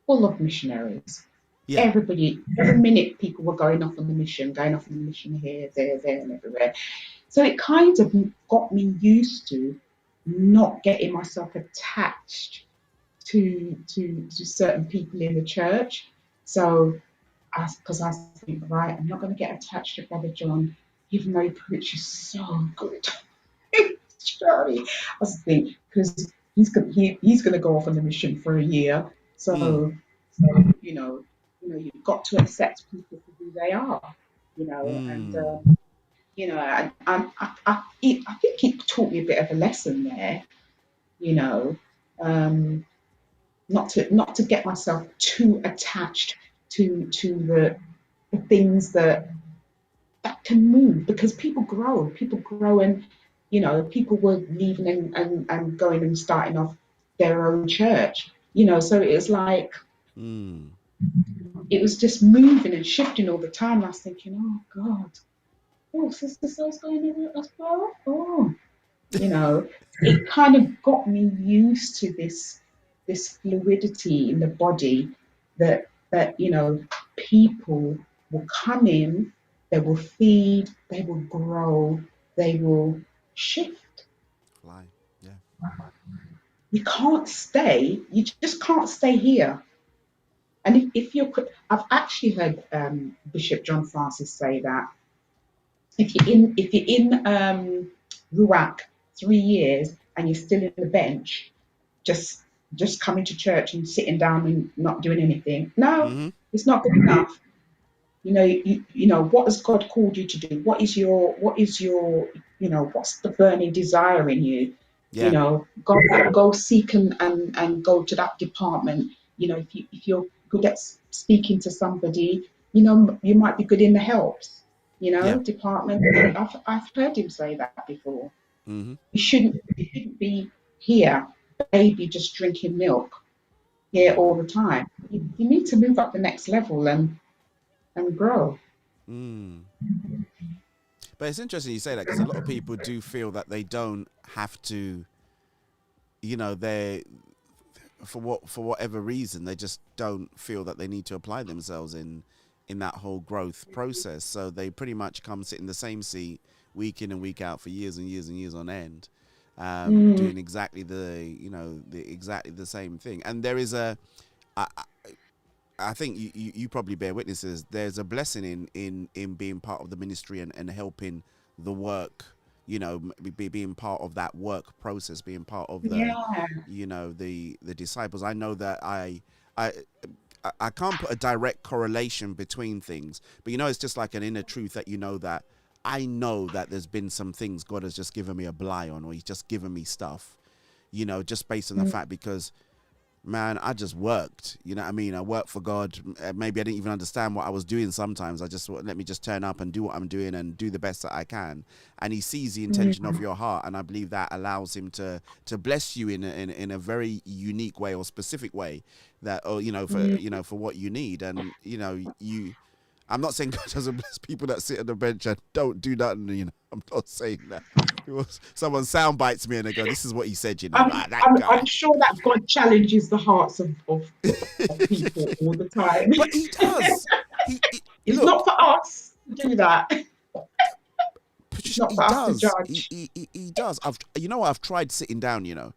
full of missionaries. Yeah. Every minute, people were going off on the mission here, there, and everywhere. So it kind of got me used to not getting myself attached to certain people in the church. So, because I think, right, I'm not going to get attached to Brother John, even though he preaches so good. Sorry, I was thinking, because he's going to go off on the mission for a year. So you've got to accept people for who they are, and. I think it taught me a bit of a lesson there, not to get myself too attached to the things that can move, because people grow, and people were leaving and going and starting off their own church, so it was like it was just moving and shifting all the time. I was thinking, oh God. Oh, Sister Soul's going in as well. Oh, it kind of got me used to this fluidity in the body, that people will come in, they will feed, they will grow, they will shift. Fly, yeah. You can't stay. You just can't stay here. And if I've actually heard Bishop John Francis say that. If you're in Ruach 3 years and you're still in the bench, just coming to church and sitting down and not doing anything, no, it's not good enough. What has God called you to do? What is your what's the burning desire in you? Yeah. Go seek and go to that department. If you're good at speaking to somebody, you might be good in the helps. Department. I've heard him say that before. You shouldn't be here, baby, just drinking milk here all the time. You need to move up the next level and grow. But it's interesting you say that, because a lot of people do feel that they don't have to, they for whatever reason, they just don't feel that they need to apply themselves in that whole growth process. So they pretty much come sit in the same seat week in and week out for years and years and years on end, doing exactly exactly the same thing. And there is I think you probably bear witnesses. There's a blessing in being part of the ministry and helping the work, being part of that work process, being part of the, the disciples. I know that I can't put a direct correlation between things, but it's just like an inner truth that that I know that there's been some things God has just given me a bly on, or he's just given me stuff, just based on the fact, because man, I just worked, I worked for God. Maybe I didn't even understand what I was doing sometimes. I just let me just turn up and do what I'm doing and do the best that I can. And he sees the intention of your heart, and I believe that allows him to bless you in a very unique way or specific way, that for what you need. And I'm not saying God doesn't bless people that sit on the bench and don't do nothing, you know. I'm not saying that. Someone sound bites me and they go, this is what he said, you know. Like, that guy. I'm sure that God challenges the hearts of people all the time. But he does. It's look, not for us to do that. It's not he for us to does. judge. He does. I've tried sitting down, you know.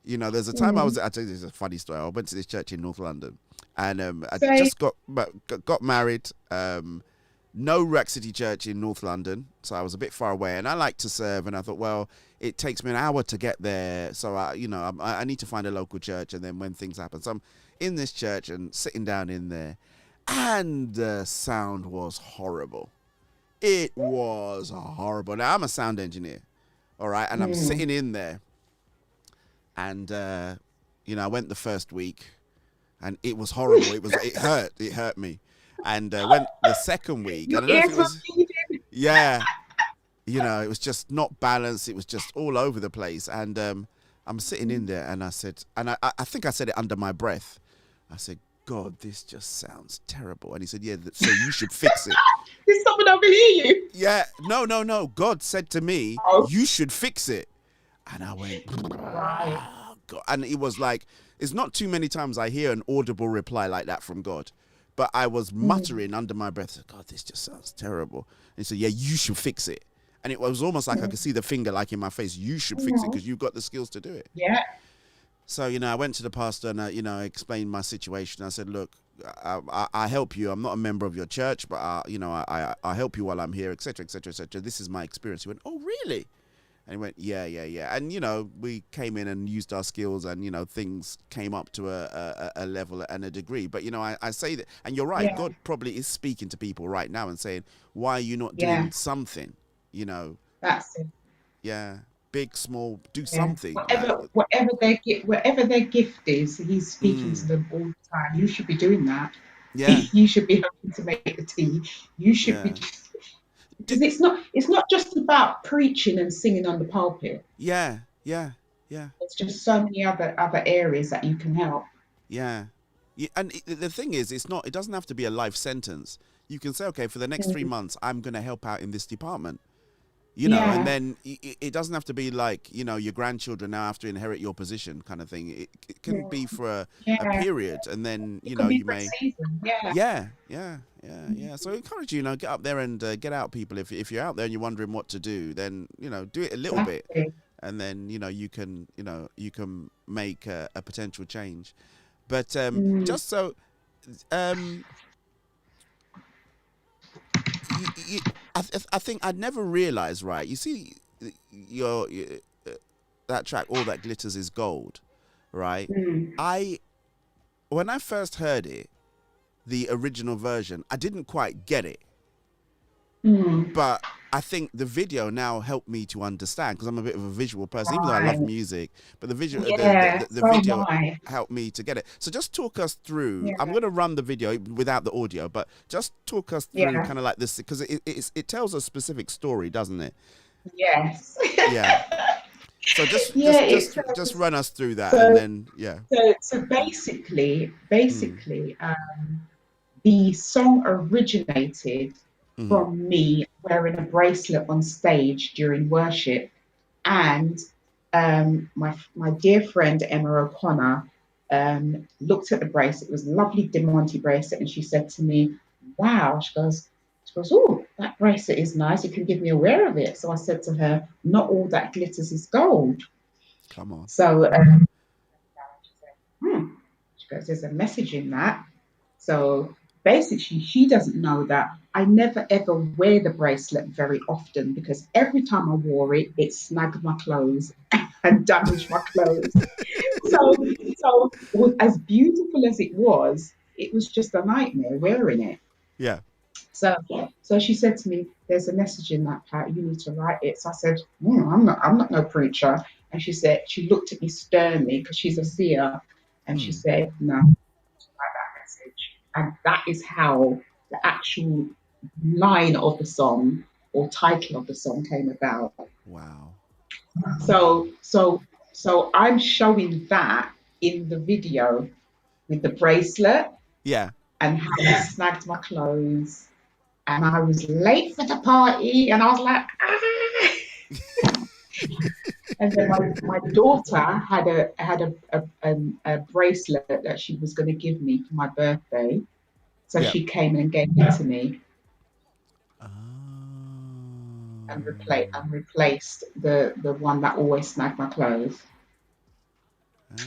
You know, there's a time I'll tell you this is a funny story. I went to this church in North London and I just got married. No Rack City Church in North London, so I was a bit far away, and I like to serve, and I thought, well, it takes me an hour to get there, so I need to find a local church, and then when things happen, so I'm in this church and sitting down in there, and the sound was horrible. It was horrible. Now I'm a sound engineer, all right, and I'm sitting in there, and I went the first week, and it was horrible. It hurt me. And went the second week. I don't know if it was, it was just not balanced. It was just all over the place. And I'm sitting in there, and I said, and I think I said it under my breath. I said, God, this just sounds terrible. And he said, yeah, so you should fix it. Did someone overhear you? Yeah, no. God said to me, you should fix it. And I went, oh, God. And it was like, it's not too many times I hear an audible reply like that from God. But I was muttering under my breath, God, this just sounds terrible. And he said, yeah, you should fix it. And it was almost like I could see the finger like in my face. You should fix it because you've got the skills to do it. Yeah. So, I went to the pastor and, I explained my situation. I said, look, I help you. I'm not a member of your church, but, I help you while I'm here, et cetera, et cetera, et cetera. This is my experience. He went, oh, really? And he went, yeah. And, we came in and used our skills and, things came up to a level and a degree. But, I say that, and you're right, God probably is speaking to people right now and saying, why are you not doing something? That's it. Yeah. Big, small, do something. Whatever their gift is, he's speaking to them all the time. You should be doing that. Yeah. You should be helping to make the tea. You should be. Because it's not just about preaching and singing on the pulpit. Yeah. There's just so many other areas that you can help. Yeah. And the thing is, it doesn't have to be a life sentence. You can say, okay, for the next 3 months, I'm going to help out in this department. And then it doesn't have to be like, your grandchildren now have to inherit your position kind of thing. It can be for a period, and then, you may. Yeah. So I encourage you, get up there and get out, people. If you're out there and you're wondering what to do, then, do it a little bit. And then, you can make a potential change. But just so... I think I'd never realized, right? You see, your that track, All That Glitters Is Gold, right? When I first heard it, the original version, I didn't quite get it. But I think the video now helped me to understand, because I'm a bit of a visual person, even though I love music. But the visual, the video helped me to get it. So just talk us through. I'm going to run the video without the audio, but just talk us through kind of like this, because it tells a specific story, doesn't it? Yes. Yeah. So just run us through that, and then So basically, the song originated from me wearing a bracelet on stage during worship, and my dear friend Emma O'Connor looked at the bracelet. It was a lovely Diamante bracelet, and she said to me, "Wow!" She goes, "Oh, that bracelet is nice. You can give me a wear of it." So I said to her, "Not all that glitters is gold." Come on. So she goes, "There's a message in that." So basically, she doesn't know that I never ever wear the bracelet very often, because every time I wore it, it snagged my clothes and damaged my clothes. So as beautiful as it was just a nightmare wearing it. Yeah. So she said to me, "There's a message in that, Pat. You need to write it." So I said, "I'm not no preacher." And she looked at me sternly, because she's a seer, and she said, "No, write that message." And that is how the actual line of the song or title of the song came about. Wow. So I'm showing that in the video with the bracelet. Yeah. And how it snagged my clothes and I was late for the party, and I was like, ah. And then my daughter had a bracelet that she was going to give me for my birthday, so she came and gave it to me, and replaced the one that always snagged my clothes.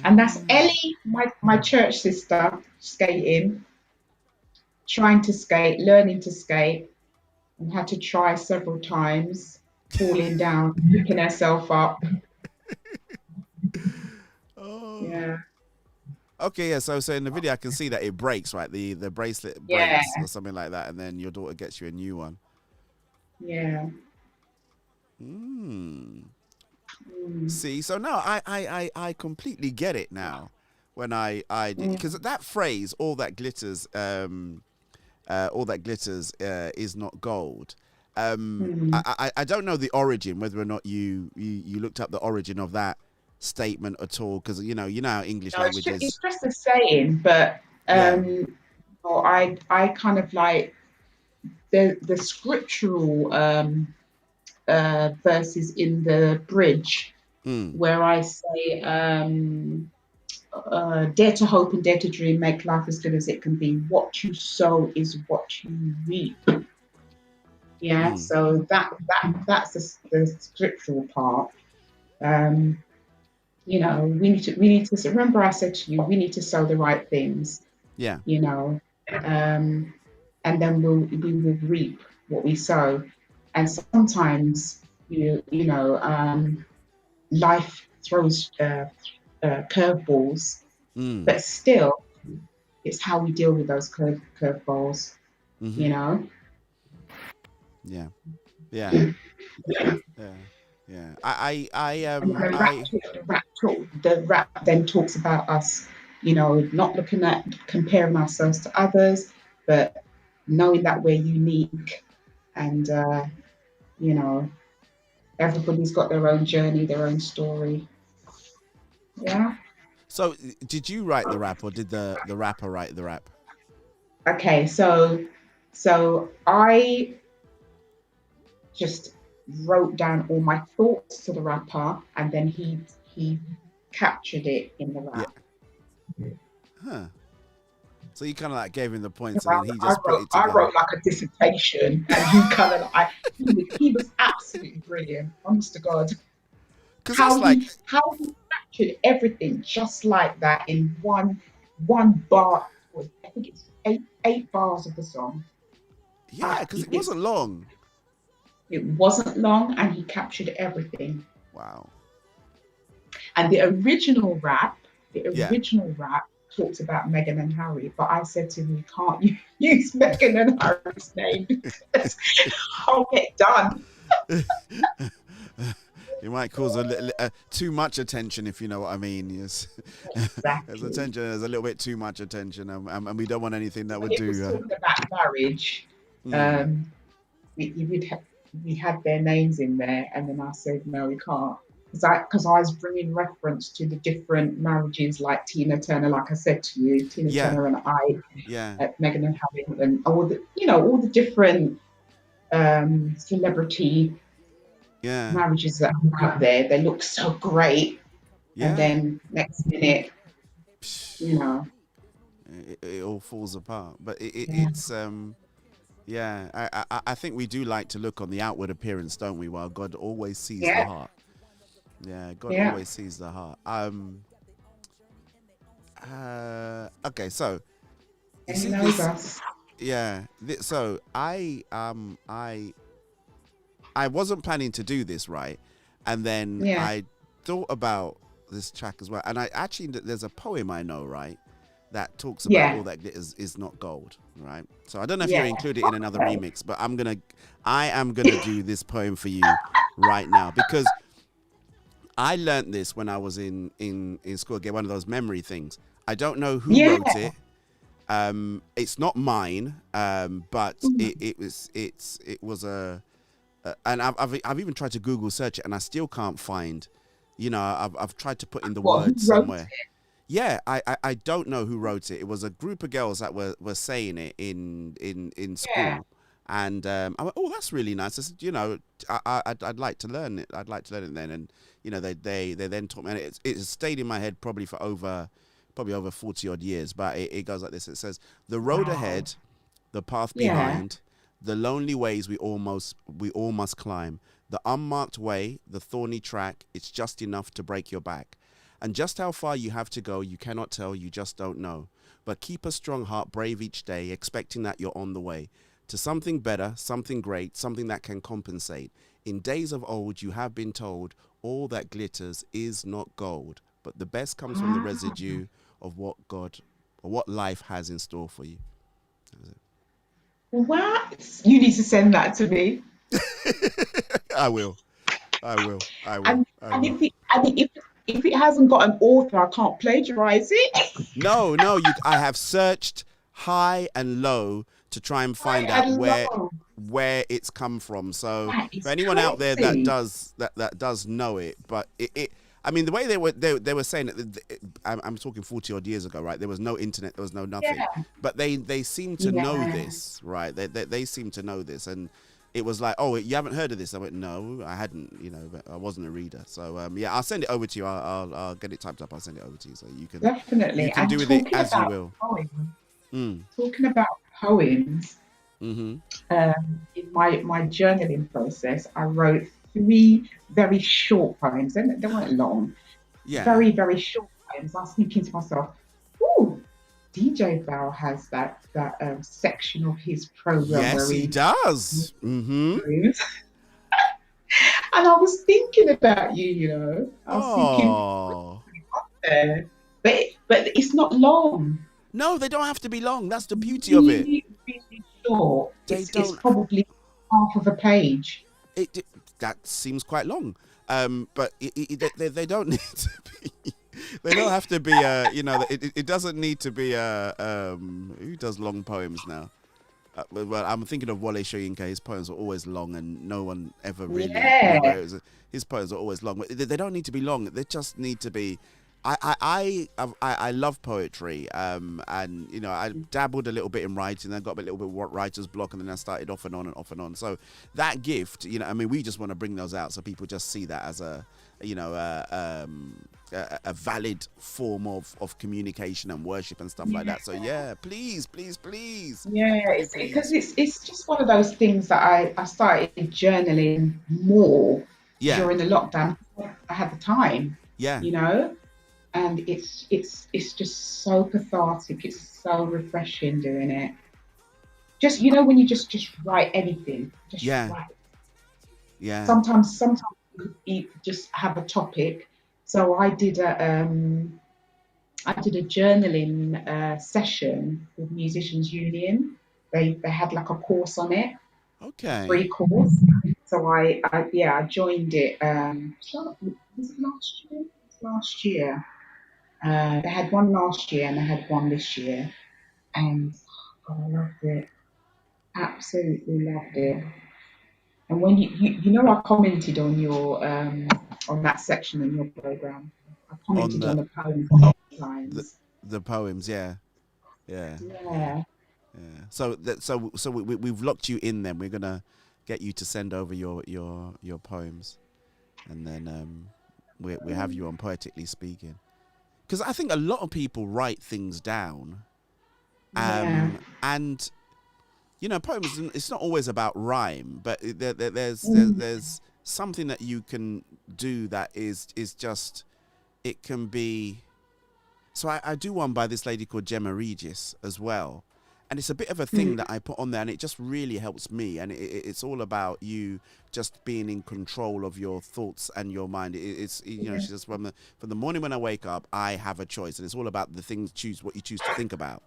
And that's Ellie, my church sister, skating, trying to skate, learning to skate, and had to try several times, falling down, picking herself up. Yeah. Okay, yeah. So in the video, I can see that it breaks, right? The bracelet breaks or something like that, and then your daughter gets you a new one. Yeah. See, so now I completely get it now. When I because that phrase, all that glitters is not gold. I don't know the origin, whether or not you looked up the origin of that statement at all, because you know how English language is. It's just a saying, but well, I kind of like the scriptural verses in the bridge where I say dare to hope and dare to dream, make life as good as it can be. What you sow is what you reap. Yeah, so that's the scriptural part. You know, we need to remember, I said to you, we need to sow the right things. Yeah. You know, and then we will reap what we sow. And sometimes life throws curveballs, but still, it's how we deal with those curveballs. You know. Yeah. The rap then talks about us, you know, not looking at comparing ourselves to others, but knowing that we're unique, and you know, everybody's got their own journey, their own story. Yeah. So, did you write the rap, or did the rapper write the rap? Okay, so I just wrote down all my thoughts to the rapper, and then he captured it in the rap. Yeah. Huh. So you kind of like gave him the points, and then he just put it together. I wrote like a dissertation, and he kind of like he was absolutely brilliant, honest to God. Because how he captured everything just like that in one bar. I think it's eight bars of the song. Yeah, because it wasn't long. It wasn't long, and he captured everything. Wow. And the original rap talks about Meghan and Harry, but I said to him, you can't use Meghan and Harry's name because I'll get done. It might cause a little too much attention, if you know what I mean. Yes. Exactly. There's a little bit too much attention, and we don't want anything that would do. Talking about marriage, we had their names in there, and then I said no, we can't, because I was bringing reference to the different marriages, like Tina Turner, like I said to you, Turner and Meghan and Harry, and all the different celebrity marriages that are out there. They look so great, and then next minute, you know, it all falls apart. But it's I think we do like to look on the outward appearance, don't we? While God always sees the heart. Yeah, God always sees the heart. Okay, so you see this, so I wasn't planning to do this, right? And then I thought about this track as well, and there's a poem I know, right, that talks about all that glitters is not gold, right? So I don't know if you include it in another remix, but I am gonna do this poem for you right now, because I learned this when I was in school. Get one of those memory things. I don't know who wrote it. It's not mine, but it was a and I've even tried to Google search it, and I still can't find. You know, I've tried to put in the words somewhere. Yeah, I don't know who wrote it. It was a group of girls that were saying it in school, And I went, oh, that's really nice. I said, you know, I'd like to learn it. I'd like to learn it then. And, you know, they then taught me. And it stayed in my head probably for over 40 odd years. But it goes like this. It says, the road ahead, the path behind, the lonely ways we all must climb. The unmarked way, the thorny track, it's just enough to break your back. And just how far you have to go, you cannot tell, you just don't know. But keep a strong heart, brave each day, expecting that you're on the way to something better, something great, something that can compensate. In days of old, you have been told, all that glitters is not gold, but the best comes from the residue of what God or what life has in store for you. That was it. What? You need to send that to me. I will. And if it hasn't got an author, I can't plagiarize it. No, I have searched high and low to try and find out where it's come from. So for anyone out there that does know it, but I mean, the way they were saying it, I'm talking 40 odd years ago, right? There was no internet, there was no nothing, but they seem to know this, right? They seem to know this, and it was like, oh, you haven't heard of this? I went, no, I hadn't, you know, but I wasn't a reader. So yeah, I'll send it over to you. I'll get it typed up. I'll send it over to you so you can definitely. You can do with it as you will. Talking about poems, mm-hmm. In my journaling process, I wrote 3 very short poems. They weren't long. Yeah. Very, very short poems. I was thinking to myself, ooh, DJ Val has that section of his program. Yes, where he does. Mm-hmm. And I was thinking about you, you know. I was thinking, but it's not long. No, they don't have to be long. That's the beauty of it. Really short. It's probably half of a page. That seems quite long. But they don't need to be. They don't have to be. You know, it doesn't need to be. Who does long poems now? Well, I'm thinking of Wole Soyinka. His poems are always long, and no one ever really. Yeah. His poems are always long. They don't need to be long. They just need to be. I love poetry, and you know, I dabbled a little bit in writing, then got a little bit of writer's block, and then I started off and on and off and on. So that gift, you know, I mean, we just want to bring those out so people just see that as a, you know, a valid form of communication and worship and stuff like that. So yeah, please. Yeah, because it's just one of those things that I started journaling more during the lockdown. I had the time. Yeah, you know. And it's just so cathartic. It's so refreshing doing it. Just, you know, when you just write anything, write. Yeah. Sometimes you just have a topic. So I did a journaling session with Musicians Union. They had like a course on it. Okay. Free course. So I joined it. Was it last year? Last year. They had one last year and they had one this year, and I loved it. Absolutely loved it. And when you know, I commented on your on that section in your program. I commented on the poems. The poems, yeah. So we've locked you in. Then we're gonna get you to send over your poems, and then we have you on Poetically Speaking. Because I think a lot of people write things down, and you know, poems. It's not always about rhyme, but there's something that you can do that is just, it can be. So I do one by this lady called Gemma Regis as well, and it's a bit of a thing that I put on there, and it just really helps me. And it's all about you just being in control of your thoughts and your mind. It's you know, she says from the morning when I wake up, I have a choice, and it's all about the things, what you choose to think about,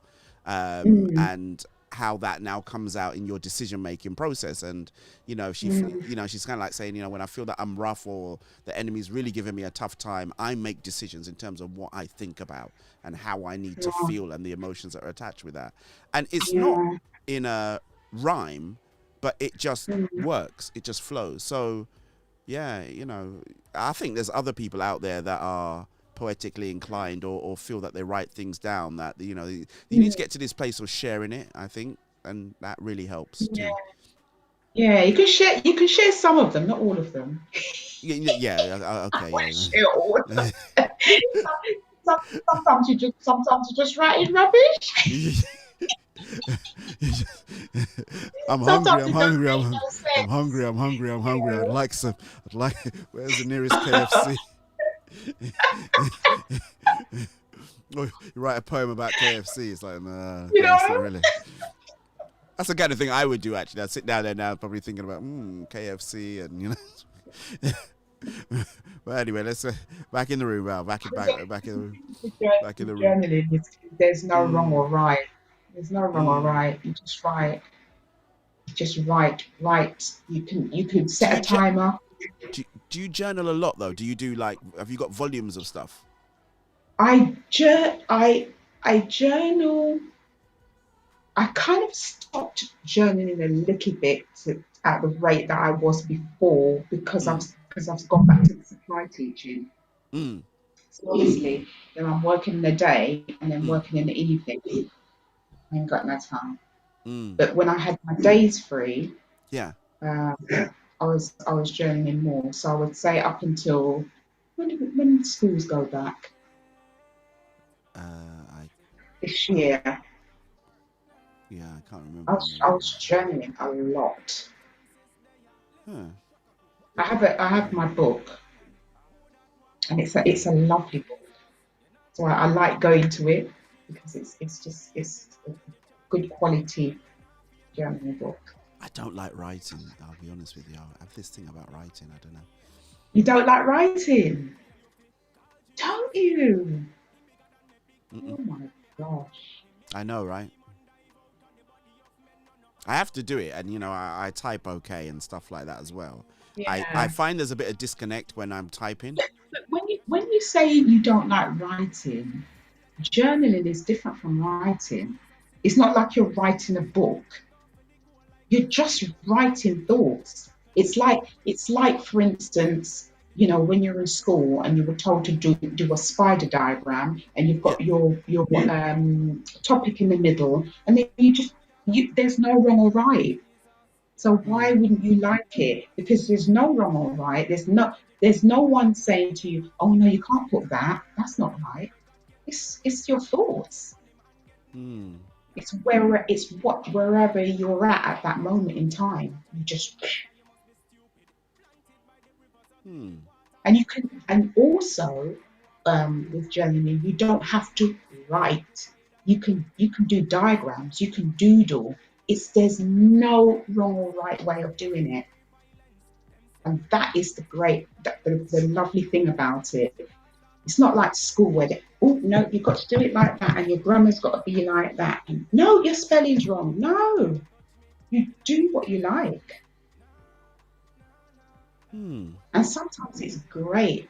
and how that now comes out in your decision-making process. And you know, she's kind of like saying, you know, when I feel that I'm rough or the enemy's really giving me a tough time, I make decisions in terms of what I think about and how I need to feel and the emotions that are attached with that. And it's not in a rhyme, but it just works. It just flows. So yeah, you know, I think there's other people out there that are poetically inclined or feel that they write things down, that, you know, you need to get to this place of sharing it, I think, and that really helps too. Yeah, you can share. You can share some of them, not all of them. Okay. Share all of them. Sometimes you just write in rubbish. I'm hungry. Sometimes I'm it doesn't hungry. make no I'm sense. hungry. I'm hungry. I'm hungry. I'd Yeah. like some. I'd like. Where's the nearest KFC? Or you write a poem about KFC. It's like, nah, You okay, it's not know. really. That's the kind of thing I would do. Actually, I'd sit down there now, probably thinking about KFC, and you know. But anyway, let's back in the room, Val. Back in the room. Back in the room. Journaling, there's no wrong or right. There's no wrong or right. You just write. Just write. You can set a timer. Do you journal a lot though? Do you do have you got volumes of stuff? I journal. I kind of stopped journaling a little bit at the rate that I was before because I've gone back to the supply teaching. So obviously, then I'm working in the day and then working in the evening. I ain't got no time. But when I had my days free, I was journaling more. So I would say up until when did schools go back? This year. Yeah, I can't remember. I was journaling a lot. I have my book, and it's a lovely book. So I like going to it because it's a good quality journaling book. I don't like writing. I'll be honest with you. I have this thing about writing. I don't know. You don't like writing, don't you? Oh my gosh! I know, right? I have to do it, and I type okay and stuff like that as well. Yeah. I find there's a bit of disconnect when I'm typing. But when you say you don't like writing, journaling is different from writing. It's not like you're writing a book. You're just writing thoughts. It's like for instance, when you're in school and you were told to do a spider diagram, and you've got your topic in the middle, and then there's no wrong or right. So why wouldn't you like it? Because there's no wrong or right. There's no one saying to you, "Oh no, you can't put that. That's not right." It's your thoughts. It's wherever you're at that moment in time. You just and also with journaling, you don't have to write. You can do diagrams. You can doodle. There's no wrong or right way of doing it, and that is the lovely thing about it. It's not like school where no, you've got to do it like that, and your grammar's got to be like that. And no, your spelling's wrong. No, you do what you like. And sometimes it's great,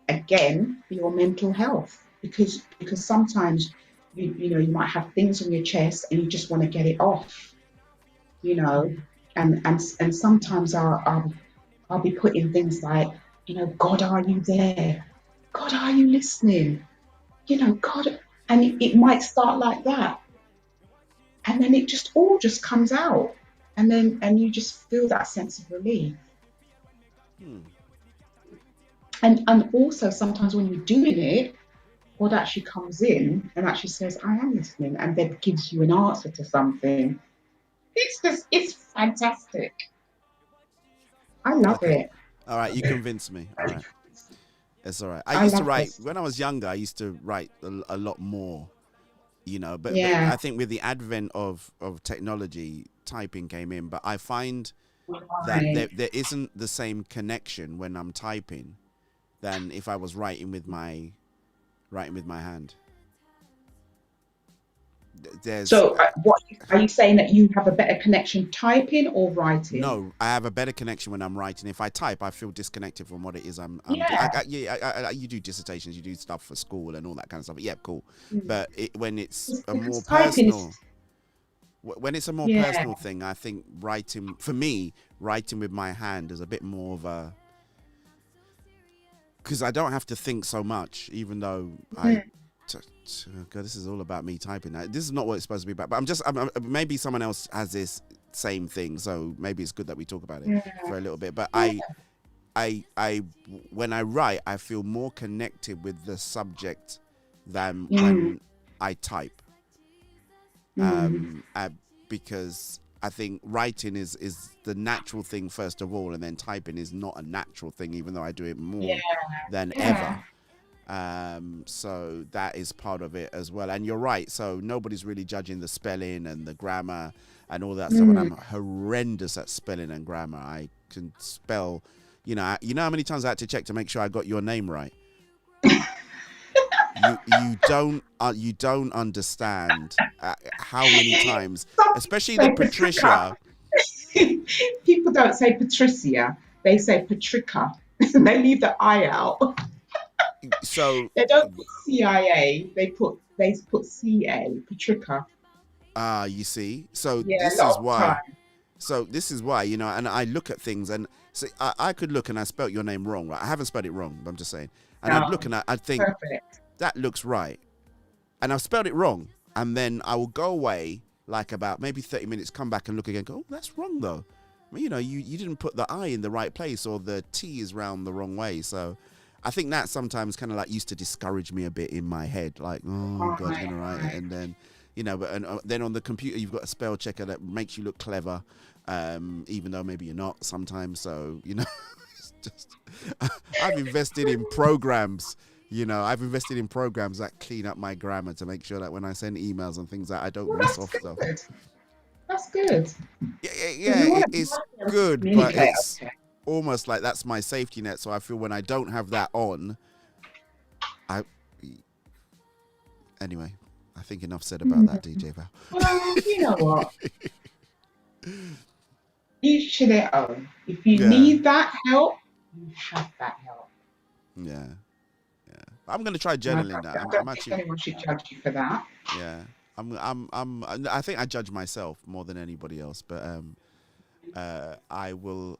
again, for your mental health, because sometimes you might have things on your chest and you just want to get it off, and sometimes I'll be putting things like, God, are you there? God, are you listening? God, and it might start like that, and then it all just comes out, and you just feel that sense of relief. And also sometimes when you're doing it, God actually comes in and actually says, "I am listening," and then gives you an answer to something. It's fantastic. I love it. All right, you convinced me. All right. It's all right. I used to write when I was younger. I used to write a lot more, but I think with the advent of technology, typing came in. But I find that there isn't the same connection when I'm typing than if I was writing with my hand. So what are you saying, that you have a better connection typing or writing? No, I have a better connection when I'm writing. If I type, I feel disconnected from what it is you do dissertations, you do stuff for school and all that kind of stuff. Yeah, cool. But when it's a more personal, personal thing, I think writing with my hand is a bit more of a, because I don't have to think so much, even though God, this is all about me typing. This is not what it's supposed to be about. But maybe someone else has this same thing. So maybe it's good that we talk about it Yeah. for a little bit. But I when I write, I feel more connected with the subject than when I type. Because I think writing is the natural thing first of all, and then typing is not a natural thing, even though I do it more than ever. So that is part of it as well. And you're right. So nobody's really judging the spelling and the grammar and all that stuff. And I'm horrendous at spelling and grammar. I can spell, you know how many times I had to check to make sure I got your name right. You don't understand how many times, especially the Patricia. People don't say Patricia; they say Patricia. They leave the I out. So they don't put CIA; they put CA, Patricia. You see. So Yeah, this is why. So this is why, and I look at things and see, I could look and I spelt your name wrong. Right? I haven't spelled it wrong, but I'm just saying. And I'd look and I'd think. Perfect. That looks right, and I've spelled it wrong, and then I will go away like about maybe 30 minutes, come back and look again, go, oh, that's wrong though. I mean, you didn't put the I in the right place, or the T is round the wrong way. So I think that sometimes kind of like used to discourage me a bit in my head, like, oh God, I'm gonna write it, and then then on the computer you've got a spell checker that makes you look clever, even though maybe you're not sometimes. So it's just I've invested in programs. I've invested in programs that clean up my grammar to make sure that when I send emails and things that I don't miss off stuff. That's good. Yeah, it's good, but it's almost like that's my safety net. So I feel when I don't have that on, anyway, I think enough said about that, DJ Val. Well, you know what? Each to their own. If you need that help, you have that help. Yeah. I'm gonna try journaling now. I don't think anyone should judge you for that. Yeah, I think I judge myself more than anybody else, but I'm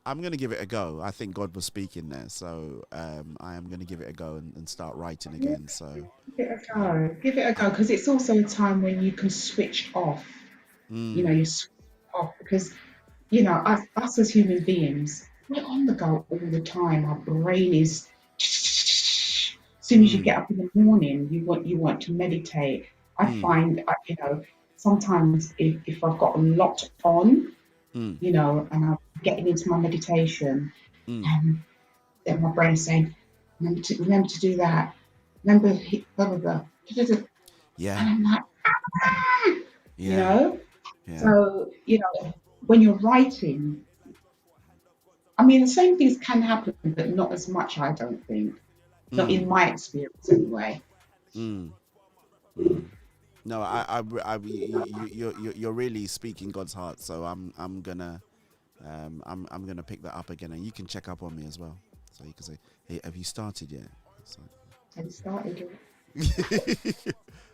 gonna give it a go. I think God was speaking there, so I am gonna give it a go and start writing again. So give it a go, because it's also a time when you can switch off. You switch off, because us as human beings, we're on the go all the time. Our brain is. As soon as you get up in the morning, you want to meditate. I find, sometimes if I've got a lot on, and I'm getting into my meditation, then my brain's saying, remember to do that. Remember, blah, blah, blah. Yeah. And I'm like, So, when you're writing, I mean, the same things can happen, but not as much, I don't think. Not in my experience, anyway. No, you're really speaking God's heart. So I'm gonna pick that up again, and you can check up on me as well. So you can say, hey, have you started yet? So. Have you started yet?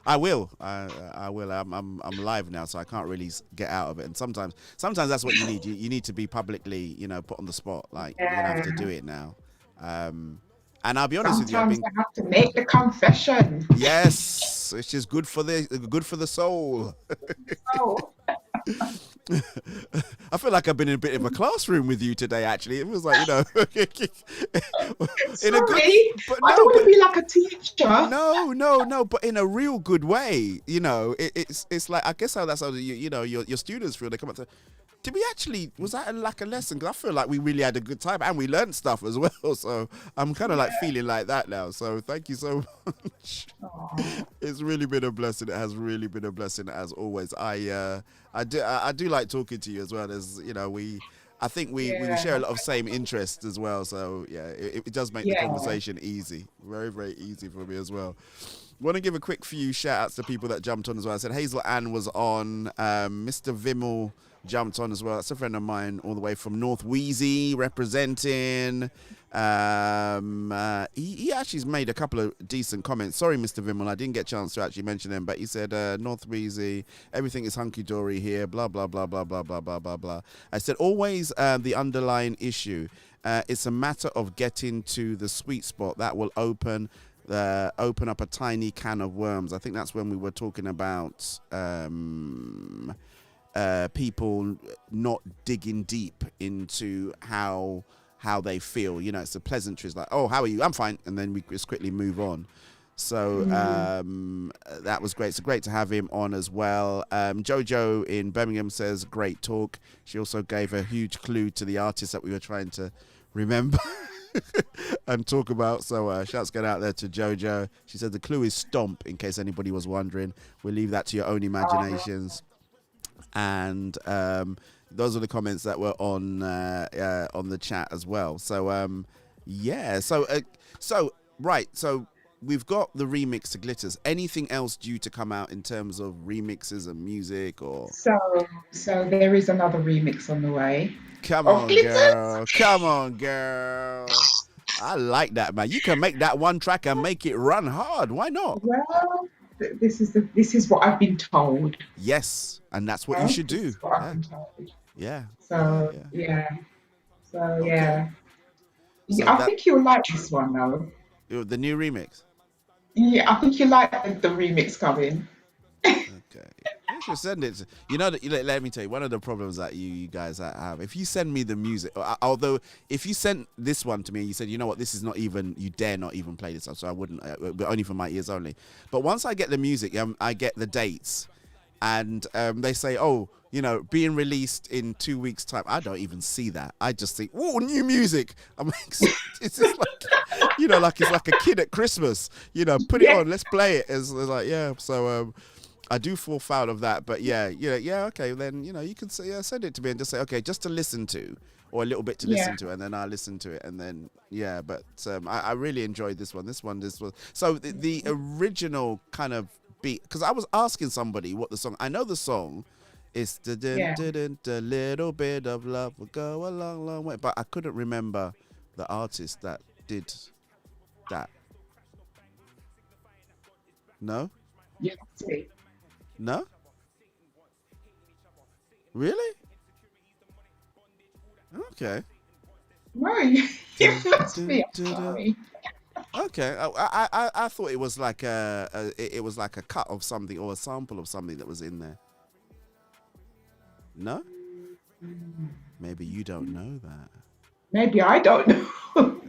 I will. I will. I'm live now, so I can't really get out of it. And sometimes that's what you need. You need to be publicly, put on the spot. Like you're gonna have to do it now. And I'll be honest with you. Sometimes I have to make the confession. Yes, which is good for the soul. I feel like I've been in a bit of a classroom with you today. Actually, it was like Sorry, I don't want to be like a teacher. No, but in a real good way. It's like I guess that's how your students feel. They come up to. Was that like a lesson? Because I feel like we really had a good time and we learned stuff as well. So I'm kind of like feeling like that now. So thank you so much. It's really been a blessing. It has really been a blessing as always. I do like talking to you as well. As I think we share a lot of same interests as well. So yeah, it does make the conversation easy, very very easy for me as well. Want to give a quick few shout outs to people that jumped on as well. I said Hazel Ann was on, Mr. Vimmel jumped on as well. That's a friend of mine all the way from North Wheezy representing. He actually's made a couple of decent comments. Sorry, Mr. Vimmel, I didn't get a chance to actually mention them, but he said, North Wheezy, everything is hunky-dory here, blah, blah, blah, blah, blah, blah, blah, blah, blah. I said, always the underlying issue. It's a matter of getting to the sweet spot that will open up a tiny can of worms. I think that's when we were talking about people not digging deep into how they feel. You know, it's the pleasantries like, oh, how are you? I'm fine, and then we just quickly move on. So that was great. So great to have him on as well. Jojo in Birmingham says, great talk. She also gave a huge clue to the artist that we were trying to remember and talk about. So shouts going out there to Jojo. She said the clue is Stomp, in case anybody was wondering. We'll leave that to your own imaginations. And those are the comments that were on the chat as well. So yeah. So right. So we've got the remix to Glitters. Anything else due to come out in terms of remixes and music, or? So there is another remix on the way. Come on, girl. Come on, girl. I like that, man. You can make that one track and make it run hard. Why not? Well, this is what I've been told. Yes, and that's what you should do. Yeah. So yeah. So yeah. So I think you'll like this one though. The new remix. Yeah, I think you like the remix coming. Okay. You should send it. Let me tell you, one of the problems that you guys have, if you send me the music, although if you sent this one to me and you said, you know what, this is not even, you dare not even play this, so I wouldn't, but only for my ears only. But once I get the music, I get the dates, and they say, oh, you know, being released in 2 weeks' time. I don't even see that. I just think, oh, new music. I'm like, it's just like, you know, like it's like a kid at Christmas. You know, put it on, let's play it. It's like, yeah. So I do fall foul of that. But yeah, okay. Then, you know, you can say, send it to me and just say, okay, just to listen to, or a little bit to listen to, and then I'll listen to it, and then But I really enjoyed this one. This was so the original kind of beat, because I was asking somebody what the song. I know the song. It's the little bit of love will go a long, long way. But I couldn't remember the artist that did that. No? Yeah. No? Really? Okay. No, you must be. I'm sorry. Okay, I thought it was like it was like a cut of something or a sample of something that was in there. No? Maybe you don't know that. Maybe I don't know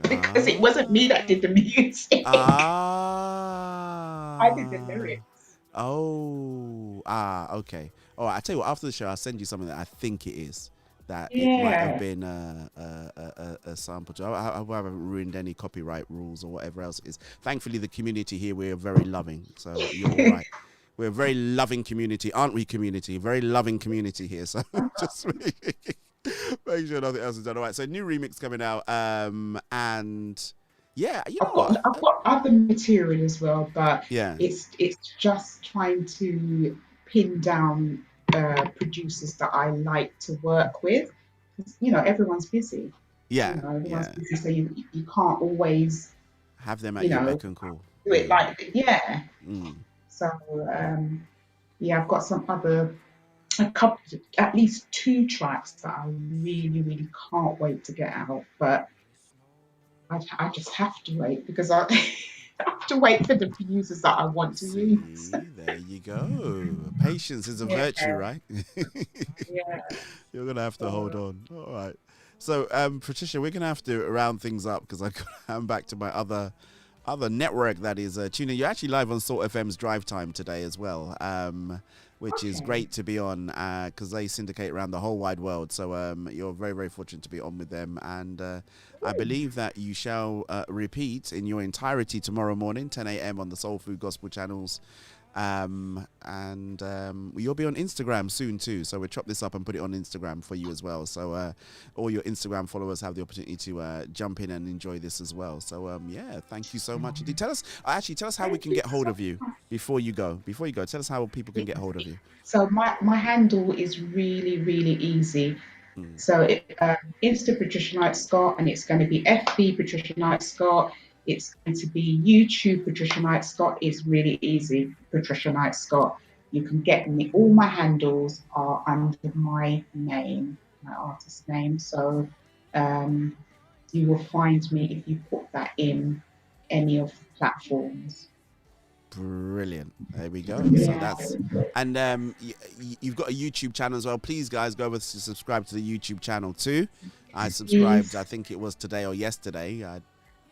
because it wasn't me that did the music. I did the lyrics. Okay. All right, I tell you what, after the show, I'll send you something that I think it is. That it might have been a sample. I haven't ruined any copyright rules or whatever else it is. Thankfully, the community here, we're very loving, so you're all right. We're a very loving community, aren't we, community? Very loving community here. So just make sure nothing else is done. All right, so new remix coming out. And yeah, you know I've got other material as well, but yeah, it's just trying to pin down producers that I like to work with. You know, everyone's busy. Yeah. You know, everyone's busy, so you can't always have them at your beck and call. Do it So I've got at least 2 tracks that I really, really can't wait to get out, but I just have to wait because I have to wait for the producers that I want to use. There you go. Patience is a virtue, right? You're gonna have to hold on. All right. So Patricia, we're gonna have to round things up because I'm back to my other network that is tuning. You're actually live on Salt FM's Drive Time today as well, which is great to be on because they syndicate around the whole wide world. So you're very, very fortunate to be on with them. And I believe that you shall repeat in your entirety tomorrow morning, 10 a.m. on the Soul Food Gospel channels. And you'll be on Instagram soon too, so we'll chop this up and put it on Instagram for you as well, so all your Instagram followers have the opportunity to jump in and enjoy this as well. So thank you so much. Tell us how we can get hold of you before you go. Tell us how people can get hold of you. So my handle is really, really easy. So Insta Patricia Knight Scott, and it's going to be FB Patricia Knight Scott. It's going to be YouTube Patricia Knight Scott. It's really easy, Patricia Knight Scott. You can get me. All my handles are under my name, my artist name. So you will find me if you put that in any of the platforms. Brilliant. There we go. Yeah. So that's, and you've got a YouTube channel as well. Please, guys, go over to subscribe to the YouTube channel too. I subscribed. I think it was today or yesterday.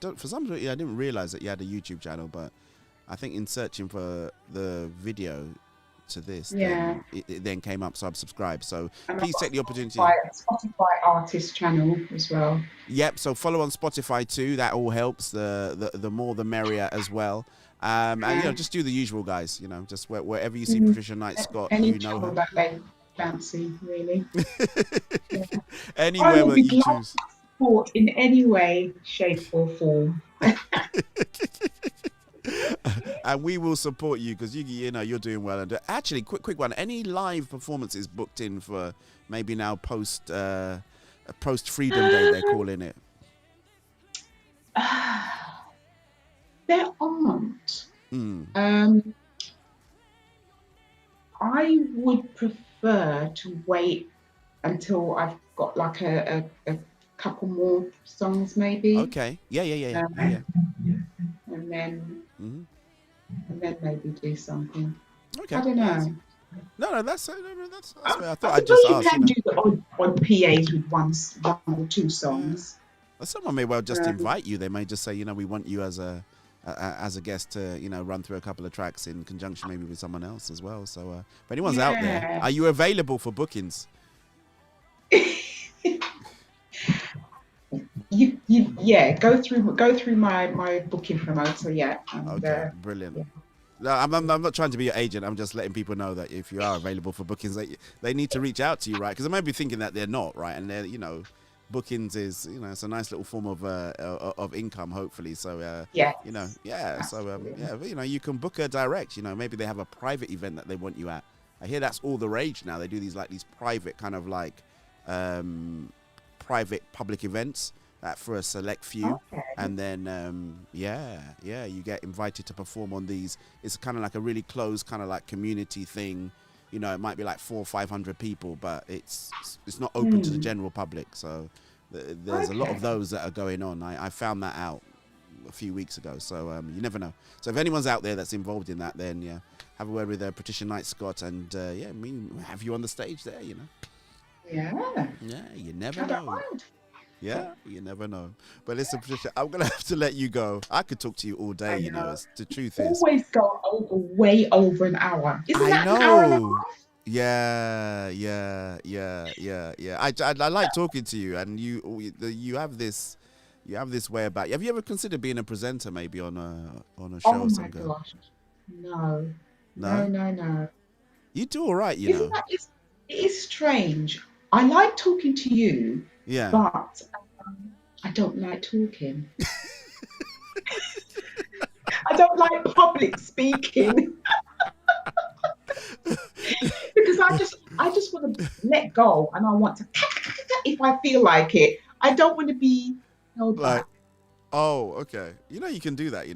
For some reason, I didn't realize that you had a YouTube channel, but I think in searching for the video to this, then it then came up, so I've subscribed. So please take the opportunity. Spotify artist channel as well. Yep. So follow on Spotify too. That all helps. The more the merrier as well. And just do the usual, guys. Just wherever you see Patricia Knight Scott, Any you know her. that they fancy, really. Anywhere that you choose. Support in any way, shape, or form. And we will support you because you're doing well. And actually, quick one. Any live performances booked in for maybe now post Freedom Day? They're calling it. There aren't. I would prefer to wait until I've got like a couple more songs, maybe. Okay. Yeah. And then maybe do something. Okay. I don't know. No, that's where I thought I I'd just suppose ask. you can do the odd PAs with one or two songs. Well, someone may well just invite you. They may just say, we want you as a guest to, run through a couple of tracks in conjunction maybe with someone else as well. So if anyone's out there, are you available for bookings? Go through my booking promoter. Okay, brilliant. Yeah. No, I'm not trying to be your agent. I'm just letting people know that if you are available for bookings, they need to reach out to you, right? Because they may be thinking that they're not, right? And they're, bookings is, it's a nice little form of income, hopefully. So So you can book her direct. Maybe they have a private event that they want you at. I hear that's all the rage now. They do these private kind of private public events for a select few, and then you get invited to perform on these. It's kind of like a really closed kind of like community thing. It might be like 400 or 500 people, but it's not open to the general public. So there's a lot of those that are going on. I found that out a few weeks ago. So you never know. So if anyone's out there that's involved in that, then have a word with Patricia Knight Scott, and have you on the stage there. Yeah, you never know. Yeah, you never know. But listen, Patricia, I'm going to have to let you go. I could talk to you all day, the truth is. Always go way over an hour. Isn't that an hour and a half? Yeah. I like talking to you, and you have this way about you. Have you ever considered being a presenter maybe on a show or something? Oh my gosh. No. You do all right, It is strange. I like talking to you. Yeah. But I don't like talking. I don't like public speaking. Because I just want to let go, and I want to if I feel like it. I don't want to be held back. Oh, okay. You can do that,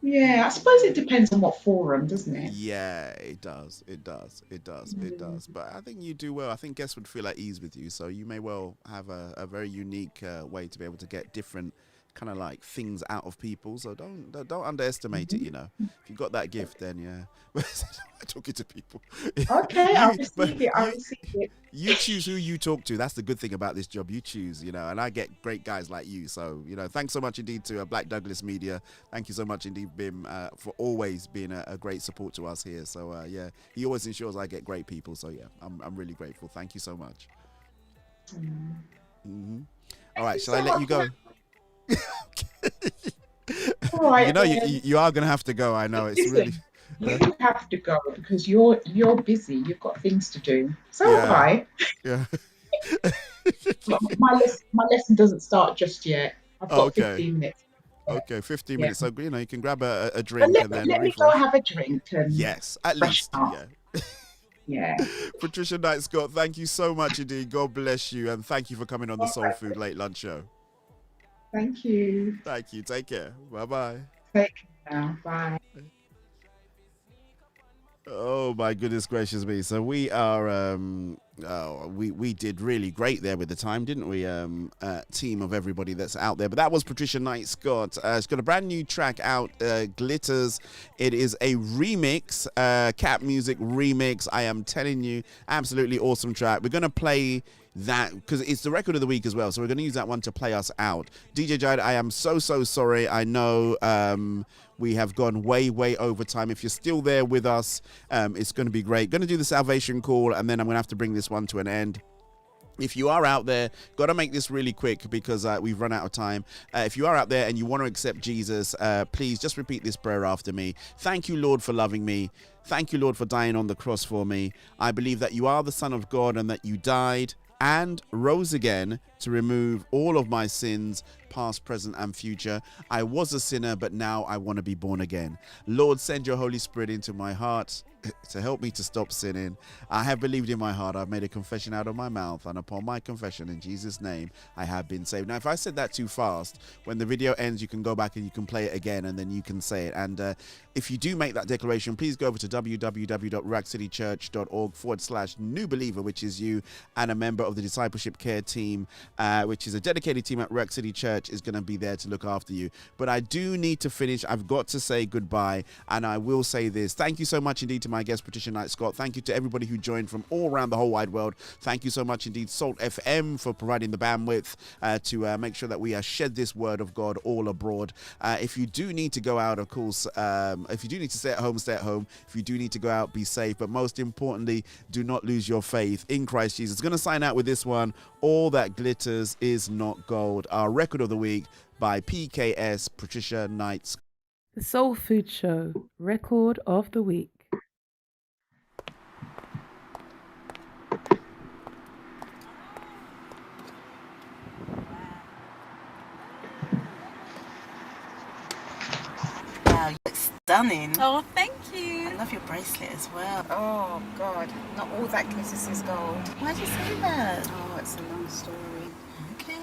Yeah, I suppose it depends on what forum, doesn't it? Yeah, it does. But I think you do well. I think guests would feel at ease with you, so you may well have a very unique way to be able to get different kind of like things out of people. So don't underestimate it. If you've got that gift, then talking to people. Okay, I'll receive it. You choose who you talk to. That's the good thing about this job. You choose, and I get great guys like you. So, thanks so much indeed to Black Douglas Media. Thank you so much indeed, Bim, for always being a great support to us here. So, he always ensures I get great people. So, I'm really grateful. Thank you so much. All right, shall I let you go? All right, you are going to have to go. I know. It's really... You have to go because you're busy. You've got things to do. So am I. Yeah. my lesson doesn't start just yet. I've got 15 minutes. Okay, 15 minutes. So you can grab a drink and then let me go have a drink. And yes, at least. Yeah. Patricia Knight Scott, thank you so much indeed. God bless you, and thank you for coming on the Soul Food Late Lunch Show. Thank you. Thank you. Take care. Bye-bye. Take care now. Bye. Oh my goodness gracious me! So we are, we did really great there with the time, didn't we? Team of everybody that's out there. But that was Patricia Knight Scott. She's got a brand new track out, Glitters. It is a remix, Cat Music remix. I am telling you, absolutely awesome track. We're gonna play that because it's the record of the week as well, so we're going to use that one to play us out. DJ Jide, I am so sorry. I know we have gone way over time. If you're still there with us, it's going to be great. Going to do the salvation call, and then I'm going to have to bring this one to an end. If you are out there, got to make this really quick because we've run out of time. If you are out there and you want to accept Jesus, please just repeat this prayer after me. Thank you, Lord, for loving me. Thank you, Lord, for dying on the cross for me. I believe that you are the Son of God and that you died and rose again to remove all of my sins, past, present, and future. I was a sinner, but now I want to be born again. Lord, send your Holy Spirit into my heart to help me to stop sinning. I have believed in my heart. I've made a confession out of my mouth, and upon my confession, in Jesus' name, I have been saved. Now, if I said that too fast, when the video ends, you can go back and you can play it again, and then you can say it. And if you do make that declaration, please go over to www.ruachcitychurch.org/new believer, which is you and a member of the discipleship care team, which is a dedicated team at Ruach City Church, is going to be there to look after you. But I do need to finish. I've got to say goodbye, and I will say this. Thank you so much indeed to my guest, Patricia Knight Scott. Thank you to everybody who joined from all around the whole wide world. Thank you so much indeed, Salt FM, for providing the bandwidth to make sure that we shed this word of God all abroad. If you do need to go out, of course, if you do need to stay at home, stay at home. If you do need to go out, be safe. But most importantly, do not lose your faith in Christ Jesus. Going to sign out with this one, All That Glitters Is Not Gold, our record of the week by PKS, Patricia Knight Scott. The Soul Food Show, record of the week. Wow, you look stunning. Oh, thank you. I love your bracelet as well. Oh, God. Not all that glitters is gold. Why'd you say that? Oh, it's a long story. Okay.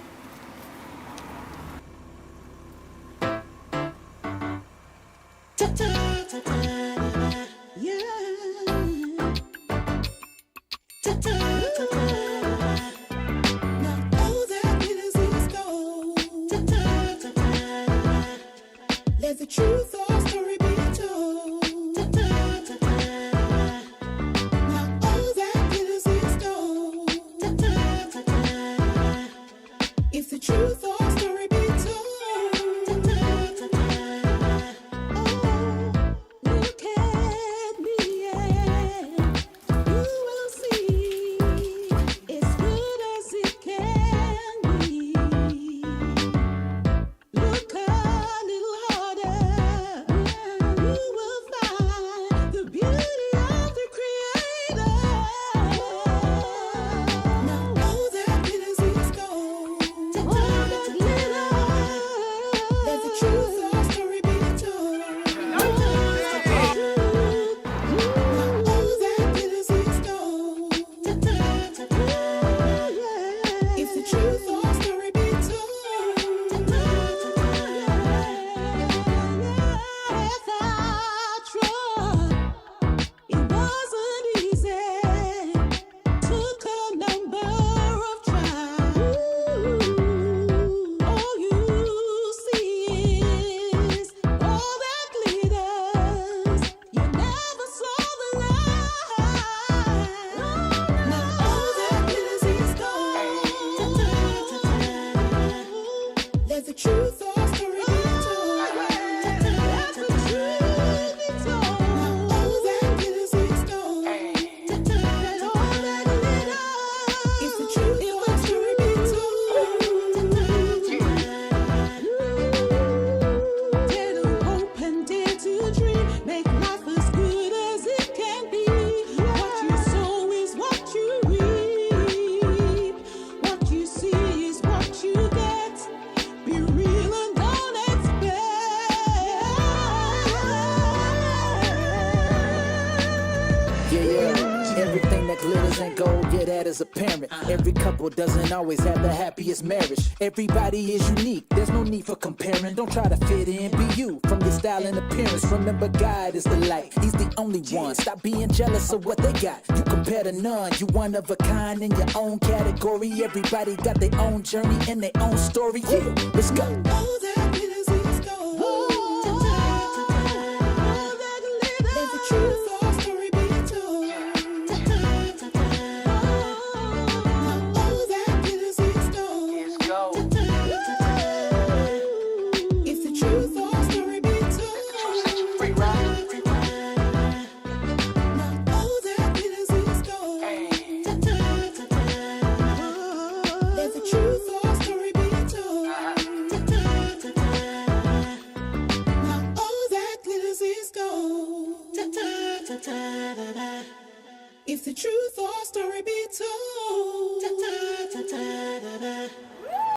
Let the truth of our story be told. Now all that glitters is gold. If the truth of our story be told. Oh, look at me, yeah. You will see it's good as it can be. Look a little harder, you will find the beauty of the Creator. Now all that glitters is gold. All that glitters. Let the truth of our story be told. Now all that glitters is gold. If the truth of our story be told. It wasn't easy. Took a number of tries. All you see is all that glitters. You never saw the light. Now all that glitters is gold. Let the truth of our story be told. Let the truth be told. Now all that glitters is gold. Let all that glitters. If the truth of our story be told. Dare to hope and dare to dream. Make life as good as it can be. What you sow is what you reap. What you see is what you get. Be real Every couple doesn't always have the happiest marriage. Everybody is unique, there's no need for comparing. Don't try to fit in, be you from your style and appearance. Remember, God is the light, He's the only one. Stop being jealous of what they got. You compare to none, you one of a kind in your own category. Everybody got their own journey and their own story. Yeah, let's go.